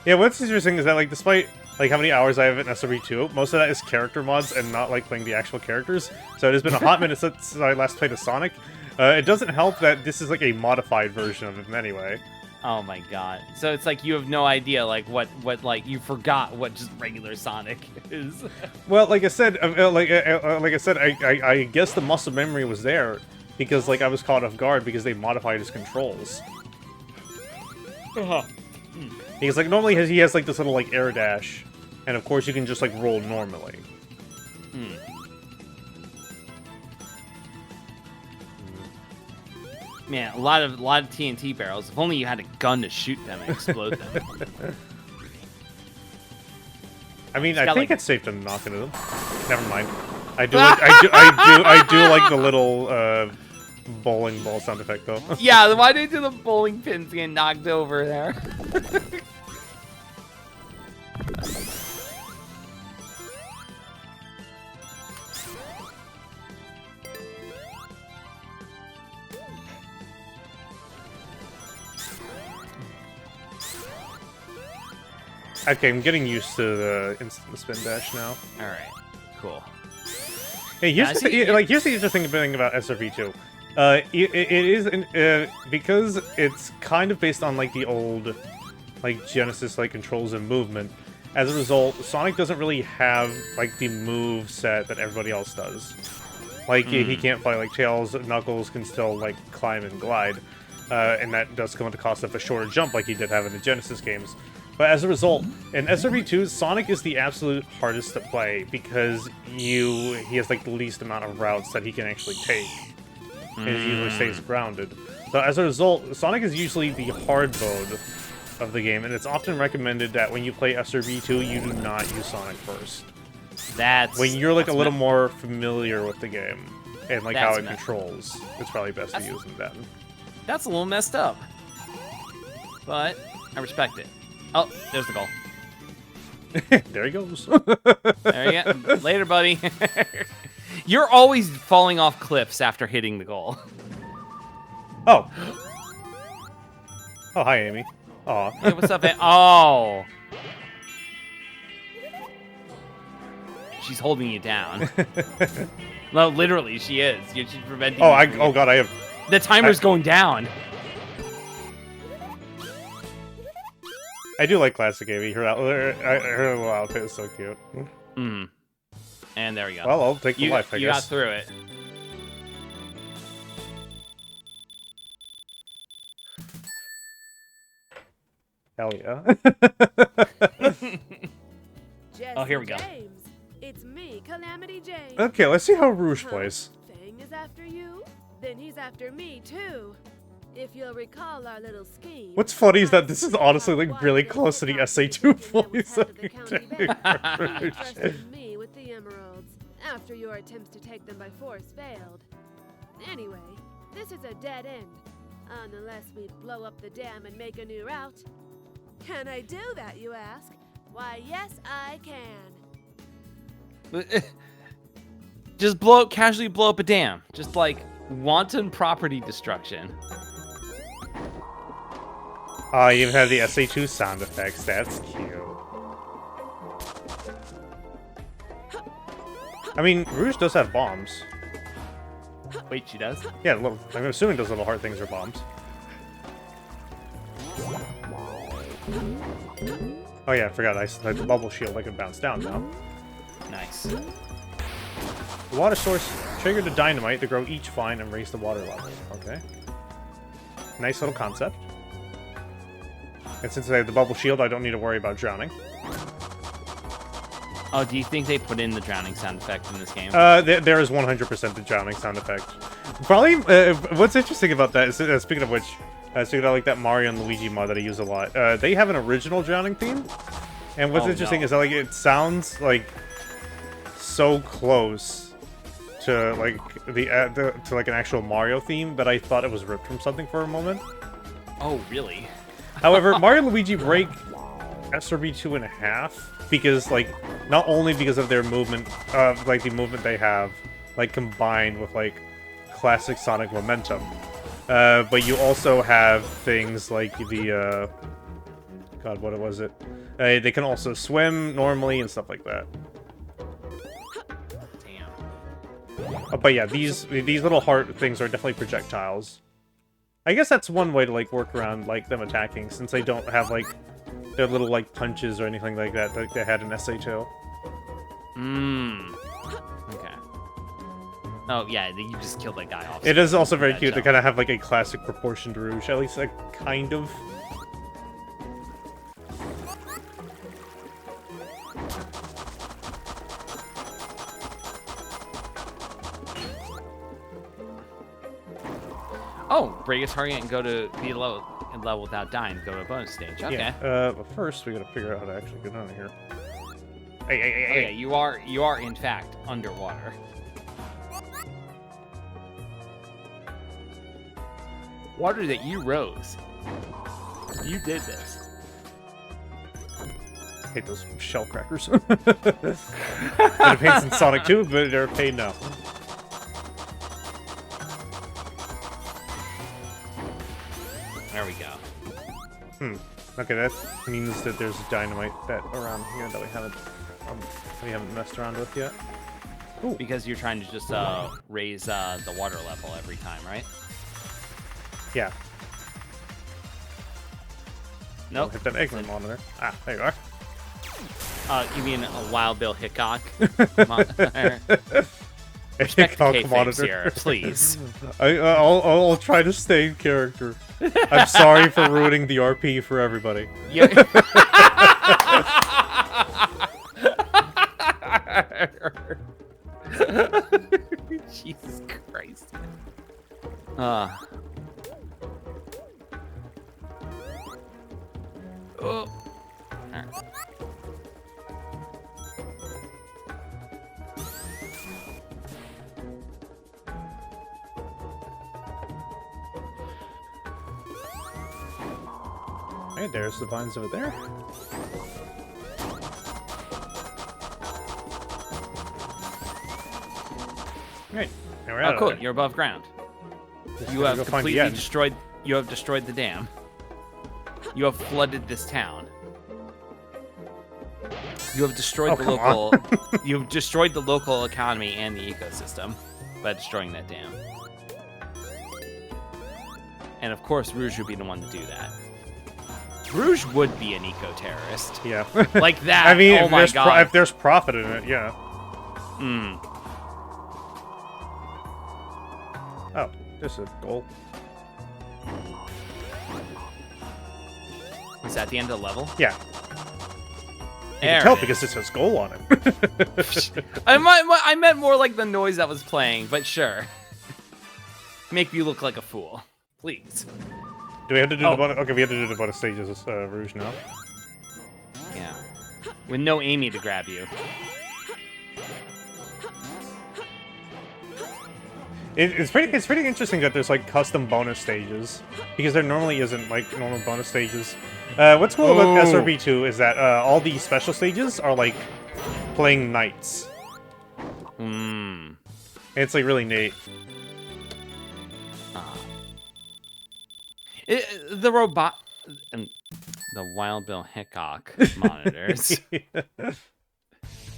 Yeah, what's interesting is that like despite like how many hours I have in SRB2, most of that is character mods and not like playing the actual characters. So it has been a hot minute since I last played a Sonic. It doesn't help that this is like a modified version of him anyway. Oh my god. So it's like you have no idea like what like you forgot what just regular Sonic is. Well, like I said, I guess the muscle memory was there because like I was caught off guard because they modified his controls. Because like normally he has like this little like air dash, and of course you can just like roll normally. Man, a lot of TNT barrels. If only you had a gun to shoot them and explode them. I mean, It's I got, think like- it's safe to knock into them. Never mind. I do like I do like the little bowling ball sound effect though. Yeah, why did the bowling pins get knocked over there? Okay, I'm getting used to the instant spin dash now. All right, cool. Hey, Yeah, here's I see- here's the interesting thing about SRV2. It is because it's kind of based on like the old like Genesis like controls and movement. As a result, Sonic doesn't really have like the move set that everybody else does. Like he can't fly like Tails. Knuckles can still like climb and glide, and that does come at the cost of a shorter jump like he did have in the Genesis games. But as a result, in SRV2, Sonic is the absolute hardest to play because he has like the least amount of routes that he can actually take. And he usually stays grounded. So as a result, Sonic is usually the hard mode of the game, and it's often recommended that when you play SRV2, you do not use Sonic first. That's When you're like a that's little me- more familiar with the game and like how That's it me- controls, it's probably best to That's- use them then. That's a little messed up, but I respect it. Oh, there's the goal. There he goes. There you go. Later, buddy. You're always falling off cliffs after hitting the goal. Oh. Oh, hi, Amy. Aw. Hey, what's up, Ed? Oh. She's holding you down. No, literally, she is. She's preventing Oh, you from- oh god, I have... The timer's going down. I do like classic Amy. Her little outfit is so cute. Mm. And there we go. Well, I'll take the you, life, I you guess. got through it. Hell yeah. Oh, here we go. James. It's me, Calamity Jane. Okay, let's see how Rouge Huh? plays. Fang is after you? Then he's after me, too. If you'll recall our little scheme. What's funny is that I this is set honestly up like one really little close to the hiccup SA2 that was voice. head of the county bank. He Rouge. trusted me with the emeralds after your attempts to take them by force failed. Anyway, this is a dead end. Unless we blow up the dam and make a new route. Can I do that, you ask? Why, yes, I can. Just casually blow up a dam. Just like wanton property destruction. Oh, you even have the SA2 sound effects. That's cute. I mean, Rouge does have bombs. Wait, she does? Yeah, little, I'm assuming those little heart things are bombs. Oh yeah, I forgot. I the bubble shield. I can bounce down now. Nice. The water source triggered the dynamite to grow each vine and raise the water level. Okay. Nice little concept. And since I have the bubble shield, I don't need to worry about drowning. Oh, do you think they put in the drowning sound effect in this game? There is 100% the drowning sound effect. Probably, what's interesting about that is, speaking of which, speaking of like that Mario and Luigi mod that I use a lot, they have an original drowning theme. And what's Oh, interesting no. is that like it sounds like so close to like to like an actual Mario theme that I thought it was ripped from something for a moment. Oh, really? However, Mario and Luigi break SRB 2.5 because, like, not only because of their movement, like the movement they have, like combined with like classic Sonic momentum, but you also have things like the God, what was it? They can also swim normally and stuff like that. Damn. But yeah, these little heart things are definitely projectiles. I guess that's one way to like work around like them attacking, since they don't have like their little like punches or anything like that like they had in SA2. Okay. Oh yeah, you just killed that guy off. It is also very That cute. They jump. kind of have like a classic proportioned Rouge, at least like kind of. Oh, break a target and go to be level without dying. Go to a bonus stage. Okay. Yeah. But first we gotta figure out how to actually get out of here. Hey, hey, hey, Oh, hey. yeah, you are in fact underwater. Water that you rose. You did this. I hate those shell crackers. They're pains in Sonic 2, but they're a pain now. There we go. Okay, that means that there's dynamite that around here that we haven't messed around with yet. Because you're trying to just raise the water level every time, right? Yeah. Nope. Hit that Eggman monitor. Ah, there you are. You mean a Wild Bill Hickok? Respect the Hickok kayfabes here, please. I'll try to stay in character. I'm sorry for ruining the RP for everybody. Yeah. Jesus Christ. Oh. Alright. Hey, there's the vines over there. Right, now we're out Oh, of cool. there. You're above ground. Just You gotta have go find the completely end. destroyed. You have destroyed the dam. You have flooded this town. You have destroyed Oh, the come on. local. You have destroyed the local economy and the ecosystem by destroying that dam. And of course, Rouge would be the one to do that. Rouge would be an eco-terrorist. Yeah. Like that. I mean, oh if my there's god. if there's profit in it, yeah. Mm. Oh, this is a goal. Was that the end of the level? Yeah. You There can tell it because is. it says goal on it. I meant more like the noise that was playing, but sure. Make you look like a fool. Please. Do we have to do Oh. the bonus? Okay, we have to do the bonus stages of Rouge now. Yeah. With no Amy to grab you. It's pretty interesting that there's like custom bonus stages because there normally isn't like normal bonus stages. What's cool about Oh. SRB2 is that all the special stages are like playing knights. Hmm. It's like really neat. The robot... the Wild Bill Hickok monitors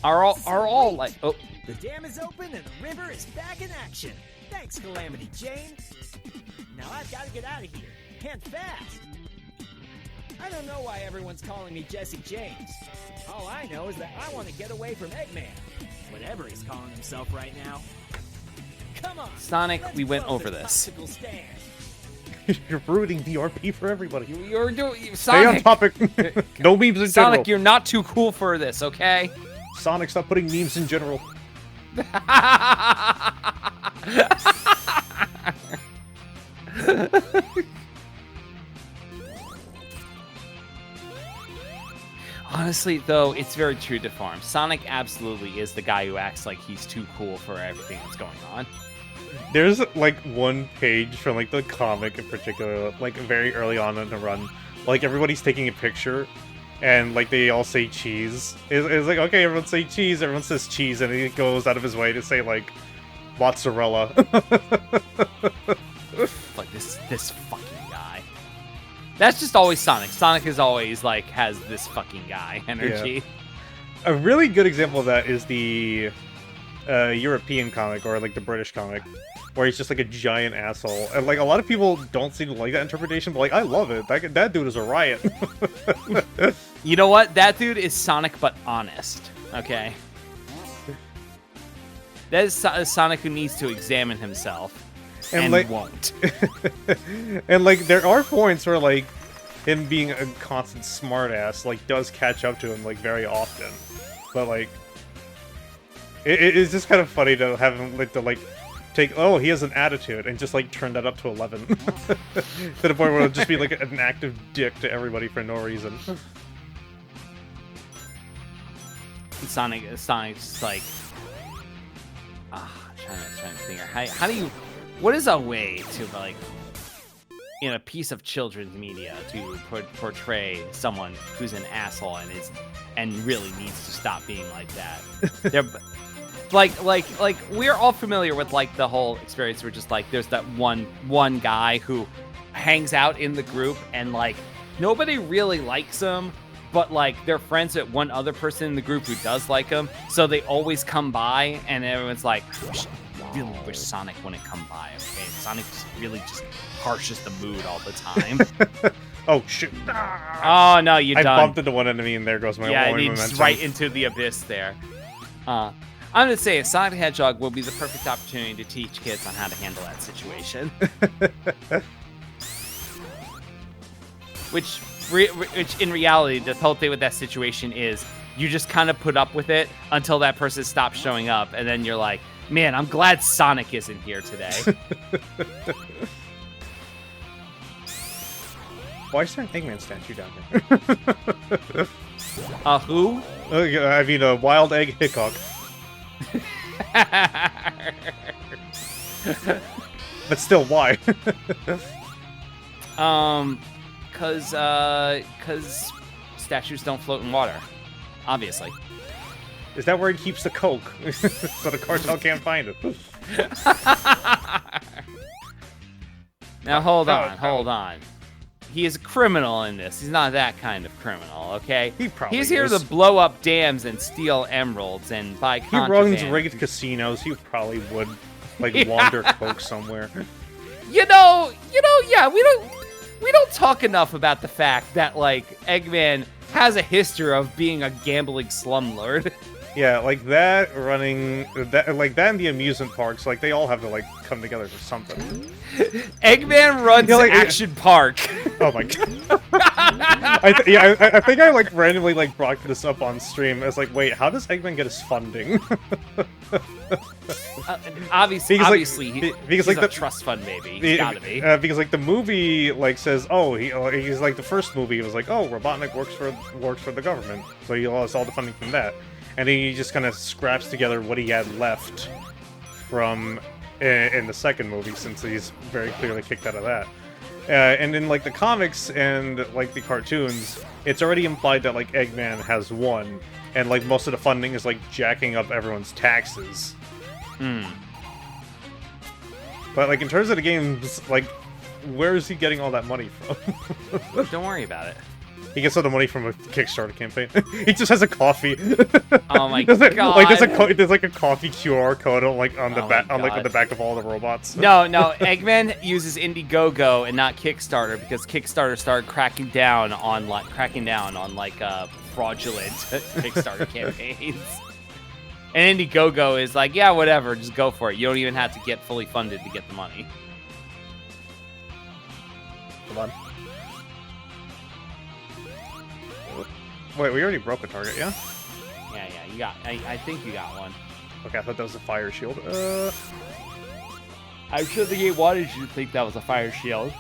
are all like... Oh, The dam is open and the river is back in action. Thanks, Calamity Jane. Now I've got to get out of here, and fast. I don't know why everyone's calling me Jesse James. All I know is that I want to get away from Eggman, whatever he's calling himself right now. Come on, Sonic, let's we went blow over this this. popsicle stand. You're ruining the RP for everybody. You're doing... Stay on Sonic! topic. No memes in Sonic, general. you're not too cool for this, okay? Sonic, stop putting memes in general. Honestly, though, it's very true to form. Sonic absolutely is the guy who acts like he's too cool for everything that's going on. There's like one page from like the comic in particular, like very early on in the run, like everybody's taking a picture, and like they all say cheese. It's like, okay, everyone say cheese, everyone says cheese, and he goes out of his way to say like mozzarella. Like this fucking guy. That's just always Sonic. Sonic is always like has this fucking guy energy. A really good example of that is the European comic, or like the British comic, where he's just like a giant asshole. And like a lot of people don't seem to like that interpretation, but like I love it. That dude is a riot. You know what? That dude is Sonic, but honest. Okay. That is Sonic who needs to examine himself and like, won't. And like there are points where like him being a constant smartass like does catch up to him like very often, but like it's just kind of funny to have him like take, oh, he has an attitude, and just like turn that up to 11 to the point where it'll just be like an active dick to everybody for no reason. Sonic's like, trying to think. How do you? What is a way to like, in a piece of children's media, to portray someone who's an asshole and really needs to stop being like that? They're like we're all familiar with like the whole experience where just like there's that one guy who hangs out in the group and like nobody really likes him, but like they're friends with one other person in the group who does like him, so they always come by and everyone's like, really wish Sonic wouldn't come by. Okay, Sonic really just harshes the mood all the time. Oh shoot! Oh no, you I done. bumped into one enemy and there goes my yeah, momentum. it's right into the abyss there. I'm gonna say Sonic the Hedgehog will be the perfect opportunity to teach kids on how to handle that situation. Which in reality, the whole thing with that situation is you just kind of put up with it until that person stops showing up, and then you're like, man, I'm glad Sonic isn't here today. Why is there an Eggman statue down here? Who? I mean, a wild egg Hickok. But still, why? Cause statues don't float in water, obviously. Is that where he keeps the coke? So the cartel can't find it. Now hold on. He is a criminal in this. He's not that kind of criminal, okay? He probably He's here is. to blow up dams and steal emeralds and buy He contraband. runs rigged casinos. He probably would, like, launder coke somewhere. You know, yeah, we don't talk enough about the fact that, like, Eggman has a history of being a gambling slumlord. Yeah, like that and the amusement parks, like they all have to like come together for something. Eggman runs like, Action Park. Oh my god! I think I like randomly like brought this up on stream. I was like, wait, how does Eggman get his funding? Obviously, because he's like a the trust fund baby. He's gotta be. Because like the movie like says, oh, he's like the first movie was like, oh, Robotnik works for the government, so he lost all the funding from that. And he just kind of scraps together what he had left from in the second movie, since he's very clearly kicked out of that. And in like the comics and like the cartoons, it's already implied that like Eggman has won, and like most of the funding is like jacking up everyone's taxes. But like in terms of the games, like where is he getting all that money from? Don't worry about it. He gets all the money from a Kickstarter campaign. He just has a coffee. Oh my god! Like there's like a coffee QR code on the back on the back of all the robots. No, Eggman uses Indiegogo and not Kickstarter because Kickstarter started cracking down on fraudulent Kickstarter campaigns. And Indiegogo is like, yeah, whatever, just go for it. You don't even have to get fully funded to get the money. Come on. Wait, we already broke a target, yeah? Yeah, you got. I think you got one. Okay, I thought that was a fire shield. I'm sure the game wanted you to think that was a fire shield.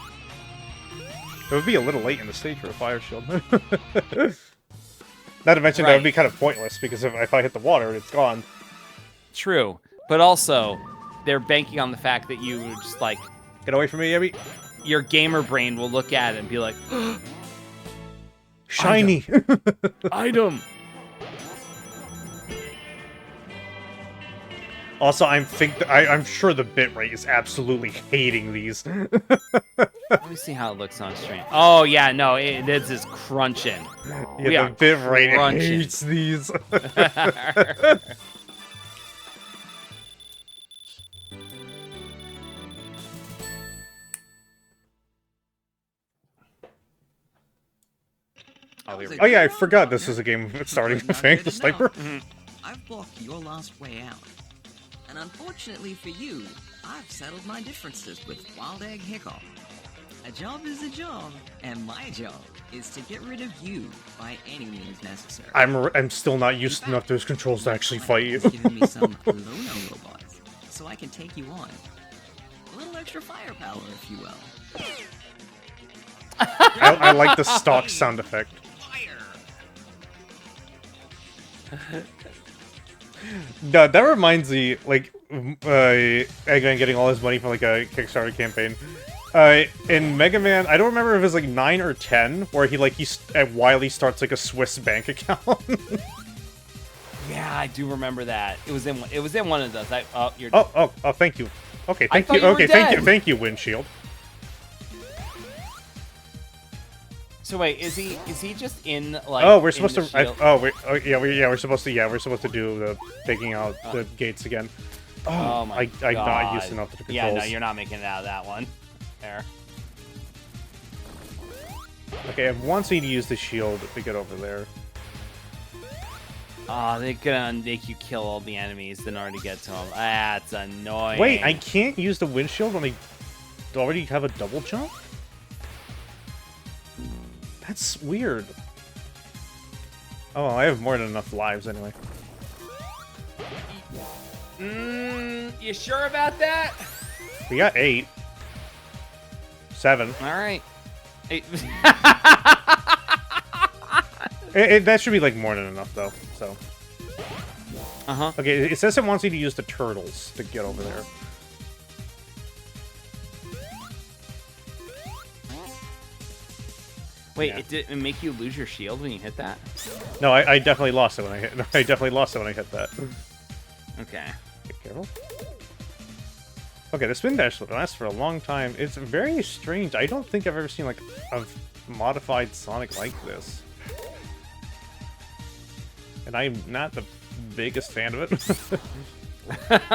It would be a little late in the stage for a fire shield. Not to mention that would be kind of pointless, because if I hit the water, it's gone. True, but also they're banking on the fact that you just like get away from me, Abby. Your gamer brain will look at it and be like, Shiny. Item. Also, I'm sure the bitrate is absolutely hating these. Let me see how it looks on stream. Oh yeah, no, this is crunching. We Yeah, are the bitrate crunching. hates these. Oh, here we Oh yeah, I forgot this is a game starting But with not Fang good the Sniper. enough. I've blocked your last way out. And unfortunately for you, I've settled my differences with Wild Egg Hiccup. A job is a job, and my job is to get rid of you by any means necessary. I'm still not used enough to those controls to actually fight you. It's given me some Lono robots, so I can take you on. A little extra firepower, if you will. I like the stock sound effect. No, that reminds me, like, Eggman getting all his money from like a Kickstarter campaign. In Mega Man, I don't remember if it was like 9 or 10, where Wily starts like a Swiss bank account. Yeah, I do remember that. It was in one of those. You're. Oh, thank you. Okay, I thank thought you. you were Okay, dead. thank you, Windshield. So wait, is he just in like? Oh, we're in supposed the to. shield? We're supposed to do the taking out the gates again. Oh my I'm god. not used enough to the controls. Yeah, no, you're not making it out of that one. There. Okay, I want you to use the shield to get over there. Oh, they're gonna make you kill all the enemies in order to get to them. That's annoying. Wait, I can't use the windshield when I already have a double jump? That's weird. Oh, I have more than enough lives anyway. You sure about that? We got 8. 7. All right. Hey. That should be like more than enough though, so. Uh-huh. Okay, it says it wants you to use the turtles to get over there. Wait, Yeah. it didn't make you lose your shield when you hit that? No, I definitely lost it when I hit. I definitely lost it when I hit that. Okay. Be careful. Okay, the spin dash lasts for a long time. It's very strange. I don't think I've ever seen like a modified Sonic like this, and I'm not the biggest fan of it.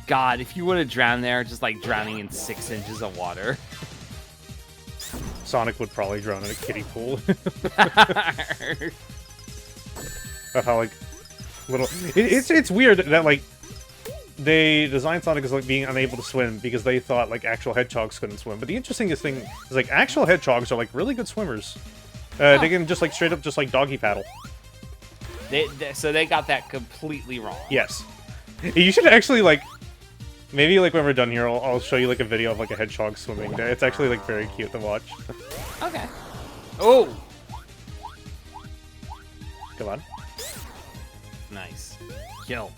God, if you would have drowned there, just like drowning in 6 inches of water. Sonic would probably drown in a kiddie pool. Of how like little. It's weird that like they designed Sonic as like being unable to swim because they thought like actual hedgehogs couldn't swim. But the interesting thing is like actual hedgehogs are like really good swimmers. They can just like straight up just like doggy paddle. So they got that completely wrong. Yes. You should actually like maybe like when we're done here, I'll show you like a video of like a hedgehog swimming. It's actually like very cute to watch. Okay. Oh, Come on. nice. Kill.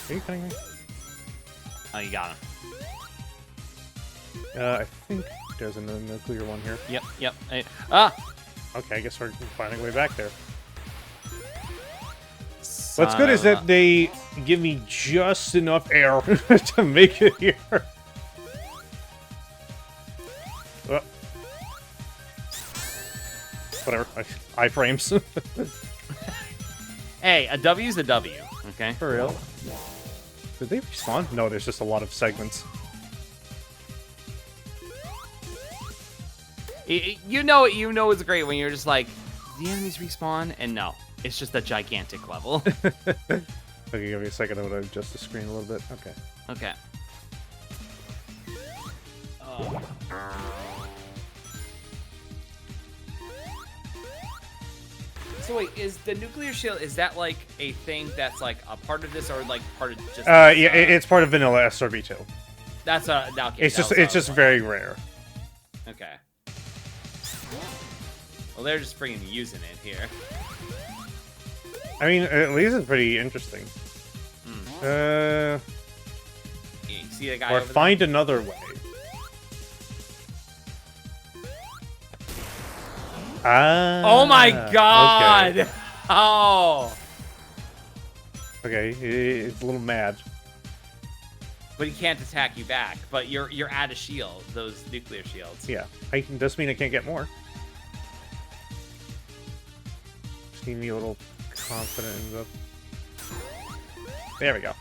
Are you kidding me? Oh, you got him. I think there's a nuclear one here. Yep. Okay, I guess we're finding a way back there. What's good is that they give me just enough air to make it here. Whatever. Iframes. Hey, a W's a W. Okay. For real. Did they respawn? No, there's just a lot of segments. You know it's great when you're just like, the enemies respawn, and no, it's just a gigantic level. Okay, give me a second. I'm gonna adjust the screen a little bit. Okay. Okay. So wait, is the nuclear shield, is that like a thing that's like a part of this or like part of just Yeah, it's part of vanilla SRB2. that's a okay, It's just very rare. okay. Well, they're just freaking using it here. I mean, at least it's pretty interesting. See the guy Or over find another way. Ah. there? Oh my god! Okay. Oh! Okay, it's a little mad. But he can't attack you back. But you're out of shield, those nuclear shields. Yeah, doesn't mean I can't get more. Just need to be a little confident in the... There we go.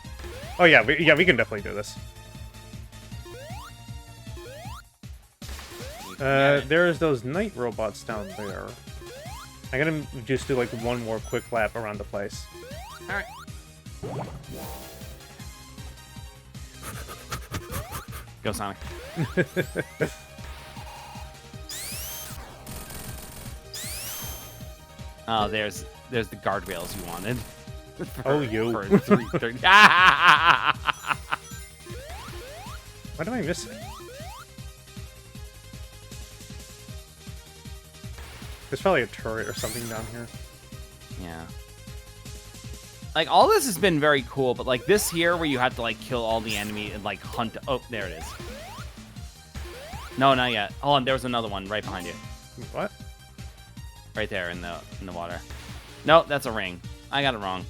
Oh yeah, we can definitely do this. There's those night robots down there. I'm gonna just do like one more quick lap around the place. Alright. Go, Sonic. Oh, there's the guardrails you wanted. Oh, you. For 330. What am I missing? There's probably a turret or something down here. Yeah. Like, all this has been very cool, but, like, this here where you have to, like, kill all the enemy and, like, hunt... Oh, there it is. No, not yet. Hold on, there was another one right behind you. What? Right there in the water. No, that's a ring. I got it wrong.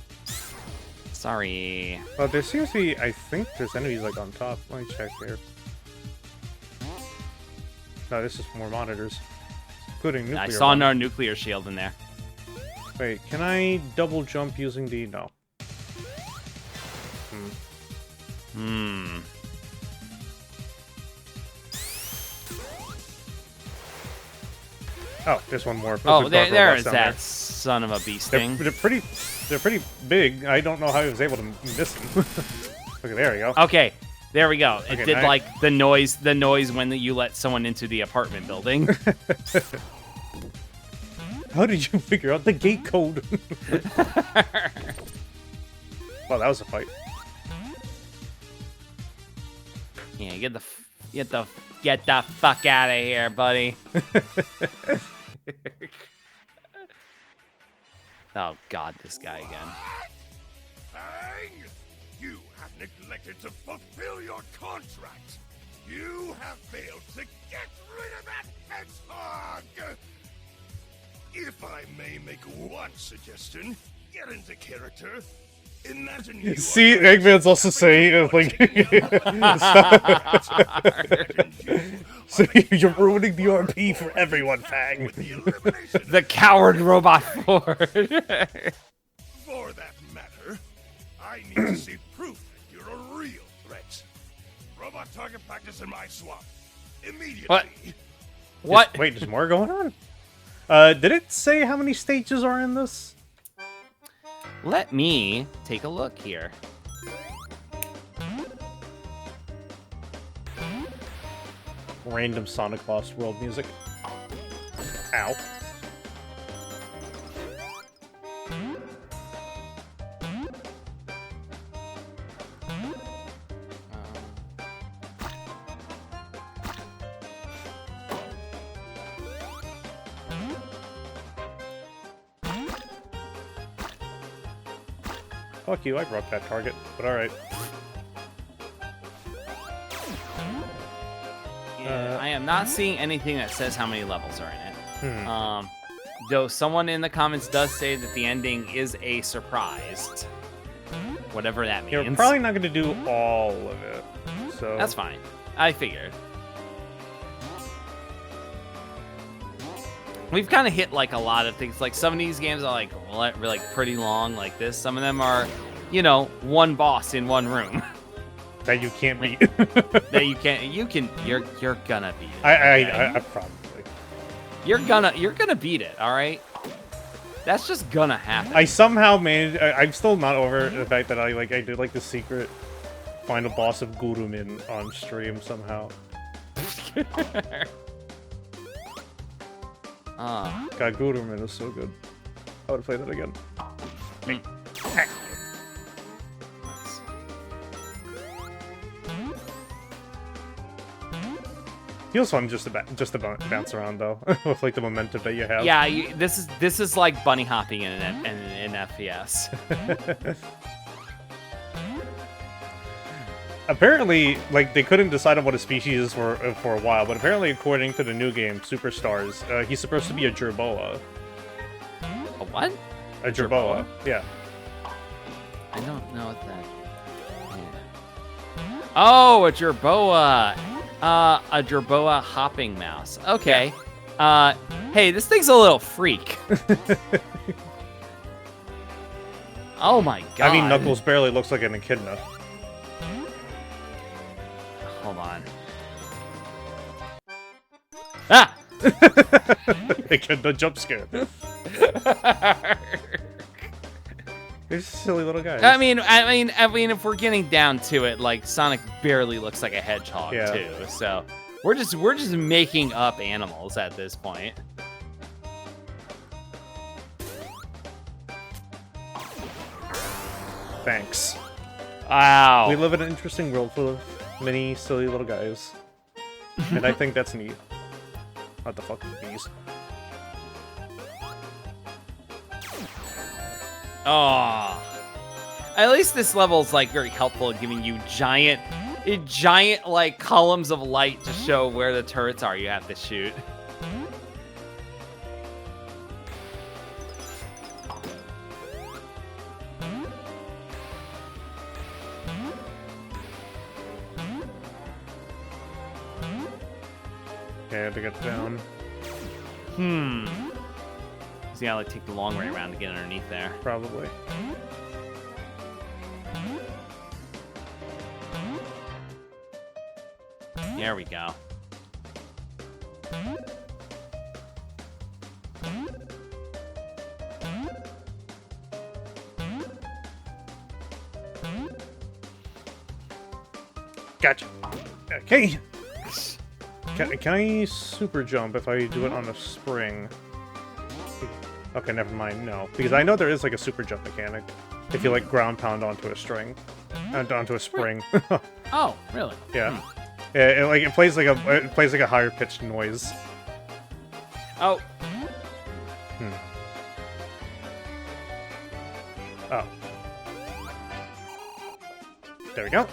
Sorry. Well, there seems to be... I think there's enemies, like, on top. Let me check here. No, this is more monitors. Including nuclear I saw ones. another nuclear shield in there. Wait, can I double jump using the... No. Hmm. Oh, there's one more. Oh, there robots is down that there. son of a beast They're, thing. they're pretty big. I don't know how I was able to miss them. Okay, there we go. Okay, there we go. It Okay, did now- like the noise when you let someone into the apartment building. How did you figure out the gate code? Well, that was a fight. Yeah, get the fuck out of here, buddy. Oh god, this guy again. Fang! You have neglected to fulfill your contract. You have failed to get rid of that hedgehog. If I may make one suggestion, get into character. Imagine you. See, Eggman's also saying, like, so you're ruining the RP for everyone, Fang. The coward robot Ford. For that matter, I need to see proof that you're a real threat. Robot target practice in my swamp. Immediately. What? What? Wait, there's more going on? Did it say how many stages are in this? Let me take a look here. Random Sonic Lost World music. Ow. Fuck you, I broke that target, but alright. Yeah, I am not seeing anything that says how many levels are in it. Though someone in the comments does say that the ending is a surprise. Whatever that means. You're probably not going to do all of it, so... That's fine. I figured. We've kind of hit like a lot of things. Like some of these games are like pretty long, like this. Some of them are, you know, one boss in one room That you can't beat. that you're gonna beat it. I probably. You're gonna beat it. All right. That's just gonna happen. I somehow managed. I'm still not over the fact that I did like the secret final boss of Gurumin on stream somehow. God, Gurumin is so good. I would play that again. Feels fun just to bounce around though, with like the momentum that you have. Yeah, this is like bunny hopping in an FPS. apparently, like, they couldn't decide on what a species is for a while, but apparently, according to the new game, Superstars, he's supposed to be a Jerboa. A what? A Jerboa, yeah. I don't know what that. Oh, a Jerboa. A Jerboa hopping mouse. Okay. Hey, this thing's a little freak. Oh my god. I mean, Knuckles barely looks like an echidna. Hold on. Ah! Echidna jump scare. They're silly little guys. I mean, if we're getting down to it, like Sonic barely looks like a hedgehog too. So we're just making up animals at this point. Thanks. Wow. We live in an interesting world full of many silly little guys. And I think that's neat. What the fuck are these? Oh. At least this level is like very helpful in giving you giant like columns of light to show where the turrets are you have to shoot. Okay, I have to get down. So you gotta like take the long way around to get underneath there. Probably. There we go. Gotcha. Okay. Can I super jump if I do it on a spring? Okay, never mind. No, because I know there is like a super jump mechanic if you like ground pound onto a string, onto a spring. Oh, really? Yeah. Yeah, it plays like a higher pitched noise. Oh. Oh. There we go.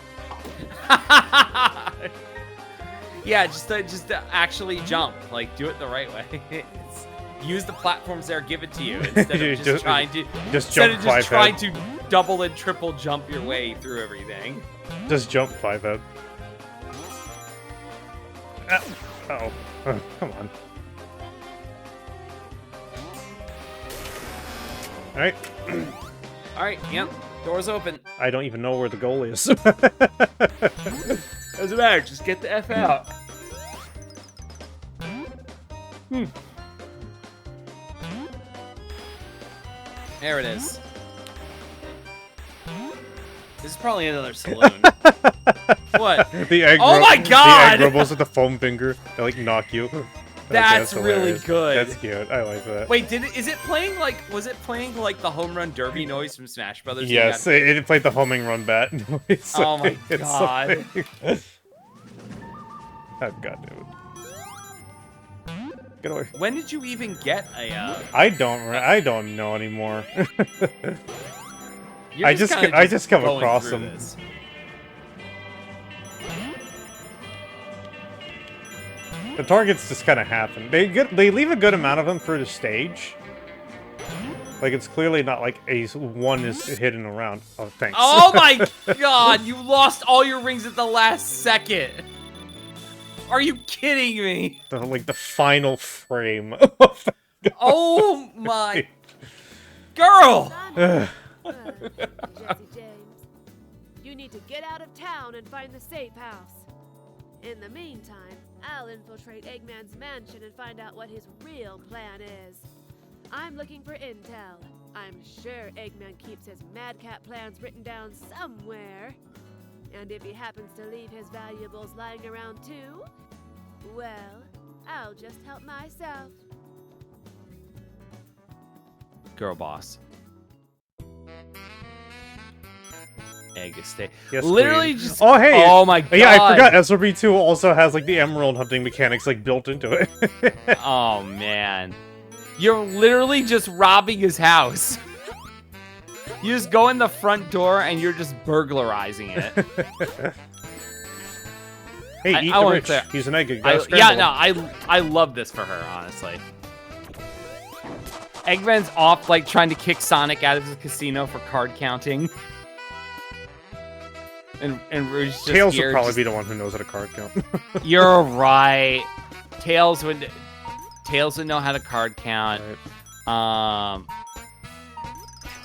Yeah, just to actually jump. Like, do it the right way. Use the platforms there, give it to you instead of just trying to trying to double and triple jump your way through everything. Just jump 5-head. Uh-oh. Oh, come on. Alright. Alright, yep. Door's open. I don't even know where the goal is. Doesn't matter, just get the F out. There it is. This is probably another saloon. What? The egg Oh my god! The egg rubbles with the foam finger. They like knock you. That's really hilarious. good. That's cute. I like that. Wait, was it playing like the home run derby noise from Smash Brothers? Yes, it played the homing run bat noise. Oh my It's god. oh god damn it. Get away. When did you even get a I don't know anymore. You're I just come going across through them. this. The targets just kind of happen. They leave a good amount of them for the stage. Like, it's clearly not like one is hidden around. Oh, thanks. Oh my god, you lost all your rings at the last second. Are you kidding me? Like the final frame. Oh my girl. Jesse James, you need to get out of town and find the safe house. In the meantime, I'll infiltrate Eggman's mansion and find out what his real plan is. I'm looking for intel. I'm sure Eggman keeps his madcap plans written down somewhere. And if he happens to leave his valuables lying around too, well, I'll just help myself. Girl boss. Egg estate. Yes, literally queen. just. Oh hey. Oh my god. Yeah, I forgot. SRB2 also has like the emerald hunting mechanics like built into it. Oh man. You're literally just robbing his house. You just go in the front door and you're just burglarizing it. Hey, eat the wanna rich. clear- He's an egg. You I, gotta yeah, scramble no, him. I love this for her, honestly. Eggman's off, like, trying to kick Sonic out of the casino for card counting. And Rouge just Tails here, would probably just- be the one who knows how to card count. You're right. Tails would know how to card count. Right.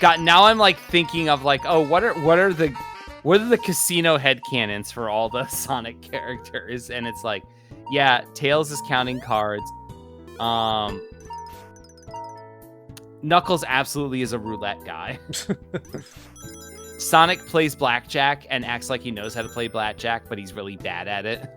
God, now I'm like thinking of like, oh, what are the casino headcanons for all the Sonic characters? And it's like, yeah, Tails is counting cards. Knuckles absolutely is a roulette guy. Sonic plays blackjack and acts like he knows how to play blackjack, but he's really bad at it.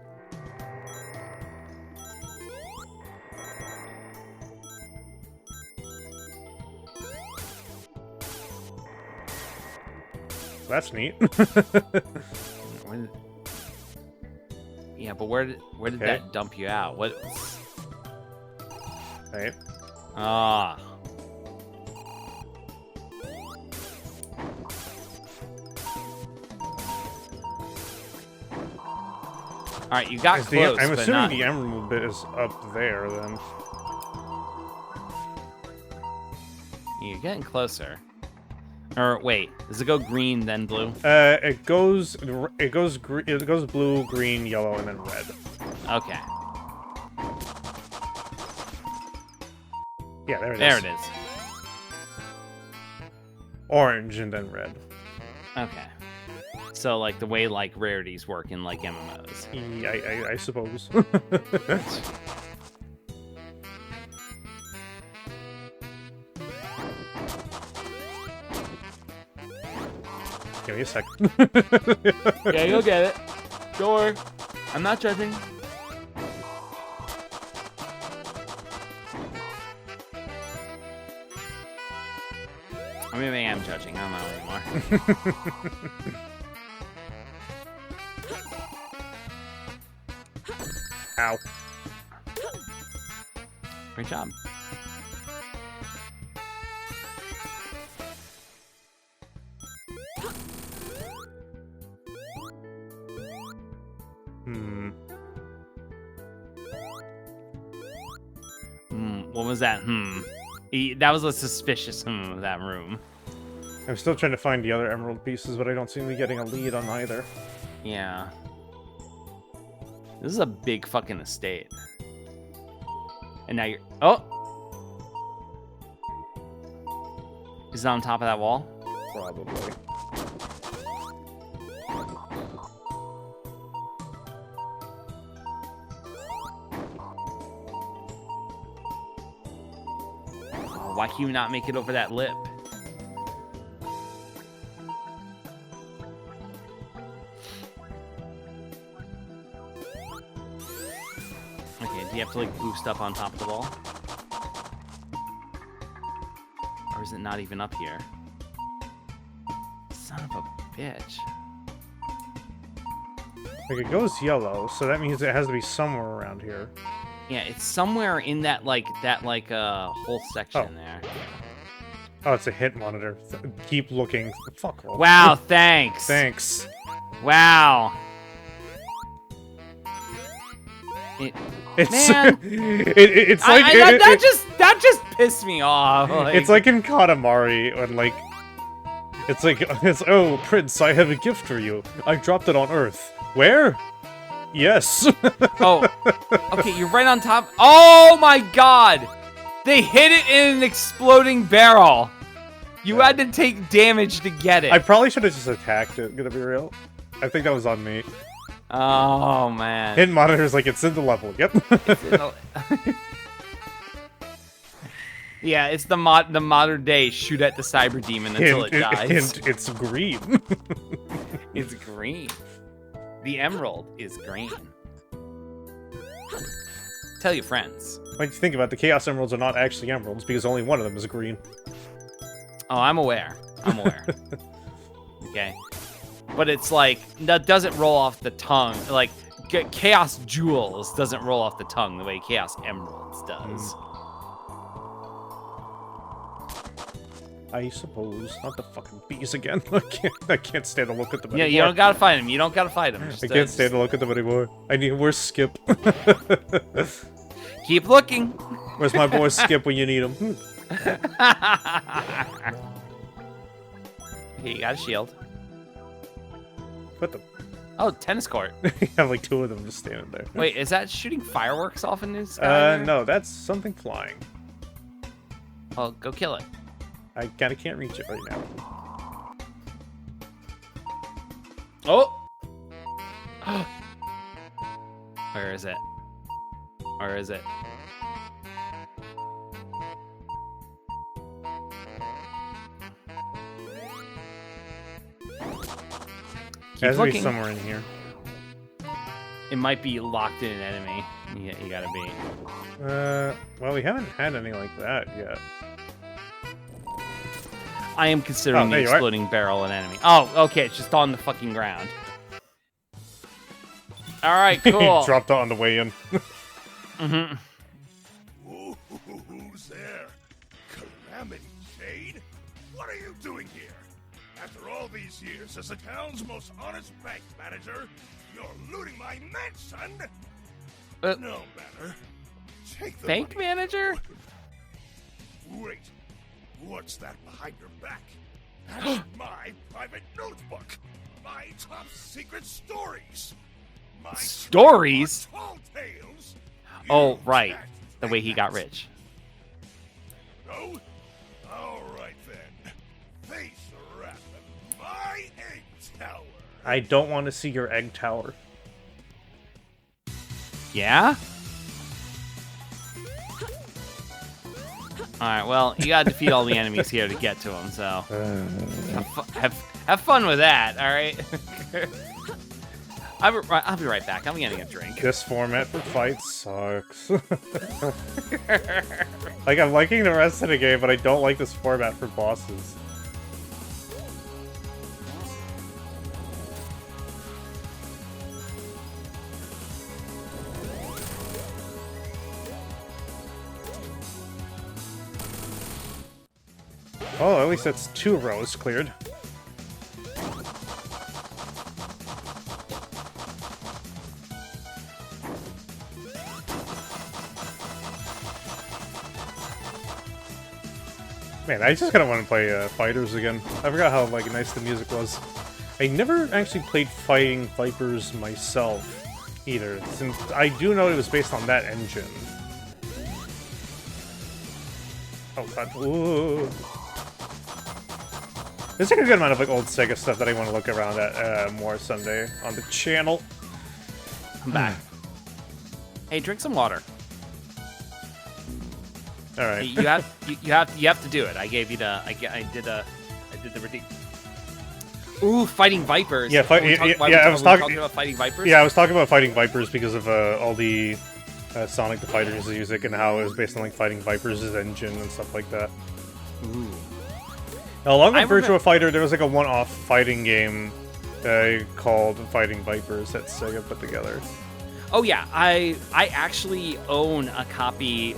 That's neat. Yeah, but where did Okay. that dump you out? What? Right. Ah. All right, you got Is close, I'm but assuming not. the emerald bit is up there then. You're getting closer. Or wait, does it go green then blue? It goes blue, green, yellow, and then red. Okay, Yeah, there it is. there it is. Orange and then red. Okay. So like the way like rarities work in like MMOs. Yeah, I suppose. Give me a sec. Yeah, you'll get it. Don't worry. I'm not judging. I mean, maybe I am judging. I don't know anymore. Ow. Great job. What was that? That was a suspicious of that room. I'm still trying to find the other emerald pieces, but I don't seem to be getting a lead on either. Yeah. This is a big fucking estate. And now you're... Oh! Is it on top of that wall? Probably. Oh, why can you not make it over that lip? Okay, do you have to like boost up on top of the wall? Or is it not even up here? Son of a bitch. Like, it goes yellow, so that means it has to be somewhere around here. Yeah, it's somewhere in that whole section there. Oh, it's a hit monitor. Keep looking. Fuck off. Wow, thanks. Thanks. Wow. It's Man. it's like that just pissed me off. it's like in Katamari when like it's oh Prince, I have a gift for you. I dropped it on Earth. Where? Yes. Oh, okay, you're right on top. Oh my god! They hit it in an exploding barrel. You had to take damage to get it. I probably should have just attacked it. Gonna be real. I think that was on me. Oh man. Hit monitor's like it's in the level. Yep. Yeah, it's the modern day shoot at the cyber demon until it dies. It's green. It's green. The emerald is green. Tell your friends. Like, you think about it, the Chaos Emeralds are not actually emeralds because only one of them is green. Oh, I'm aware. Okay. But it's like, that doesn't roll off the tongue. Like, Chaos Jewels doesn't roll off the tongue the way Chaos Emeralds does. I suppose. Not the fucking bees again. I can't stand to look at them Yeah, anymore. you don't gotta fight him. You don't gotta fight him. I can't stand to look at them anymore. Where's Skip? Keep looking. Where's my boy Skip when you need him? Here, you got a shield. What the? Oh, tennis court. You have like 2 of them just standing there. Wait, is that shooting fireworks off in the sky? there? No, that's something flying. Oh, go kill it. I kinda can't reach it right now. Oh! Where is it? Where is it? Keep Has to be looking. somewhere in here. It might be locked in an enemy. You gotta be. Well, we haven't had any like that yet. I am considering the there you are. exploding barrel an enemy. Oh, okay, it's just on the fucking ground. All right, cool. He dropped it on the way in. Mm-hmm. Ooh, who's there? Calamity Jade? What are you doing here? After all these years as the town's most honest bank manager, you're looting my mansion? No matter. Take the Bank money. manager? Wait, what's that behind your back? That's my private notebook. My top secret stories. My Stories? tall tales. Oh, You right. can't The way take he got that. rich. No? All right then. Face the wrath of my egg tower. I don't want to see your egg tower. Yeah? Alright, well, you gotta defeat all the enemies here to get to him, so... Have fun with that, alright? I'll be right back. I'm getting a drink. This format for fights sucks. Like, I'm liking the rest of the game, but I don't like this format for bosses. Oh, at least that's 2 rows cleared. Man, I just kind of want to play Fighters again. I forgot how like nice the music was. I never actually played Fighting Vipers myself either, since I do know it was based on that engine. Oh god. Ooh. There's like a good amount of like old Sega stuff that I want to look around at more someday on the channel. Come back. Hey, drink some water. All right. You have to do it. I gave you the. I did the redeem. Ooh, Fighting Vipers. Yeah, I was talking about Fighting Vipers. Yeah, I was talking about Fighting Vipers because of all the Sonic the Fighters music and how it was based on like Fighting Vipers' engine and stuff like that. Ooh. Now, along with I Virtua remember- Fighter, there was like a one-off fighting game called Fighting Vipers that Sega put together. Oh yeah, I actually own a copy,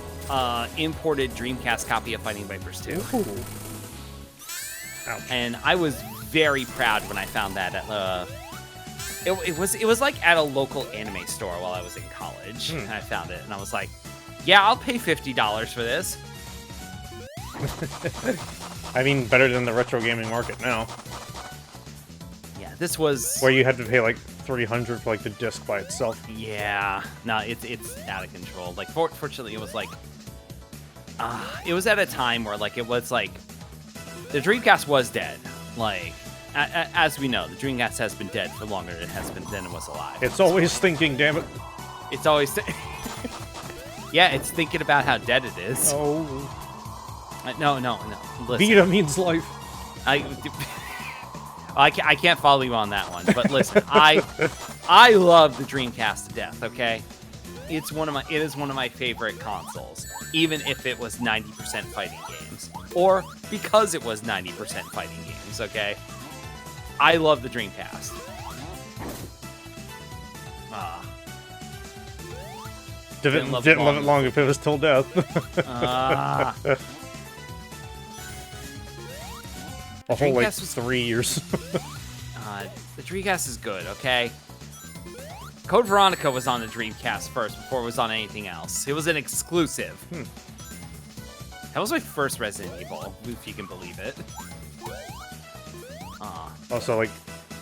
imported Dreamcast copy of Fighting Vipers 2. Ooh. Ouch. And I was very proud when I found that at it was like at a local anime store while I was in college. And I found it and I was like, yeah, I'll pay $50 for this. I mean, better than the retro gaming market now, Yeah, this was where you had to pay like $300 for like the disc by itself. yeah, no, it's out of control. Like fortunately it was like it was at a time where like it was like the Dreamcast was dead. Like as we know, the Dreamcast has been dead for longer than it was alive. It's always thinking, damn it. It's always yeah, it's thinking about how dead it is. Oh, No. Listen, Vita means life. I can't follow you on that one, but listen, I love the Dreamcast to death. Okay, it is one of my favorite consoles, even if it was 90% fighting games, or because it was 90% fighting games. Okay, I love the Dreamcast. Didn't love it long if it was till death. A whole like Dreamcast was- 3 years. The Dreamcast is good, okay? Code Veronica was on the Dreamcast first before it was on anything else. It was an exclusive. That was my first Resident Evil, if you can believe it. Also, like,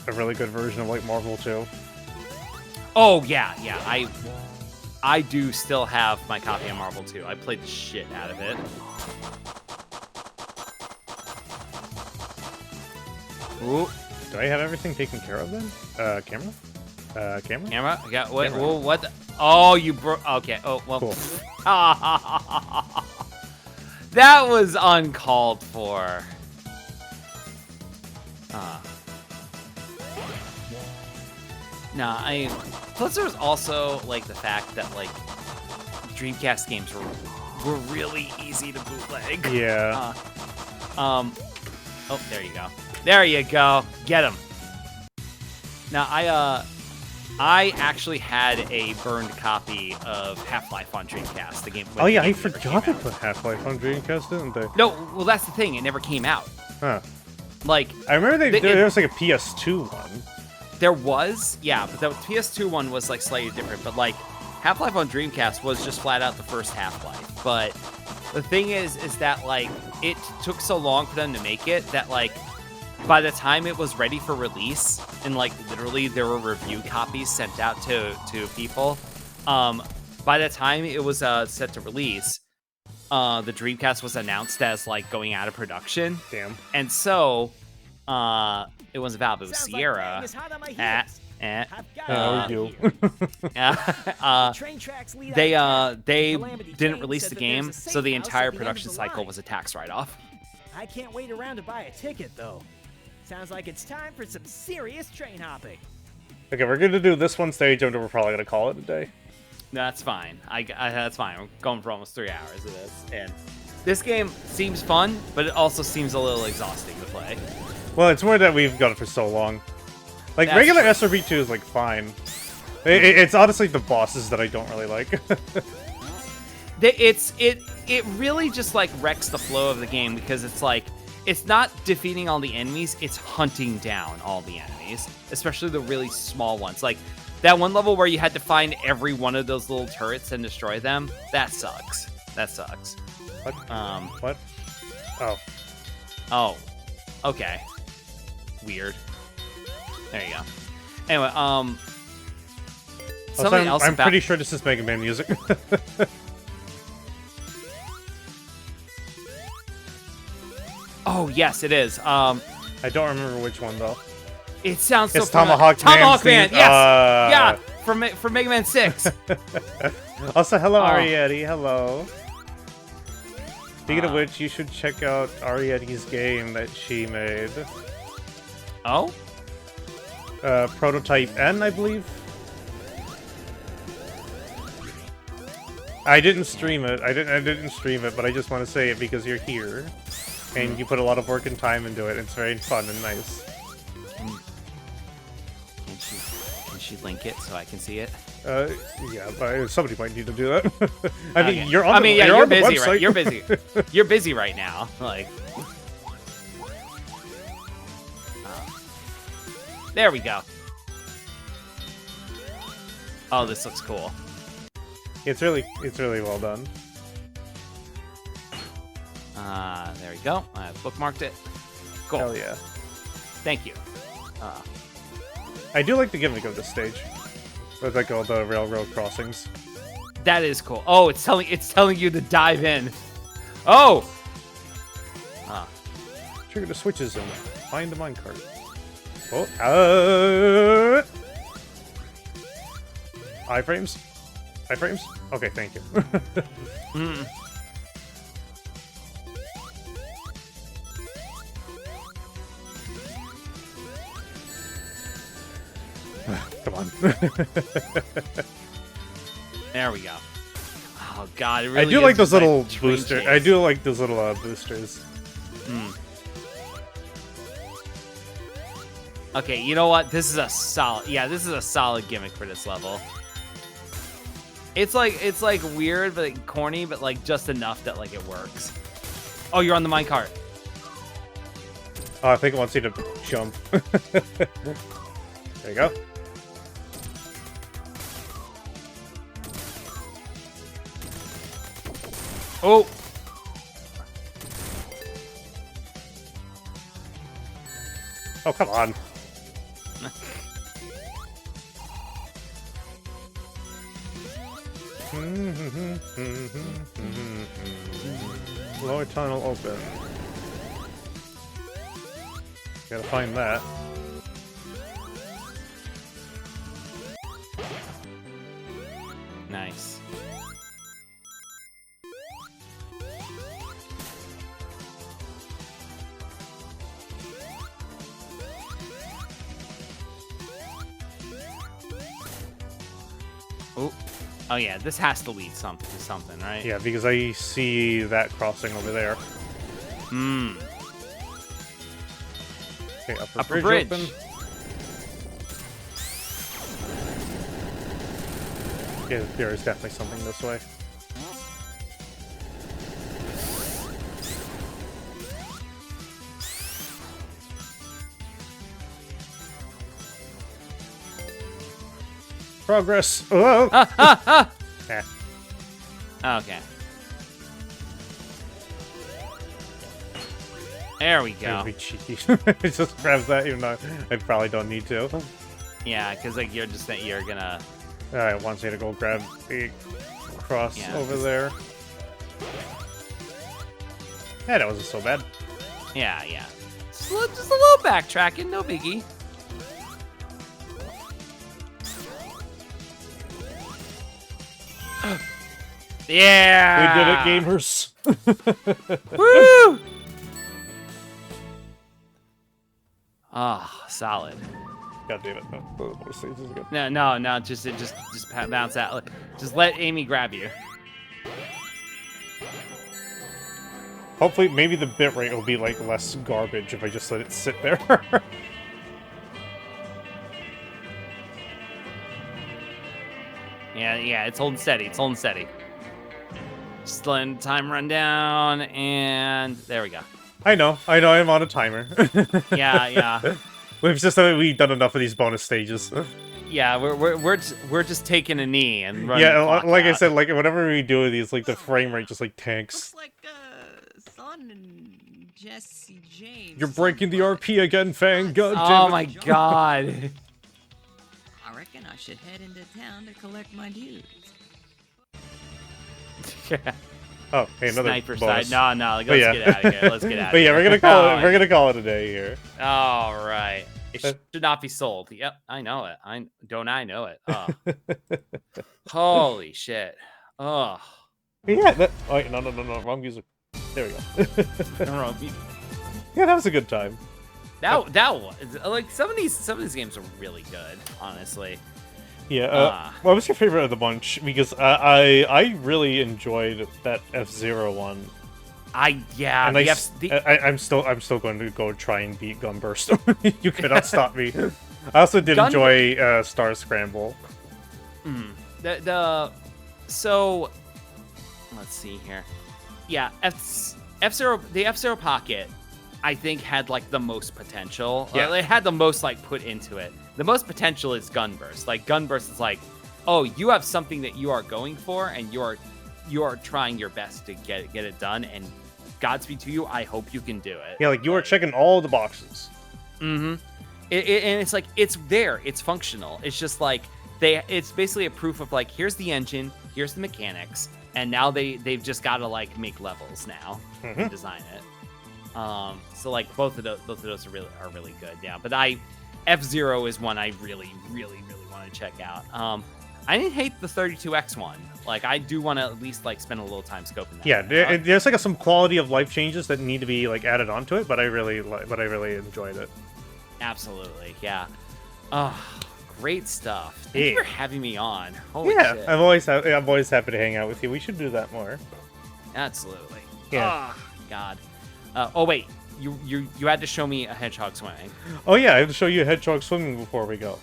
a really good version of like Marvel 2. Oh, yeah. I do still have my copy of Marvel 2. I played the shit out of it. Ooh, Do I have everything taken care of then? Camera? Camera? camera? Yeah, what? Camera. Whoa, what? Oh, you broke. Okay. Oh, well. Cool. That was uncalled for. Nah, plus there was also like the fact that like Dreamcast games were really easy to bootleg. Yeah. Oh, there you go. There you go. Get him. Now I actually had a burned copy of Half-Life on Dreamcast. The game. when Oh the yeah, I game never forgot they came out. put Half-Life on Dreamcast, didn't they? No, well that's the thing. It never came out. Huh. Like I remember They- there was like a PS2 one. there was, yeah, but the PS2 one was like slightly different. But like Half-Life on Dreamcast was just flat out the first Half-Life. But the thing is that like it took so long for them to make it that like by the time it was ready for release, and like literally there were review copies sent out to people, by the time it was set to release, the Dreamcast was announced as like going out of production, Damn. and so it wasn't Valve, it was Sounds like Sierra. Bang is hot on my Eh, heels. eh, I've got How it are here. you? Train tracks lead they out of town. they Calamity didn't Jane release said the that there's game, a safe so the house entire at the end of production the cycle line. was a tax write-off. I can't wait around to buy a ticket, though. Sounds like it's time for some serious train hopping. Okay, we're gonna do this one stage, and we're probably gonna call it a day. No, that's fine. That's fine. We're going for almost 3 hours of this, and this game seems fun, but it also seems a little exhausting to play. Well, it's more that we've got it for so long. Like, That's regular true. SRB2 is, like, fine. It's honestly the bosses that I don't really like. It really just like wrecks the flow of the game because it's like it's not defeating all the enemies, it's hunting down all the enemies, especially the really small ones. Like that one level where you had to find every one of those little turrets and destroy them. That sucks. That sucks. What? Um. What? Oh. Oh. Okay. Weird. There you go. Anyway, Also, something else I'm about pretty sure this is Mega Man music. Oh yes, it is. I don't remember which one, though. It sounds so It's fun. Tomahawk Tomahawk Man. Man's Yes. theme. Yeah. From Mega Man 6. Also, hello, Oh. Arietti. Hello. Speaking of Ah. which, you should check out Arietti's game that she made. Oh. Prototype N, I believe. I didn't stream it. I didn't stream it, but I just want to say it because you're here, and you put a lot of work and time into it. It's very fun and nice. Can she link it so I can see it? Yeah, but somebody might need to do that. I mean, Okay. you're on. yeah, you're you're on the busy, website. right? You're busy. You're busy right now. Like. There we go. Oh, this looks cool. It's really well done. There we go. I bookmarked it. Cool. Hell yeah. Thank you. I do like the gimmick of this stage, with like all the railroad crossings. That is cool. Oh, it's telling you to dive in. Oh. Trigger the switches and find the minecart. Oh, iframes? Iframes? Okay, thank you. Come on. There we go. Oh God, it I really do is like those just little train boosters. chase. I do like those little boosters. Okay, you know what? This is a solid. Yeah, this is a solid gimmick for this level. It's like weird but like corny, but like just enough that like it works. Oh, you're on the minecart. Oh, I think it wants you to jump. There you go. Oh! Oh, come on. Lower tunnel open. Gotta find that. Nice. Oh yeah, this has to lead to something, right? Yeah, because I see that crossing over there. Hmm. Okay, Upper bridge. open. Yeah, there is definitely something this way. Progress. Oh. Eh. Okay. There we go. Be cheeky. It just grabs that, even though I probably don't need to. Yeah, because like you're gonna. Alright, wants me to go grab the cross Yeah, over just- there. Yeah, that wasn't so bad. Yeah, yeah. Just a little backtracking, no biggie. Yeah. We did it, gamers. Woo! Ah, solid. God damn it. No, those things is good. No, just bounce out. Just let Amy grab you. Hopefully, maybe the bitrate will be like less garbage if I just let it sit there. Yeah, it's holding steady. It's holding steady. Just letting time run down, and there we go. I know, I'm on a timer. Yeah. It's just that we've done enough of these bonus stages. Yeah, we're just taking a knee and running. Yeah, the clock like I out. said, like whenever we do these, like the frame rate just like tanks. Looks like Son and Jesse James. You're breaking the RP again, Fang. God Oh damn it. my god. I reckon I should head into town to collect my dues. Oh, hey, another Sniper bonus. side. No, let's But yeah. get out of here. Let's get out of But here. yeah, we're gonna call it a day here. All right. It should not be sold. Yep, I know it. I know it. Oh. Holy shit. Oh. Yeah, that. Oh, wait, no, wrong music. There we go. Yeah, that was a good time. That was like some of these games are really good, honestly. Yeah. What was your favorite of the bunch? Because I really enjoyed that F-Zero one. And I'm still going to go try and beat Gunburst. You cannot stop me. I also did enjoy Star Scramble. So let's see here. Yeah, F-Zero, the F-Zero Pocket, I think had like the most potential. Yeah. It had the most like put into it. The most potential is Gunburst. Like Gunburst is like, oh, you have something that you are going for, and you are trying your best to get it done. And Godspeed to you. I hope you can do it. Yeah, like you are checking all the boxes. Mm-hmm. And it's like it's there. It's functional. It's just like it's basically a proof of like here's the engine, here's the mechanics, and now they've just got to like make levels now and design it. So like both of those are really good. Yeah, but F-Zero is one I really want to check out. I didn't hate the 32X one. Like I do want to at least like spend a little time scoping that. Yeah, out. there's like some quality of life changes that need to be like added onto it, but I really enjoyed it. Absolutely, yeah. Oh, great stuff. Thank you for having me on. Holy Yeah, shit. I'm always happy to hang out with you. We should do that more. Absolutely. Yeah. Oh, God. Oh wait, you had to show me a hedgehog swimming. Oh yeah, I have to show you a hedgehog swimming before we go.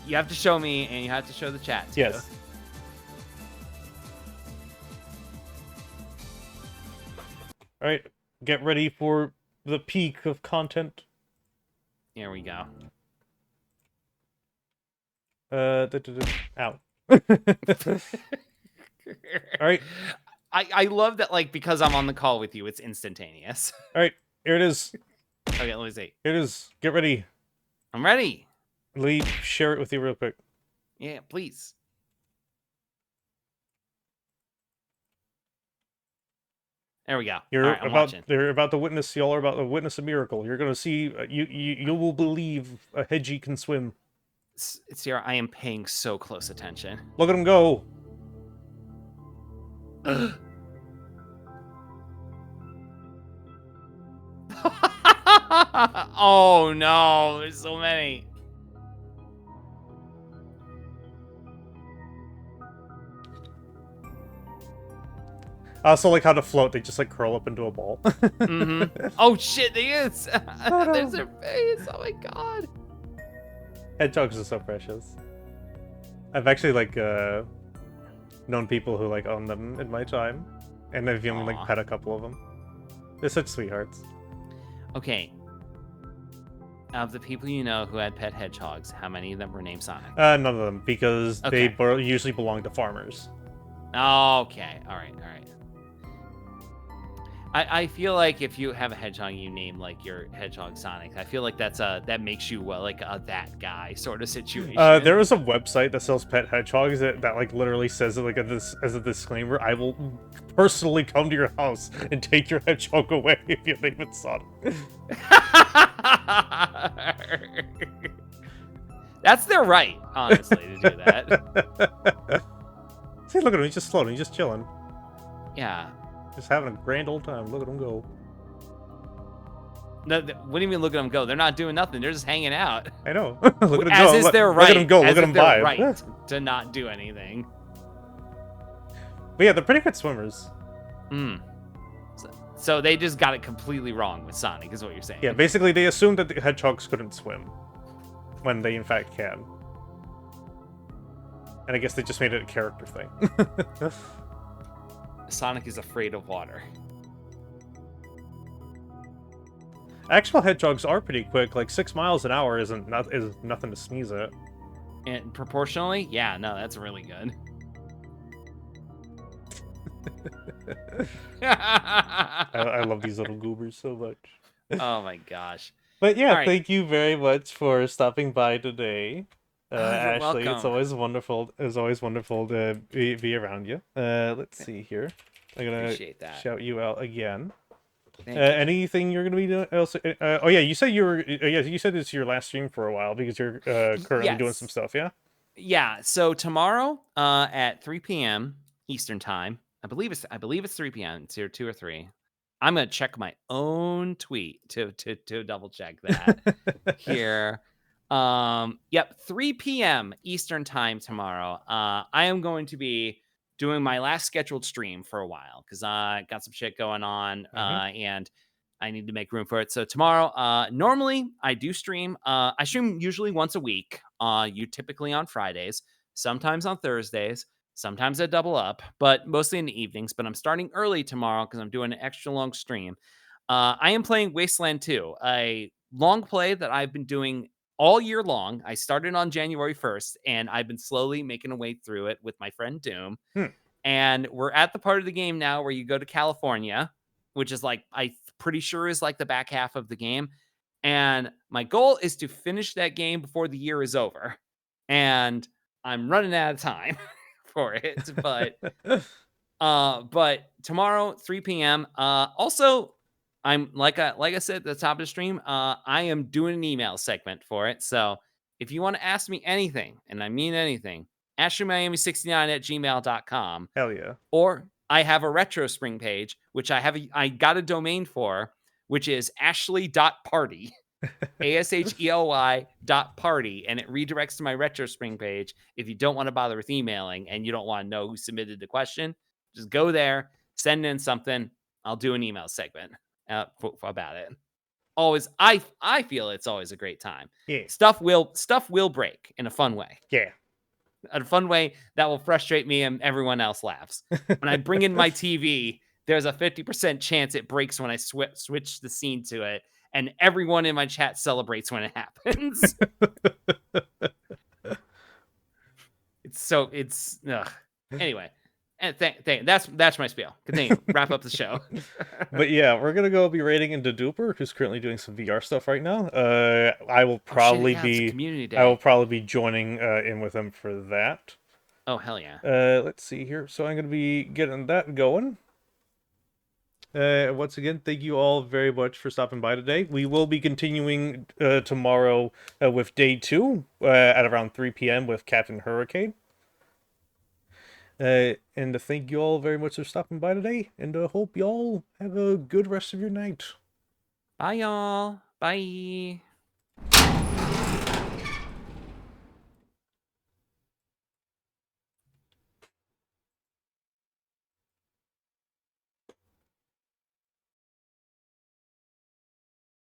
You have to show me, and you have to show the chat too. Yes. All right, get ready for the peak of content. Here we go. Ow. All right. I love that, like, because I'm on the call with you, it's instantaneous. All right. Here it is. Okay, let me see. Here it is. Get ready. I'm ready. Let me share it with you real quick. Yeah, please. There we go. You're All right, I'm watching. They're about to witness. Y'all are about to witness a miracle. You're gonna see. You will believe a Hedgie can swim. Sierra, I am paying so close attention. Look at him go. Oh no, there's so many. I also like how to float. They just like curl up into a ball. Oh shit, they is. There's their face. Oh my god. Hedgehogs are so precious. I've actually like known people who like own them in my time, and I've even like pet a couple of them. They're such sweethearts. Okay. Of the people you know who had pet hedgehogs, how many of them were named Sonic? None of them, because Okay. they usually belong to farmers. Okay. All right. I feel like if you have a hedgehog, you name like your hedgehog Sonic. I feel like that makes you like a that guy sort of situation. There is a website that sells pet hedgehogs that like literally says it like as a disclaimer. I will personally come to your house and take your hedgehog away if you name it Sonic. That's their right, honestly, to do that. See, look at him. He's just floating. He's just chilling. Yeah. Just having a grand old time. Look at him go. No, what do you mean? Look at them go. They're not doing nothing. They're just hanging out. I know. Look at him As go. is their right. Look at him go. As Look at is him their vibe. right to not do anything. But yeah, they're pretty good swimmers. So they just got it completely wrong with Sonic, is what you're saying. Yeah, basically they assumed that the hedgehogs couldn't swim, when they in fact can. And I guess they just made it a character thing. Sonic is afraid of water. Actual hedgehogs are pretty quick. Like 6 miles an hour is nothing to sneeze at. And proportionally, yeah, no, that's really good. I love these little goobers so much. Oh my gosh. But yeah, right. Thank you very much for stopping by today. You're Ashley, it's welcome. always wonderful. It's always wonderful to be around you. Let's see here. I'm gonna Appreciate that. shout you out again. Thank you. Anything you're gonna be doing else? Oh yeah, you said you were. Yeah, you said it's your last stream for a while because you're currently doing some stuff. Yeah. Yeah. So tomorrow, at 3 p.m. Eastern time, I believe it's 3 p.m. It's here 2 or 3. I'm gonna check my own tweet to double check that here. Yep, 3 p.m. Eastern time tomorrow. I am going to be doing my last scheduled stream for a while because I got some shit going on, and I need to make room for it. So tomorrow, normally I do stream. I stream usually once a week. You typically on Fridays, sometimes on Thursdays, sometimes I double up, but mostly in the evenings. But I'm starting early tomorrow because I'm doing an extra long stream. I am playing Wasteland 2, a long play that I've been doing all year long. I started on January 1st, and I've been slowly making a way through it with my friend Doom. And we're at the part of the game now where you go to California, which is like, I'm pretty sure is like the back half of the game. And my goal is to finish that game before the year is over. And I'm running out of time for it. But tomorrow, 3 p.m. Also, I'm like I said at the top of the stream, I am doing an email segment for it. So if you want to ask me anything, and I mean anything, AshleyMiami69@gmail.com. Hell yeah. Or I have a retro spring page, which I got a domain for, which is ashley.party. ASHELY.party, and it redirects to my retro spring page. If you don't want to bother with emailing and you don't want to know who submitted the question, just go there, send in something. I'll do an email segment about it. Always, I feel it's always a great time. Yeah. Stuff will break in a fun way. Yeah. A fun way that will frustrate me and everyone else laughs. When I bring in my TV, there's a 50% chance it breaks when I switch the scene to it. and everyone in my chat celebrates when it happens. It's ugh. Anyway, and that's my spiel. Continue. Wrap up the show. But yeah, we're gonna go be raiding into Duper, who's currently doing some VR stuff right now. I will probably it's community day. I will probably be joining in with him for that. Oh hell yeah. Let's see here. So I'm gonna be getting that going. Once again, thank you all very much for stopping by today. We will be continuing tomorrow with day 2 at around 3 p.m. with Captain Hurricane. And thank you all very much for stopping by today, and hope y'all have a good rest of your night. Bye y'all. Bye.